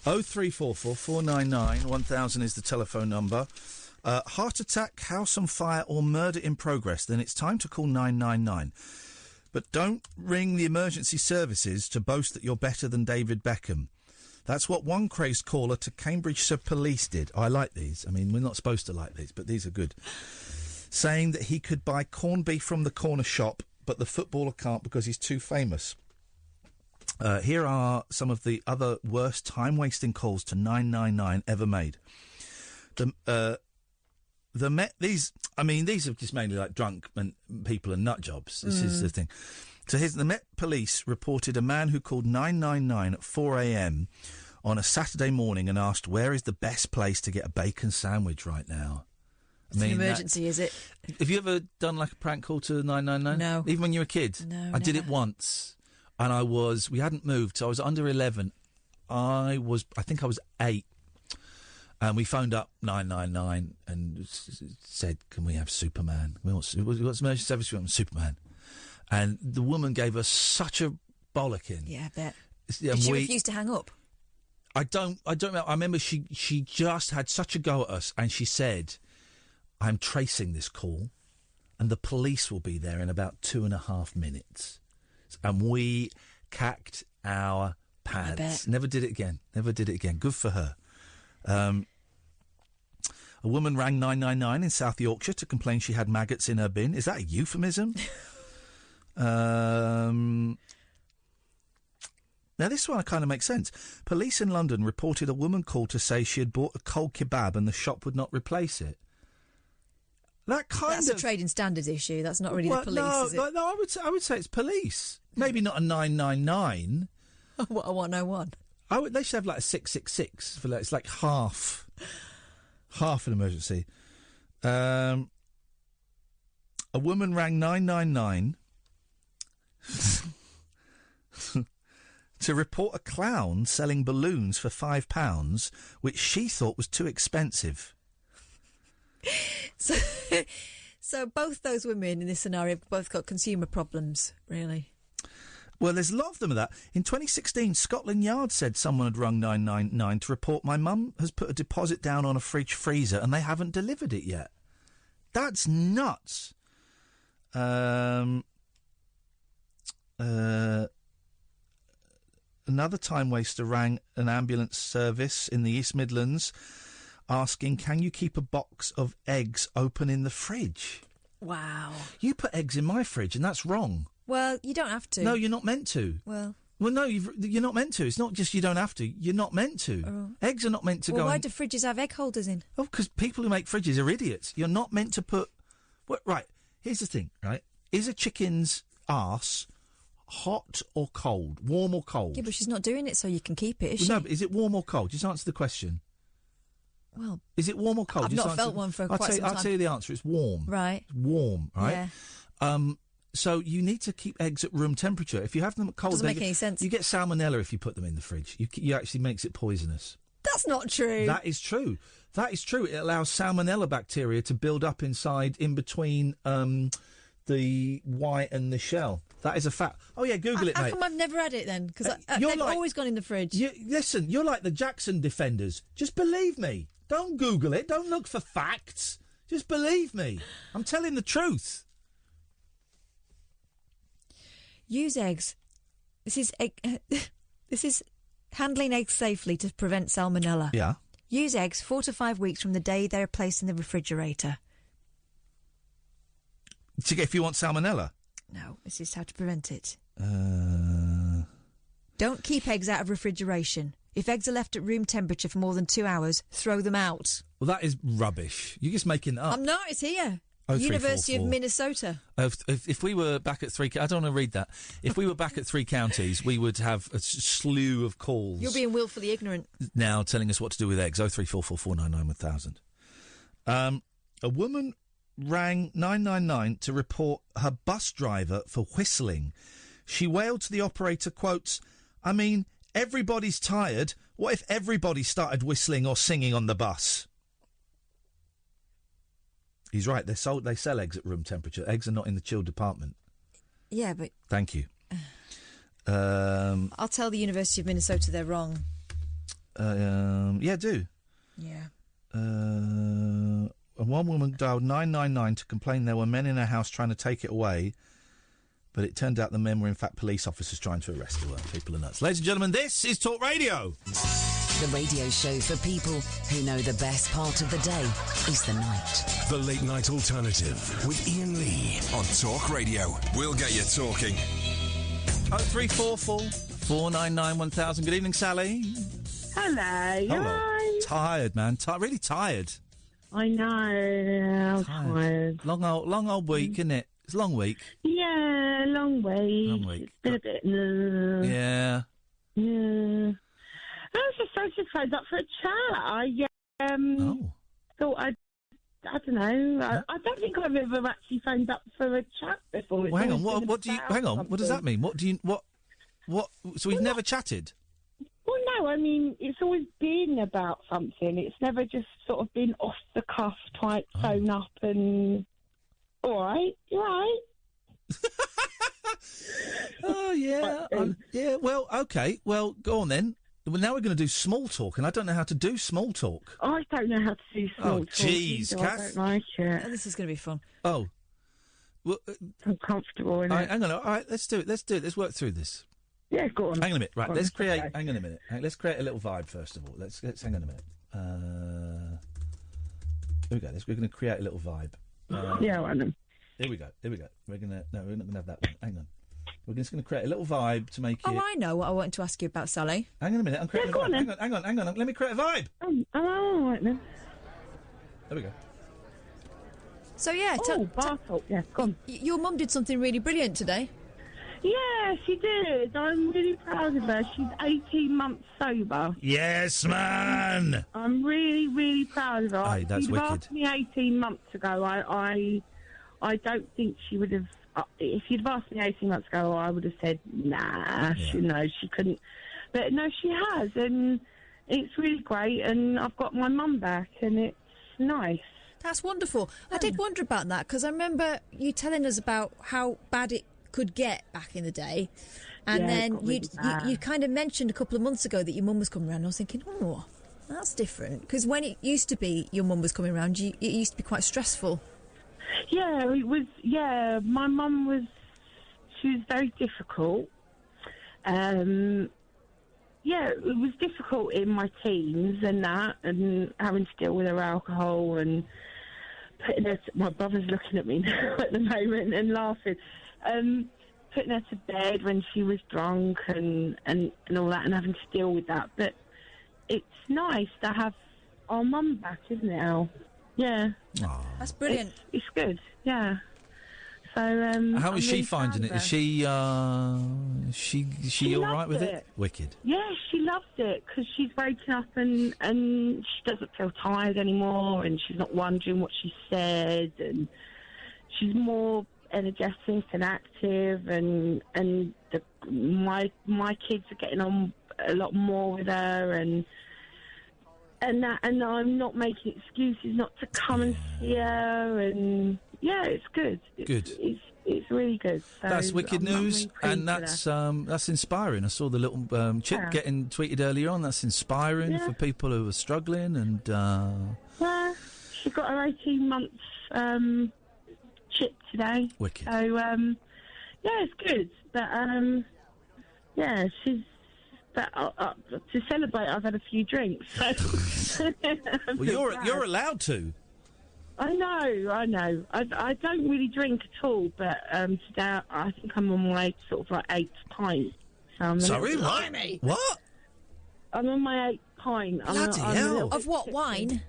0344 499 1000 is the telephone number. Heart attack, house on fire or murder in progress, then it's time to call 999. But don't ring the emergency services to boast that you're better than David Beckham. That's what one crazed caller to Cambridgeshire Police did. I like these. I mean, we're not supposed to like these, but these are good. Saying that he could buy corned beef from the corner shop, but the footballer can't because he's too famous. Here are some of the other worst time-wasting calls to 999 ever made. These are just mainly like drunk people and nut jobs. This is the thing. So the Met Police reported a man who called 999 at 4 a.m. on a Saturday morning and asked, where is the best place to get a bacon sandwich right now? It's an emergency, is it? Have you ever done like a prank call to 999? No. Even when you were a kid? No, I did it once. And we hadn't moved, so I was under 11. I think I was 8. And we phoned up 999 and said, can we have Superman? What's emergency service? We want Superman. And the woman gave us such a bollocking. Yeah, I bet. Did she refuse to hang up? I don't know. I remember she just had such a go at us, and she said, I'm tracing this call, and the police will be there in about 2.5 minutes. And we cacked our pants. Never did it again. Good for her. A woman rang 999 in South Yorkshire to complain she had maggots in her bin. Is that a euphemism? Now, this one kind of makes sense. Police in London reported a woman called to say she had bought a cold kebab and the shop would not replace it. That's a trading standards issue. That's not really the police, is it? No, I would say it's police. Maybe not a 999. What, a 101? They should have like a 666 for it's like half an emergency. A woman rang 999 to report a clown selling balloons for £5, which she thought was too expensive. So both those women in this scenario have both got consumer problems, really. Well, there's a lot of them of that. In 2016, Scotland Yard said someone had rung 999 to report my mum has put a deposit down on a fridge freezer and they haven't delivered it yet. That's nuts. Another time waster rang an ambulance service in the East Midlands asking, can you keep a box of eggs open in the fridge? Wow. You put eggs in my fridge and that's wrong. Well, you don't have to. No, you're not meant to. Well, no, you're not meant to. It's not just you don't have to. You're not meant to. Oh. Eggs are not meant to go. Why do fridges have egg holders in? Oh, because people who make fridges are idiots. You're not meant to put... Right, here's the thing, right? Is a chicken's arse hot or cold? Warm or cold? Yeah, but she's not doing it so you can keep it, is she? No, but is it warm or cold? Just answer the question. Well... Is it warm or cold? I've not felt one for quite some time. I'll tell you the answer. It's warm. Right. It's warm, right? Yeah. So you need to keep eggs at room temperature. If you have them at cold... Doesn't make any sense. You get salmonella if you put them in the fridge. You actually makes it poisonous. That's not true. That is true. That is true. It allows salmonella bacteria to build up in between the white and the shell. That is a fact. Oh, yeah, Google it, mate. How come I've never had it, then? Because they've always gone in the fridge. Listen, you're like the Jackson defenders. Just believe me. Don't Google it. Don't look for facts. Just believe me. I'm telling the truth. Use eggs. This is handling eggs safely to prevent salmonella. Yeah. Use eggs 4 to 5 weeks from the day they are placed in the refrigerator. If you want salmonella? No, this is how to prevent it. Don't keep eggs out of refrigeration. If eggs are left at room temperature for more than 2 hours, throw them out. Well, that is rubbish. You're just making it up. I'm not. It's here. 0344. University of Minnesota. If we were back at I don't want to read that. If we were back at 3 counties, we would have a slew of calls. You're being willfully ignorant. Now telling us what to do with eggs. 03444991000. A woman rang 999 to report her bus driver for whistling. She wailed to the operator, quotes, I mean, everybody's tired. What if everybody started whistling or singing on the bus? He's right. They sell eggs at room temperature. Eggs are not in the chilled department. Yeah, but... Thank you. I'll tell the University of Minnesota they're wrong. Yeah, do. Yeah. One woman dialed 999 to complain there were men in her house trying to take it away. But it turned out the men were in fact police officers trying to arrest her. People are nuts. Ladies and gentlemen, this is Talk Radio. The radio show for people who know the best part of the day is the night. The Late Night Alternative with Iain Lee on Talk Radio. We'll get you talking. 0344 499 1000. Good evening, Sally. Hello. Hi. Tired, man. Really tired. I know. I'm tired. Long old week, isn't it? It's a long week. Yeah, long week. Long week. It's been a bit. Yeah. Yeah. I just phoned up for a chat. I thought I don't know. I don't think I've ever actually phoned up for a chat before. Well, hang on. What do you? Hang on. What does that mean? What do you? What? So we've never chatted. Well, no. I mean, it's always been about something. It's never just sort of been off the cuff type phone up and. All right, you're right. Oh yeah, yeah. Well, okay. Well, go on then. Well, now we're going to do small talk, and I don't know how to do small talk. I don't know how to do small talk. Oh, jeez, Kath. I don't like it. Oh, this is going to be fun. Oh, well, I'm comfortable in it. Hang on. All right, let's do it. Let's work through this. Yeah, go on. Hang on a minute. Right, Go let's on. create. Okay. Hang on a minute. Let's create a little vibe first of all. Let's hang on a minute. Here we go. We're going to create a little vibe. Yeah, I know. Here we go. We're not going to have that one. Hang on. We're just going to create a little vibe to make it. Oh, I know what I wanted to ask you about, Sally. Hang on a minute. I'm creating a vibe. Hang on. Let me create a vibe. All right then. There we go. So yeah, bar talk. Yeah, go on. Your mum did something really brilliant today. Yeah, she did. I'm really proud of her. She's 18 months sober. Yes, man. I'm really, really proud of her. Aye, that's if you'd have wicked. asked me 18 months ago, I don't think she would have. If you'd have asked me 18 months ago, I would have said, nah, she couldn't. But no, she has, and it's really great, and I've got my mum back, and it's nice. That's wonderful. I did wonder about that, because I remember you telling us about how bad it could get back in the day. And Yeah, then it got really bad. you kind of mentioned a couple of months ago that your mum was coming around. I was thinking, oh, that's different. Because when it used to be your mum was coming around, it used to be quite stressful. Yeah, it was. Yeah, my mum was. She was very difficult. Yeah, it was difficult in my teens and that, and having to deal with her alcohol and putting her. My brother's looking at me now at the moment and laughing. Putting her to bed when she was drunk and all that, and having to deal with that. But it's nice to have our mum back, isn't it, Al? Yeah. That's brilliant. It's good, yeah. So How is she finding it? Is she She all right loved with it? it. Wicked. Yeah, she loves it because she's waking up and she doesn't feel tired anymore, and she's not wondering what she said, and she's more energetic and active, and my kids are getting on a lot more with her, and I'm not making excuses not to come and see her, and yeah, it's good. It's really good. So That's wicked I'm news, really and pleased with that's inspiring. I saw the little chip Yeah. getting tweeted earlier on. That's inspiring Yeah. for people who are struggling, and Well, she got her 18 months chip today. Wicked. So, yeah, it's good. But, yeah, she's... But to celebrate, I've had a few drinks. So well, you're allowed to. I know. I don't really drink at all, but today I think I'm on my sort of like 8th pint. So I'm Sorry, what? What? I'm on my 8th pint. Bloody hell. Of what, wine?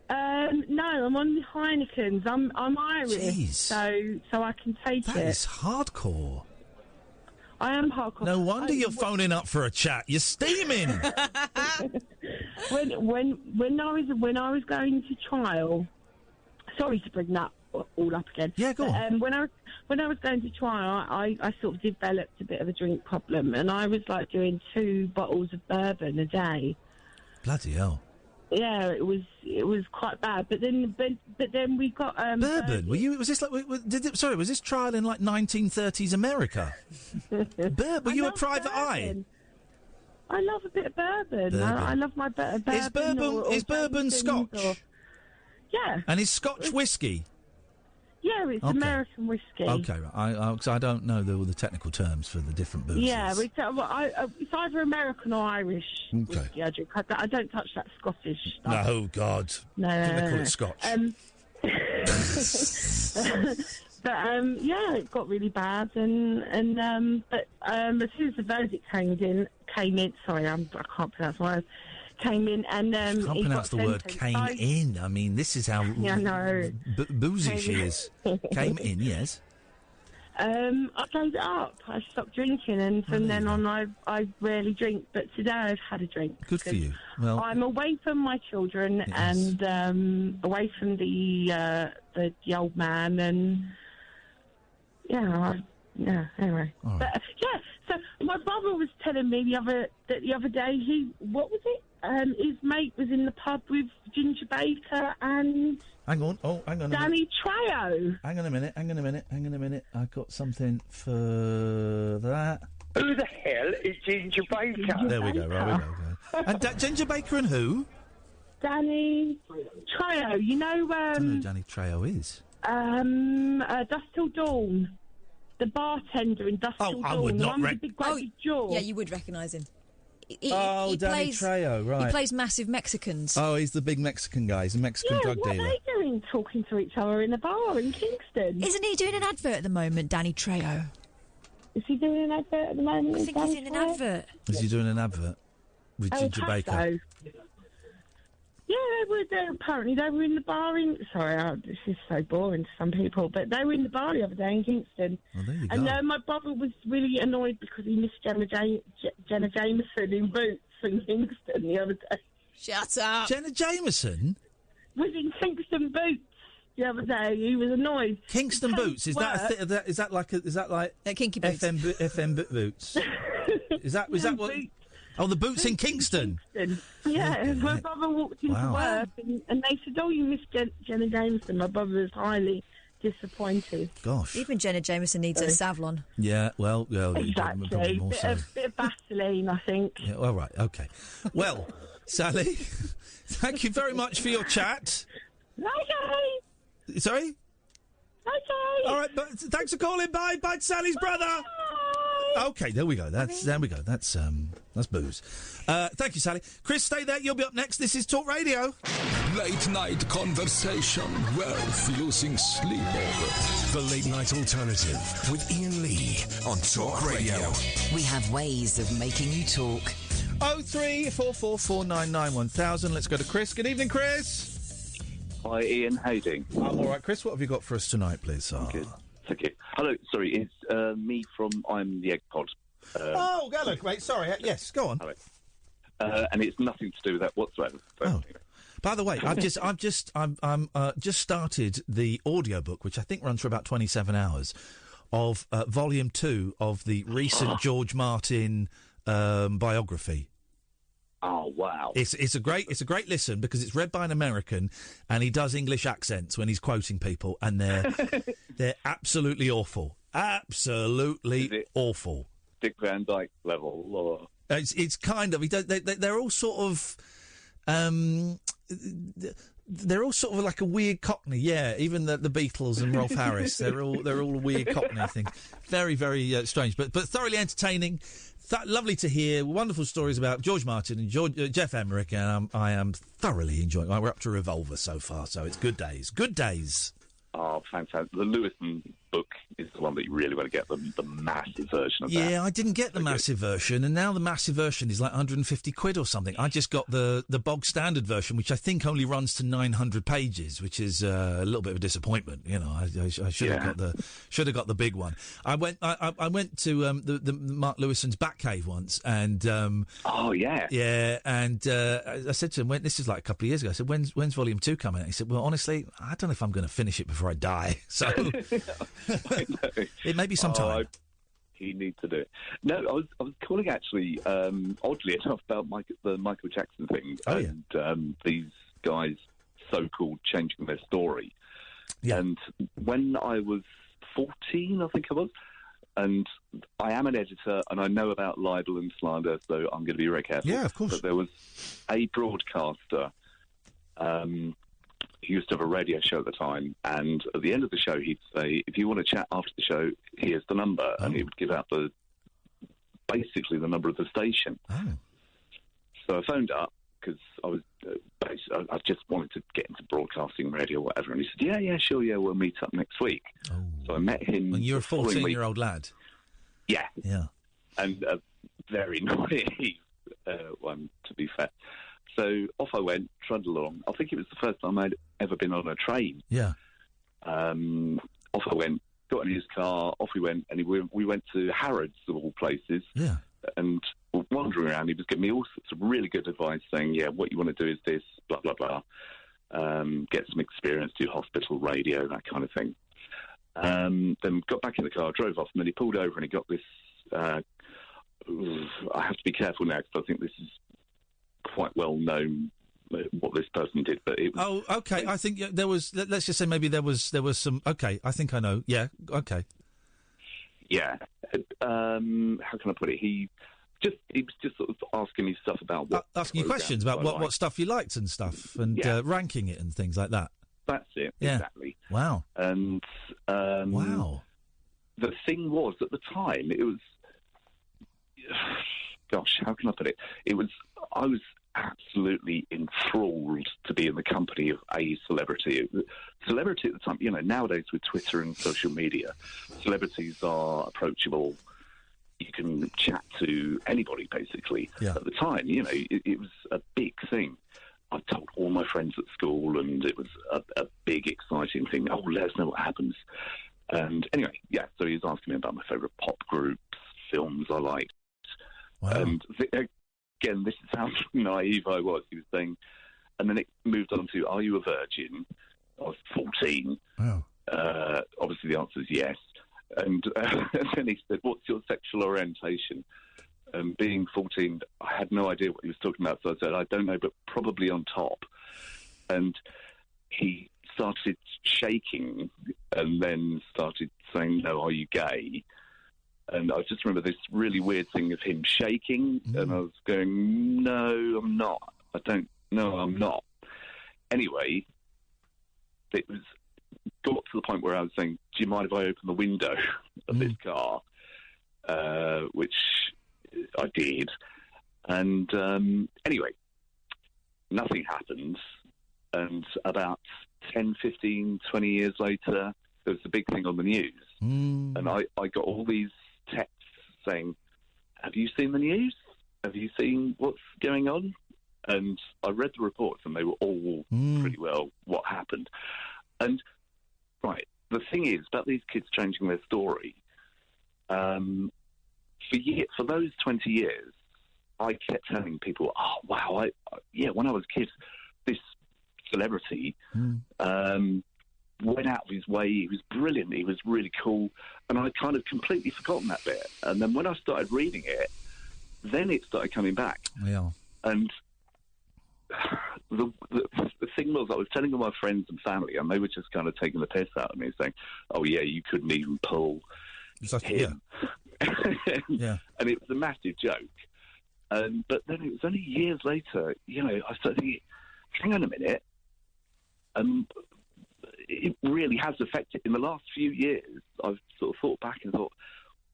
No, I'm on the Heinekens. I'm Irish, Jeez. so I can take That it. is hardcore. I am hardcore. No wonder you're phoning up for a chat. You're steaming. when I was going to trial, sorry to bring that all up again. Yeah, go on. When I was going to trial, I sort of developed a bit of a drink problem, and I was like doing 2 bottles of bourbon a day. Bloody hell. Yeah, it was quite bad. But then we got Bourbon? Was this like? Was this trial in like 1930s America? Bourbon? Were you a private eye? I love a bit of bourbon. I love my bourbon. Is bourbon Scotch? Yeah. And is Scotch whiskey? Yeah, it's Okay. American whiskey. Okay, right. 'Cause I don't know all the technical terms for the different boozes. Yeah, it's either American or Irish Okay. whiskey I drink. I don't touch that Scottish stuff. No, God. No, I think they call no. it Scotch. But yeah, it got really bad, but as soon as the verdict came in. Sorry, I can't pronounce words. Came in and I can't he pronounce the got word sentenced. came in. I mean, this is how Yeah, I know. boozy she is. Came in, yes. I gave it up. I stopped drinking, and from then on, I rarely drink. But today I've had a drink. Good for you. Well, I'm away from my children and away from the old man, and anyway. All right. But so my brother was telling me the other day what was it? His mate was in the pub with Ginger Baker and hang on. Oh, hang on. Danny Trejo. Hang on a minute. I got something for that. Who the hell is Ginger Baker? There we go. Right, we go. And Ginger Baker and who? Danny Trejo. You know. I don't know who Danny Trejo is. Dusk Till Dawn. The bartender in Dusk Till Dawn. I would the not one with the big great jaw. Yeah, you would recognise him. Danny Trejo, right. He plays massive Mexicans. Oh, he's the big Mexican guy. He's a Mexican drug what dealer. are they doing talking to each other in a bar in Kingston? Isn't he doing an advert at the moment, Danny Trejo? Is he doing an advert at the moment? I think he's in an advert. Is he doing an advert with Ginger Baker? Yeah, they were there. Apparently, they were in the bar in... Sorry, this is so boring to some people, but they were in the bar the other day in Kingston. Well, there you go. And my brother was really annoyed because he missed Jenna Jameson in Boots in Kingston the other day. Shut up. Jenna Jameson? Was in Kingston Boots the other day. He was annoyed. Kingston Boots? Is that like Kinky Boots? FM Boots? is that what? Oh, the Boots in Kingston. Yeah, my brother walked into work and they said, "Oh, you missed Jenna Jameson." My brother was highly disappointed. Gosh. Even Jenna Jameson needs a Savlon. Yeah, well, exactly. probably more so. Bit of Vaseline, I think. Yeah, all right, okay. Well, Sally, thank you very much for your chat. Okay. Sorry? Okay. All right, but thanks for calling. Bye, Sally's brother. Okay, there we go. That's booze. Thank you, Sally. Chris, stay there. You'll be up next. This is Talk Radio. Late night conversation worth losing sleep over. The Late Night Alternative with Iain Lee on Talk Radio. We have ways of making you talk. 03444991000. Let's go to Chris. Good evening, Chris. Hi, Ian. How you doing? I'm all right, Chris. What have you got for us tonight, please? Good. Thank you. Hello. Sorry, it's me from I'm the Egg Pod. Hello, mate. Sorry. Yes, go on. Hello. And it's nothing to do with that whatsoever. So, By the way, I've just started the audiobook, which I think runs for about 27 hours, of Volume 2 of the recent George Martin biography. Oh wow! It's a great listen because it's read by an American and he does English accents when he's quoting people and they're absolutely awful, awful. Dick Van Dyke level, or it's kind of they're all sort of they're all sort of like a weird Cockney, yeah. Even the Beatles and Rolf Harris, they're all a weird Cockney thing. Very very strange, but thoroughly entertaining. Lovely to hear wonderful stories about George Martin and Jeff Emmerich, and I am thoroughly enjoying it. We're up to Revolver so far, so it's good days. Good days. Oh, fantastic. The Lewison book is the one that you really want to get, the massive version of that. Yeah, I didn't get the massive version, and now the massive version is like 150 quid or something. I just got the bog standard version, which I think only runs to 900 pages, which is a little bit of a disappointment. You know, I should have got the big one. I went to the Mark Lewison's Batcave once, and oh yeah, and I said to him, this is like a couple of years ago. I said, when's Volume 2 coming out? He said, well, honestly, I don't know if I'm going to finish it before I die. So it may be some time. You need to do it. No, I was calling actually, oddly enough, about the Michael Jackson thing and these guys so-called changing their story. Yeah. And when I was 14, I think I was, and I am an editor and I know about libel and slander, so I'm going to be very careful. Yeah, of course. But there was a broadcaster he used to have a radio show at the time, and at the end of the show, he'd say, "If you want to chat after the show, here's the number," and he would give out basically the number of the station. So I phoned up because I was I just wanted to get into broadcasting, radio, whatever, and he said, "Yeah, sure, yeah, we'll meet up next week." So I met him. And you're a 14-year-old lad. Yeah, yeah, and a very naive one, to be fair. So off I went, trundled along. I think it was the first time I'd ever been on a train. Yeah. Off I went, got in his car, off we went, and we went to Harrods, of all places. Yeah. And wandering around, he was giving me all sorts of really good advice, saying, "Yeah, what you want to do is this, blah, blah, blah. Get some experience, do hospital radio, that kind of thing." Then got back in the car, drove off, and then he pulled over and he got this... I have to be careful now because I think this is quite well known what this person did, but it was... Oh, okay. I think there was... Let's just say maybe there was some... Okay, I think I know. Yeah, okay. Yeah. How can I put it? He was just sort of asking me stuff about what... asking you questions about what stuff you liked and stuff, and ranking it and things like that. That's it, yeah. Exactly. Wow. And... wow. The thing was, at the time, it was... Gosh, how can I put it? I was absolutely enthralled to be in the company of a celebrity. Celebrity at the time, nowadays with Twitter and social media, celebrities are approachable. You can chat to anybody, basically. Yeah. At the time, it was a big thing. I told all my friends at school, and it was a big, exciting thing. Oh, let us know what happens. And anyway, yeah, so he was asking me about my favourite pop groups, films I liked. Wow. And again, this is how naive I was. He was saying, and then it moved on to, "Are you a virgin?" I was 14. Wow. Obviously, the answer is yes. And then he said, "What's your sexual orientation?" And being 14, I had no idea what he was talking about. So I said, "I don't know, but probably on top." And he started shaking and then started saying, "No, are you gay?" And I just remember this really weird thing of him shaking, and I was going, "No, I'm not. I don't. No, I'm not." Anyway, it got to the point where I was saying, "Do you mind if I open the window of this car?" Which I did. And anyway, nothing happened. And about 10, 15, 20 years later, there was a big thing on the news. And I got all these texts saying, "Have you seen the news? Have you seen what's going on?" And I read the reports, and they were all pretty well what happened. And, right, the thing is, about these kids changing their story, for those 20 years, I kept telling people, "Oh, wow, when I was a kid, this celebrity went out of his way. He was brilliant. He was really cool." And I'd kind of completely forgotten that bit. And then when I started reading it, then it started coming back. Yeah. And the thing was, I was telling all my friends and family, and they were just kind of taking the piss out of me, saying, "Oh, yeah, you couldn't even pull him." Yeah. And it was a massive joke. But then it was only years later, I started thinking, hang on a minute, it really has affected. In the last few years, I've sort of thought back and thought,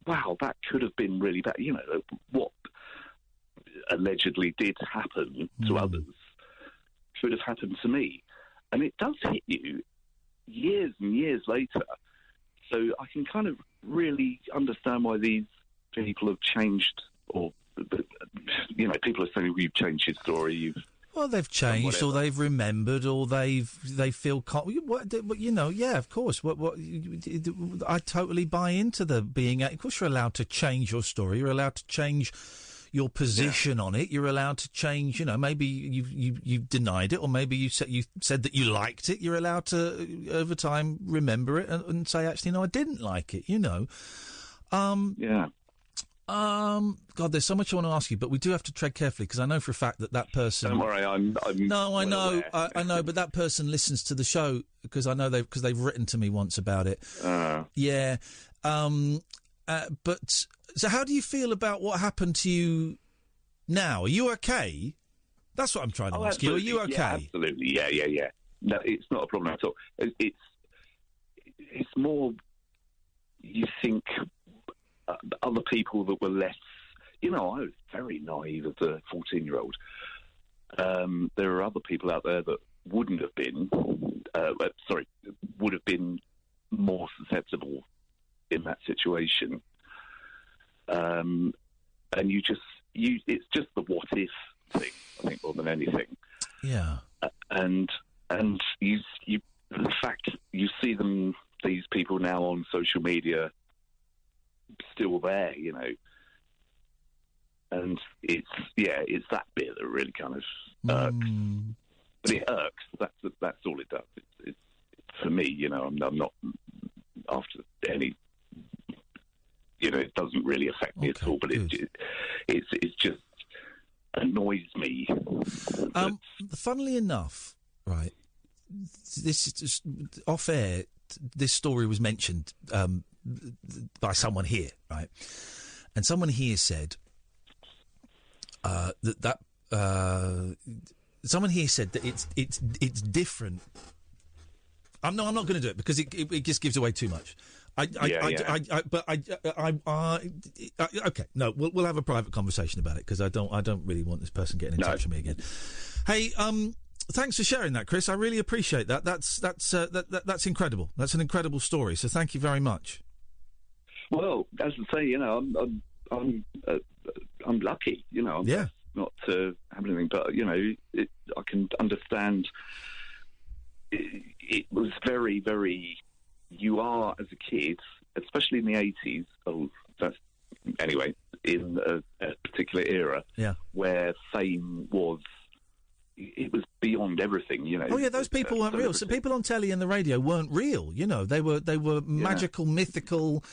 wow, that could have been really bad. What allegedly did happen to others should have happened to me. And it does hit you years and years later. So I can kind of really understand why these people have changed, or, people are saying, "You've changed your story, Well, they've changed, or they've remembered, or they feel... yeah, of course. I totally buy into the being... Of course, you're allowed to change your story. You're allowed to change your position on it. You're allowed to change. Maybe you've denied it, or maybe you said that you liked it. You're allowed to, over time, remember it and say, actually, no, I didn't like it. Yeah. God, there's so much I want to ask you, but we do have to tread carefully, because I know for a fact that person... Don't worry, I'm No, I know, aware. I know, but that person listens to the show, because I know they've written to me once about it. Yeah. But, so how do you feel about what happened to you now? Are you okay? That's what I'm trying to ask you. Are you okay? Yeah, absolutely, yeah. No, it's not a problem at all. It's more you think other people that were less. I was very naive as a 14-year-old. There are other people out there that wouldn't have been. Would have been more susceptible in that situation. And it's just the what if thing, I think, more than anything. Yeah. And you the fact you see these people now on social media still there, and it's that bit that really kind of irks. But it irks. That's all it does. It's for me, I'm not after any. It doesn't really affect me at all. But it's just annoys me. Funnily enough, right? This is just off air. This story was mentioned by someone here, right? And someone here said someone here said that it's different. I'm not going to do it because it just gives away too much. Okay, no, we'll have a private conversation about it because I don't really want this person getting in touch with me again. Hey, thanks for sharing that, Chris. I really appreciate that. That's incredible. That's an incredible story. So thank you very much. Well, as I say, I'm lucky. I'm not to have anything, but I can understand. It was very, very. You are as a kid, especially in the 80s. Oh, that's anyway in a particular era. Yeah. Where fame was. It was beyond everything, Oh yeah, those people weren't real. So people on telly and the radio weren't real. They were magical, mythical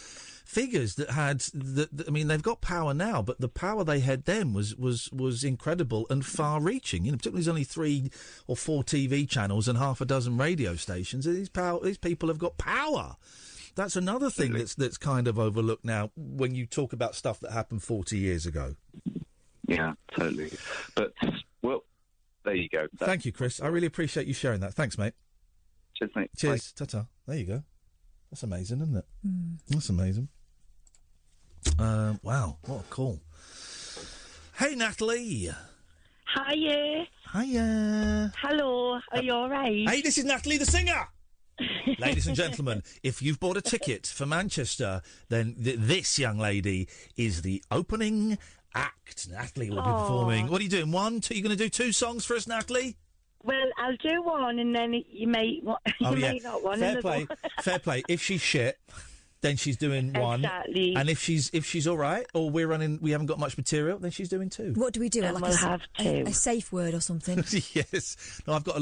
figures that had. They've got power now, but the power they had then was incredible and far-reaching. Particularly there's only 3 or 4 TV channels and half a dozen radio stations. These people have got power. That's another thing that's kind of overlooked now when you talk about stuff that happened 40 years ago. Yeah, totally. But well. There you go. Thank you, Chris. I really appreciate you sharing that. Thanks, mate. Cheers, mate. Cheers. Ta-ta. There you go. That's amazing, isn't it? That's amazing. Wow, what a call. Hey, Natalie. Hiya. Hiya. Hello. Are you all right? Hey, this is Natalie the singer. Ladies and gentlemen, if you've bought a ticket for Manchester, then this young lady is the opening act. Natalie will be performing. What are you doing? 1, 2? You're going to do 2 songs for us, Natalie? Well, I'll do one, and then you may may not want Fair play. Fair play. If she's shit, then she's doing 1. Exactly. And if she's all right, or we haven't got much material, then she's doing 2. What do we do? Then we'll have 2. A safe word or something? Yes. No, I've got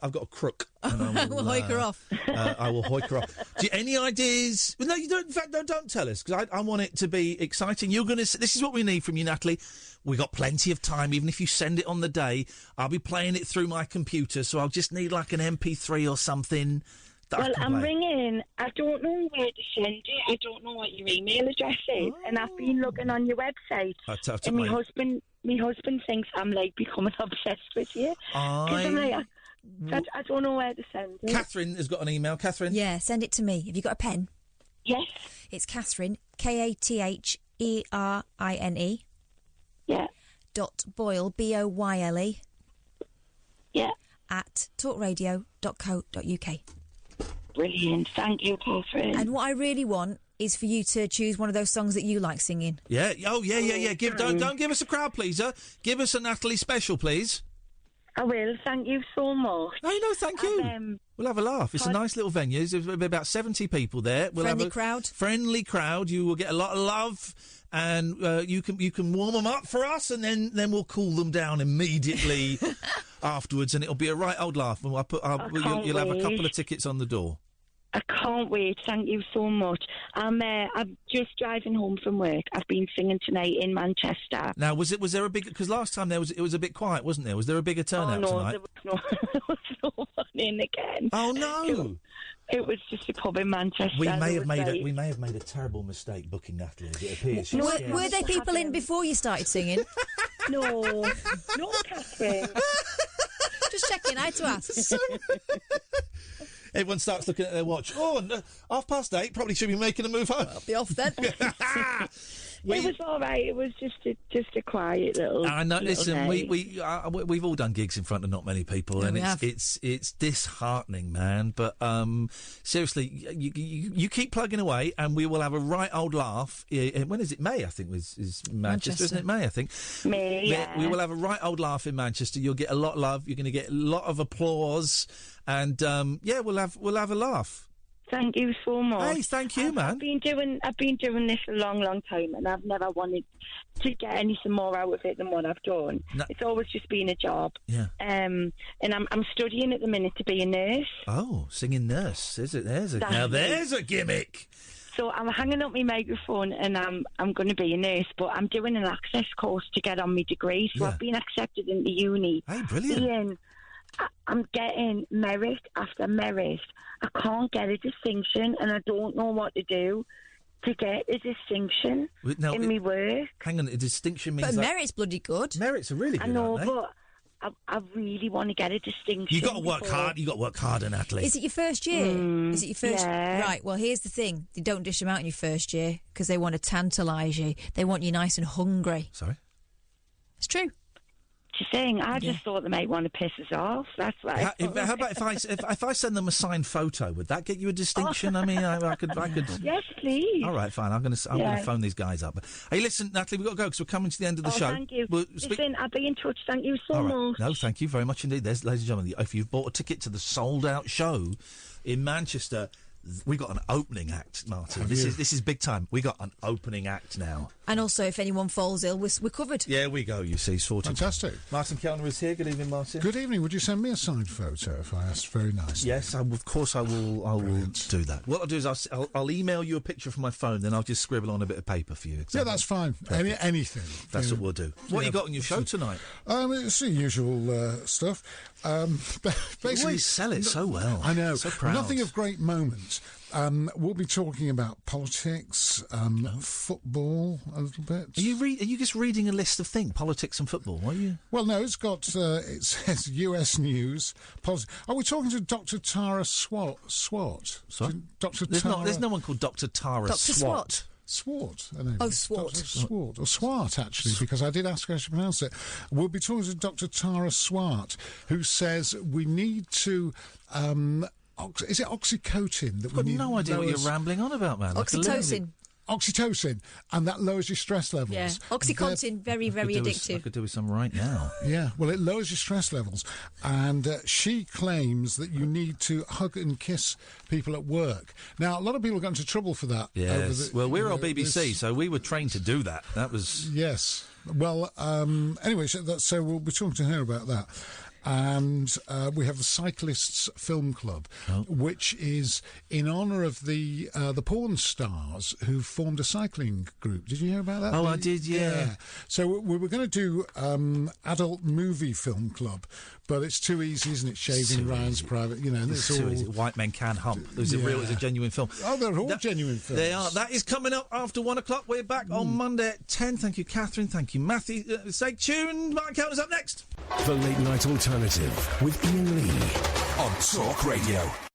I've got a crook. And I will, we'll hoik her off. I will hoik her off. Any ideas? Well, no, you don't. In fact, don't tell us, because I want it to be exciting. You're going to. This is what we need from you, Natalie. We got plenty of time. Even if you send it on the day, I'll be playing it through my computer. So I'll just need like an MP3 or something. Well, I'm ringing. I don't know where to send it. I don't know what your email address is, and I've been looking on your website. And my husband thinks I'm like becoming obsessed with you. I don't know where to send it. Catherine has got an email. Catherine? Yeah, send it to me. Have you got a pen? Yes. It's Catherine, Katherine. Yeah. .boyle, Boyle. Yeah. At talkradio.co.uk. Brilliant. Thank you, Catherine. And what I really want is for you to choose one of those songs that you like singing. Yeah. Oh, yeah. Don't give us a crowd pleaser. Give us a Natalie special, please. I will. Thank you so much. No, thank you. We'll have a laugh. It's a nice little venue. There'll be about 70 people there. We'll have a crowd. Friendly crowd. You will get a lot of love, and you can warm them up for us, and then we'll cool them down immediately afterwards, and it'll be a right old laugh. And you'll have a couple of tickets on the door. I can't wait. Thank you so much. I'm just driving home from work. I've been singing tonight in Manchester. Now, was there a big? Because last time it was a bit quiet, wasn't there? Was there a bigger turnout tonight? There was no one in again. Oh no! It was just a pub in Manchester. We may have made a terrible mistake booking Natalie, as it appears. Were there people in before you started singing? No, Catherine. Just checking. I had to ask. Everyone starts looking at their watch. Oh, no, 8:30. Probably should be making a move home. I'll be off then. It was all right. It was just a quiet little. I know. Listen, night. we've all done gigs in front of not many people, and it's disheartening, man. But seriously, you keep plugging away, and we will have a right old laugh. When is it? May, I think, is Manchester, isn't it? May, I think. May, yeah. We will have a right old laugh in Manchester. You'll get a lot of love. You're going to get a lot of applause, and we'll have a laugh. Thank you so much. Hey, thank you, man. I've been doing this a long, long time, and I've never wanted to get anything more out of it than what I've done. No. It's always just been a job. Yeah. And I'm studying at the minute to be a nurse. Oh, singing nurse. There's a gimmick. So I'm hanging up my microphone, and I'm going to be a nurse, but I'm doing an access course to get on my degree. So I've been accepted into uni. Hey, brilliant. Ian, I'm getting merit after merit. I can't get a distinction, and I don't know what to do to get a distinction in my work. Hang on, a distinction means... But merit's bloody good. Merits are really good, I know, aren't they? but I really want to get a distinction. You've got to work hard. You've got to work harder, Natalie. Is it your first year? Is it your first? Yeah. Right. Well, here's the thing: they don't dish them out in your first year because they want to tantalise you. They want you nice and hungry. Sorry, it's true. Thing. I just thought they might want to piss us off. That's why. How about if I send them a signed photo? Would that get you a distinction? I mean, I could. Yes, please. All right, fine. I'm going to phone these guys up. Hey, listen, Natalie, we've got to go because we're coming to the end of the show. Thank you. Listen, I'll be in touch. Thank you so much. No, thank you very much indeed. There's, ladies and gentlemen, if you've bought a ticket to the sold-out show in Manchester. We got an opening act, Martin. This is big time. We got an opening act now. And also, if anyone falls ill, we're covered. Yeah, we go. You see, sorted. Fantastic. Martin Kellner is here. Good evening, Martin. Good evening. Would you send me a signed photo if I asked very nicely? Yes, of course I will. I will do that. What I'll do is I'll email you a picture from my phone, then I'll just scribble on a bit of paper for you. Exactly. Yeah, that's fine. Anything. That's what we'll do. What you got on your show tonight? It's the usual stuff. Basically, you always sell it so well. I know. So proud. Nothing of great moment. We'll be talking about politics, football a little bit. Are you just reading a list of things, politics and football? Are you? Well, no. It's got. It says U.S. news. Are we talking to Dr. Tara Swart? Sorry? Dr. There's no one called Dr. Tara Swart. Swart. Swart. Swart. Or Swart, actually, because I did ask her how to pronounce it. We'll be talking to Dr. Tara Swart, who says we need to... is it oxycodone that we need? I've got no idea what you're rambling on about, man. Oxytocin, and that lowers your stress levels. Yeah, Oxycontin, very, very addictive. I could do with some right now. Yeah, well, it lowers your stress levels, and she claims that you need to hug and kiss people at work. Now, a lot of people got into trouble for that. Yes, well, we're on BBC, so we were trained to do that. That was... Yes. Well, anyway, so we'll be talking to her about that. And we have the Cyclists Film Club, which is in honour of the porn stars who formed a cycling group. Did you hear about that? Oh, I did, yeah. So we were going to do adult movie film club, but it's too easy, isn't it? Shaving Ryan's private, It's too easy. White Men Can Hump. It's a genuine film. Oh, they're all genuine films. They are. That is coming up after 1 o'clock. We're back on Monday at 10. Thank you, Catherine. Thank you, Matthew. Stay tuned. Martin Kelner's up next. The Late Night Alternative with Iain Lee on Talk Radio.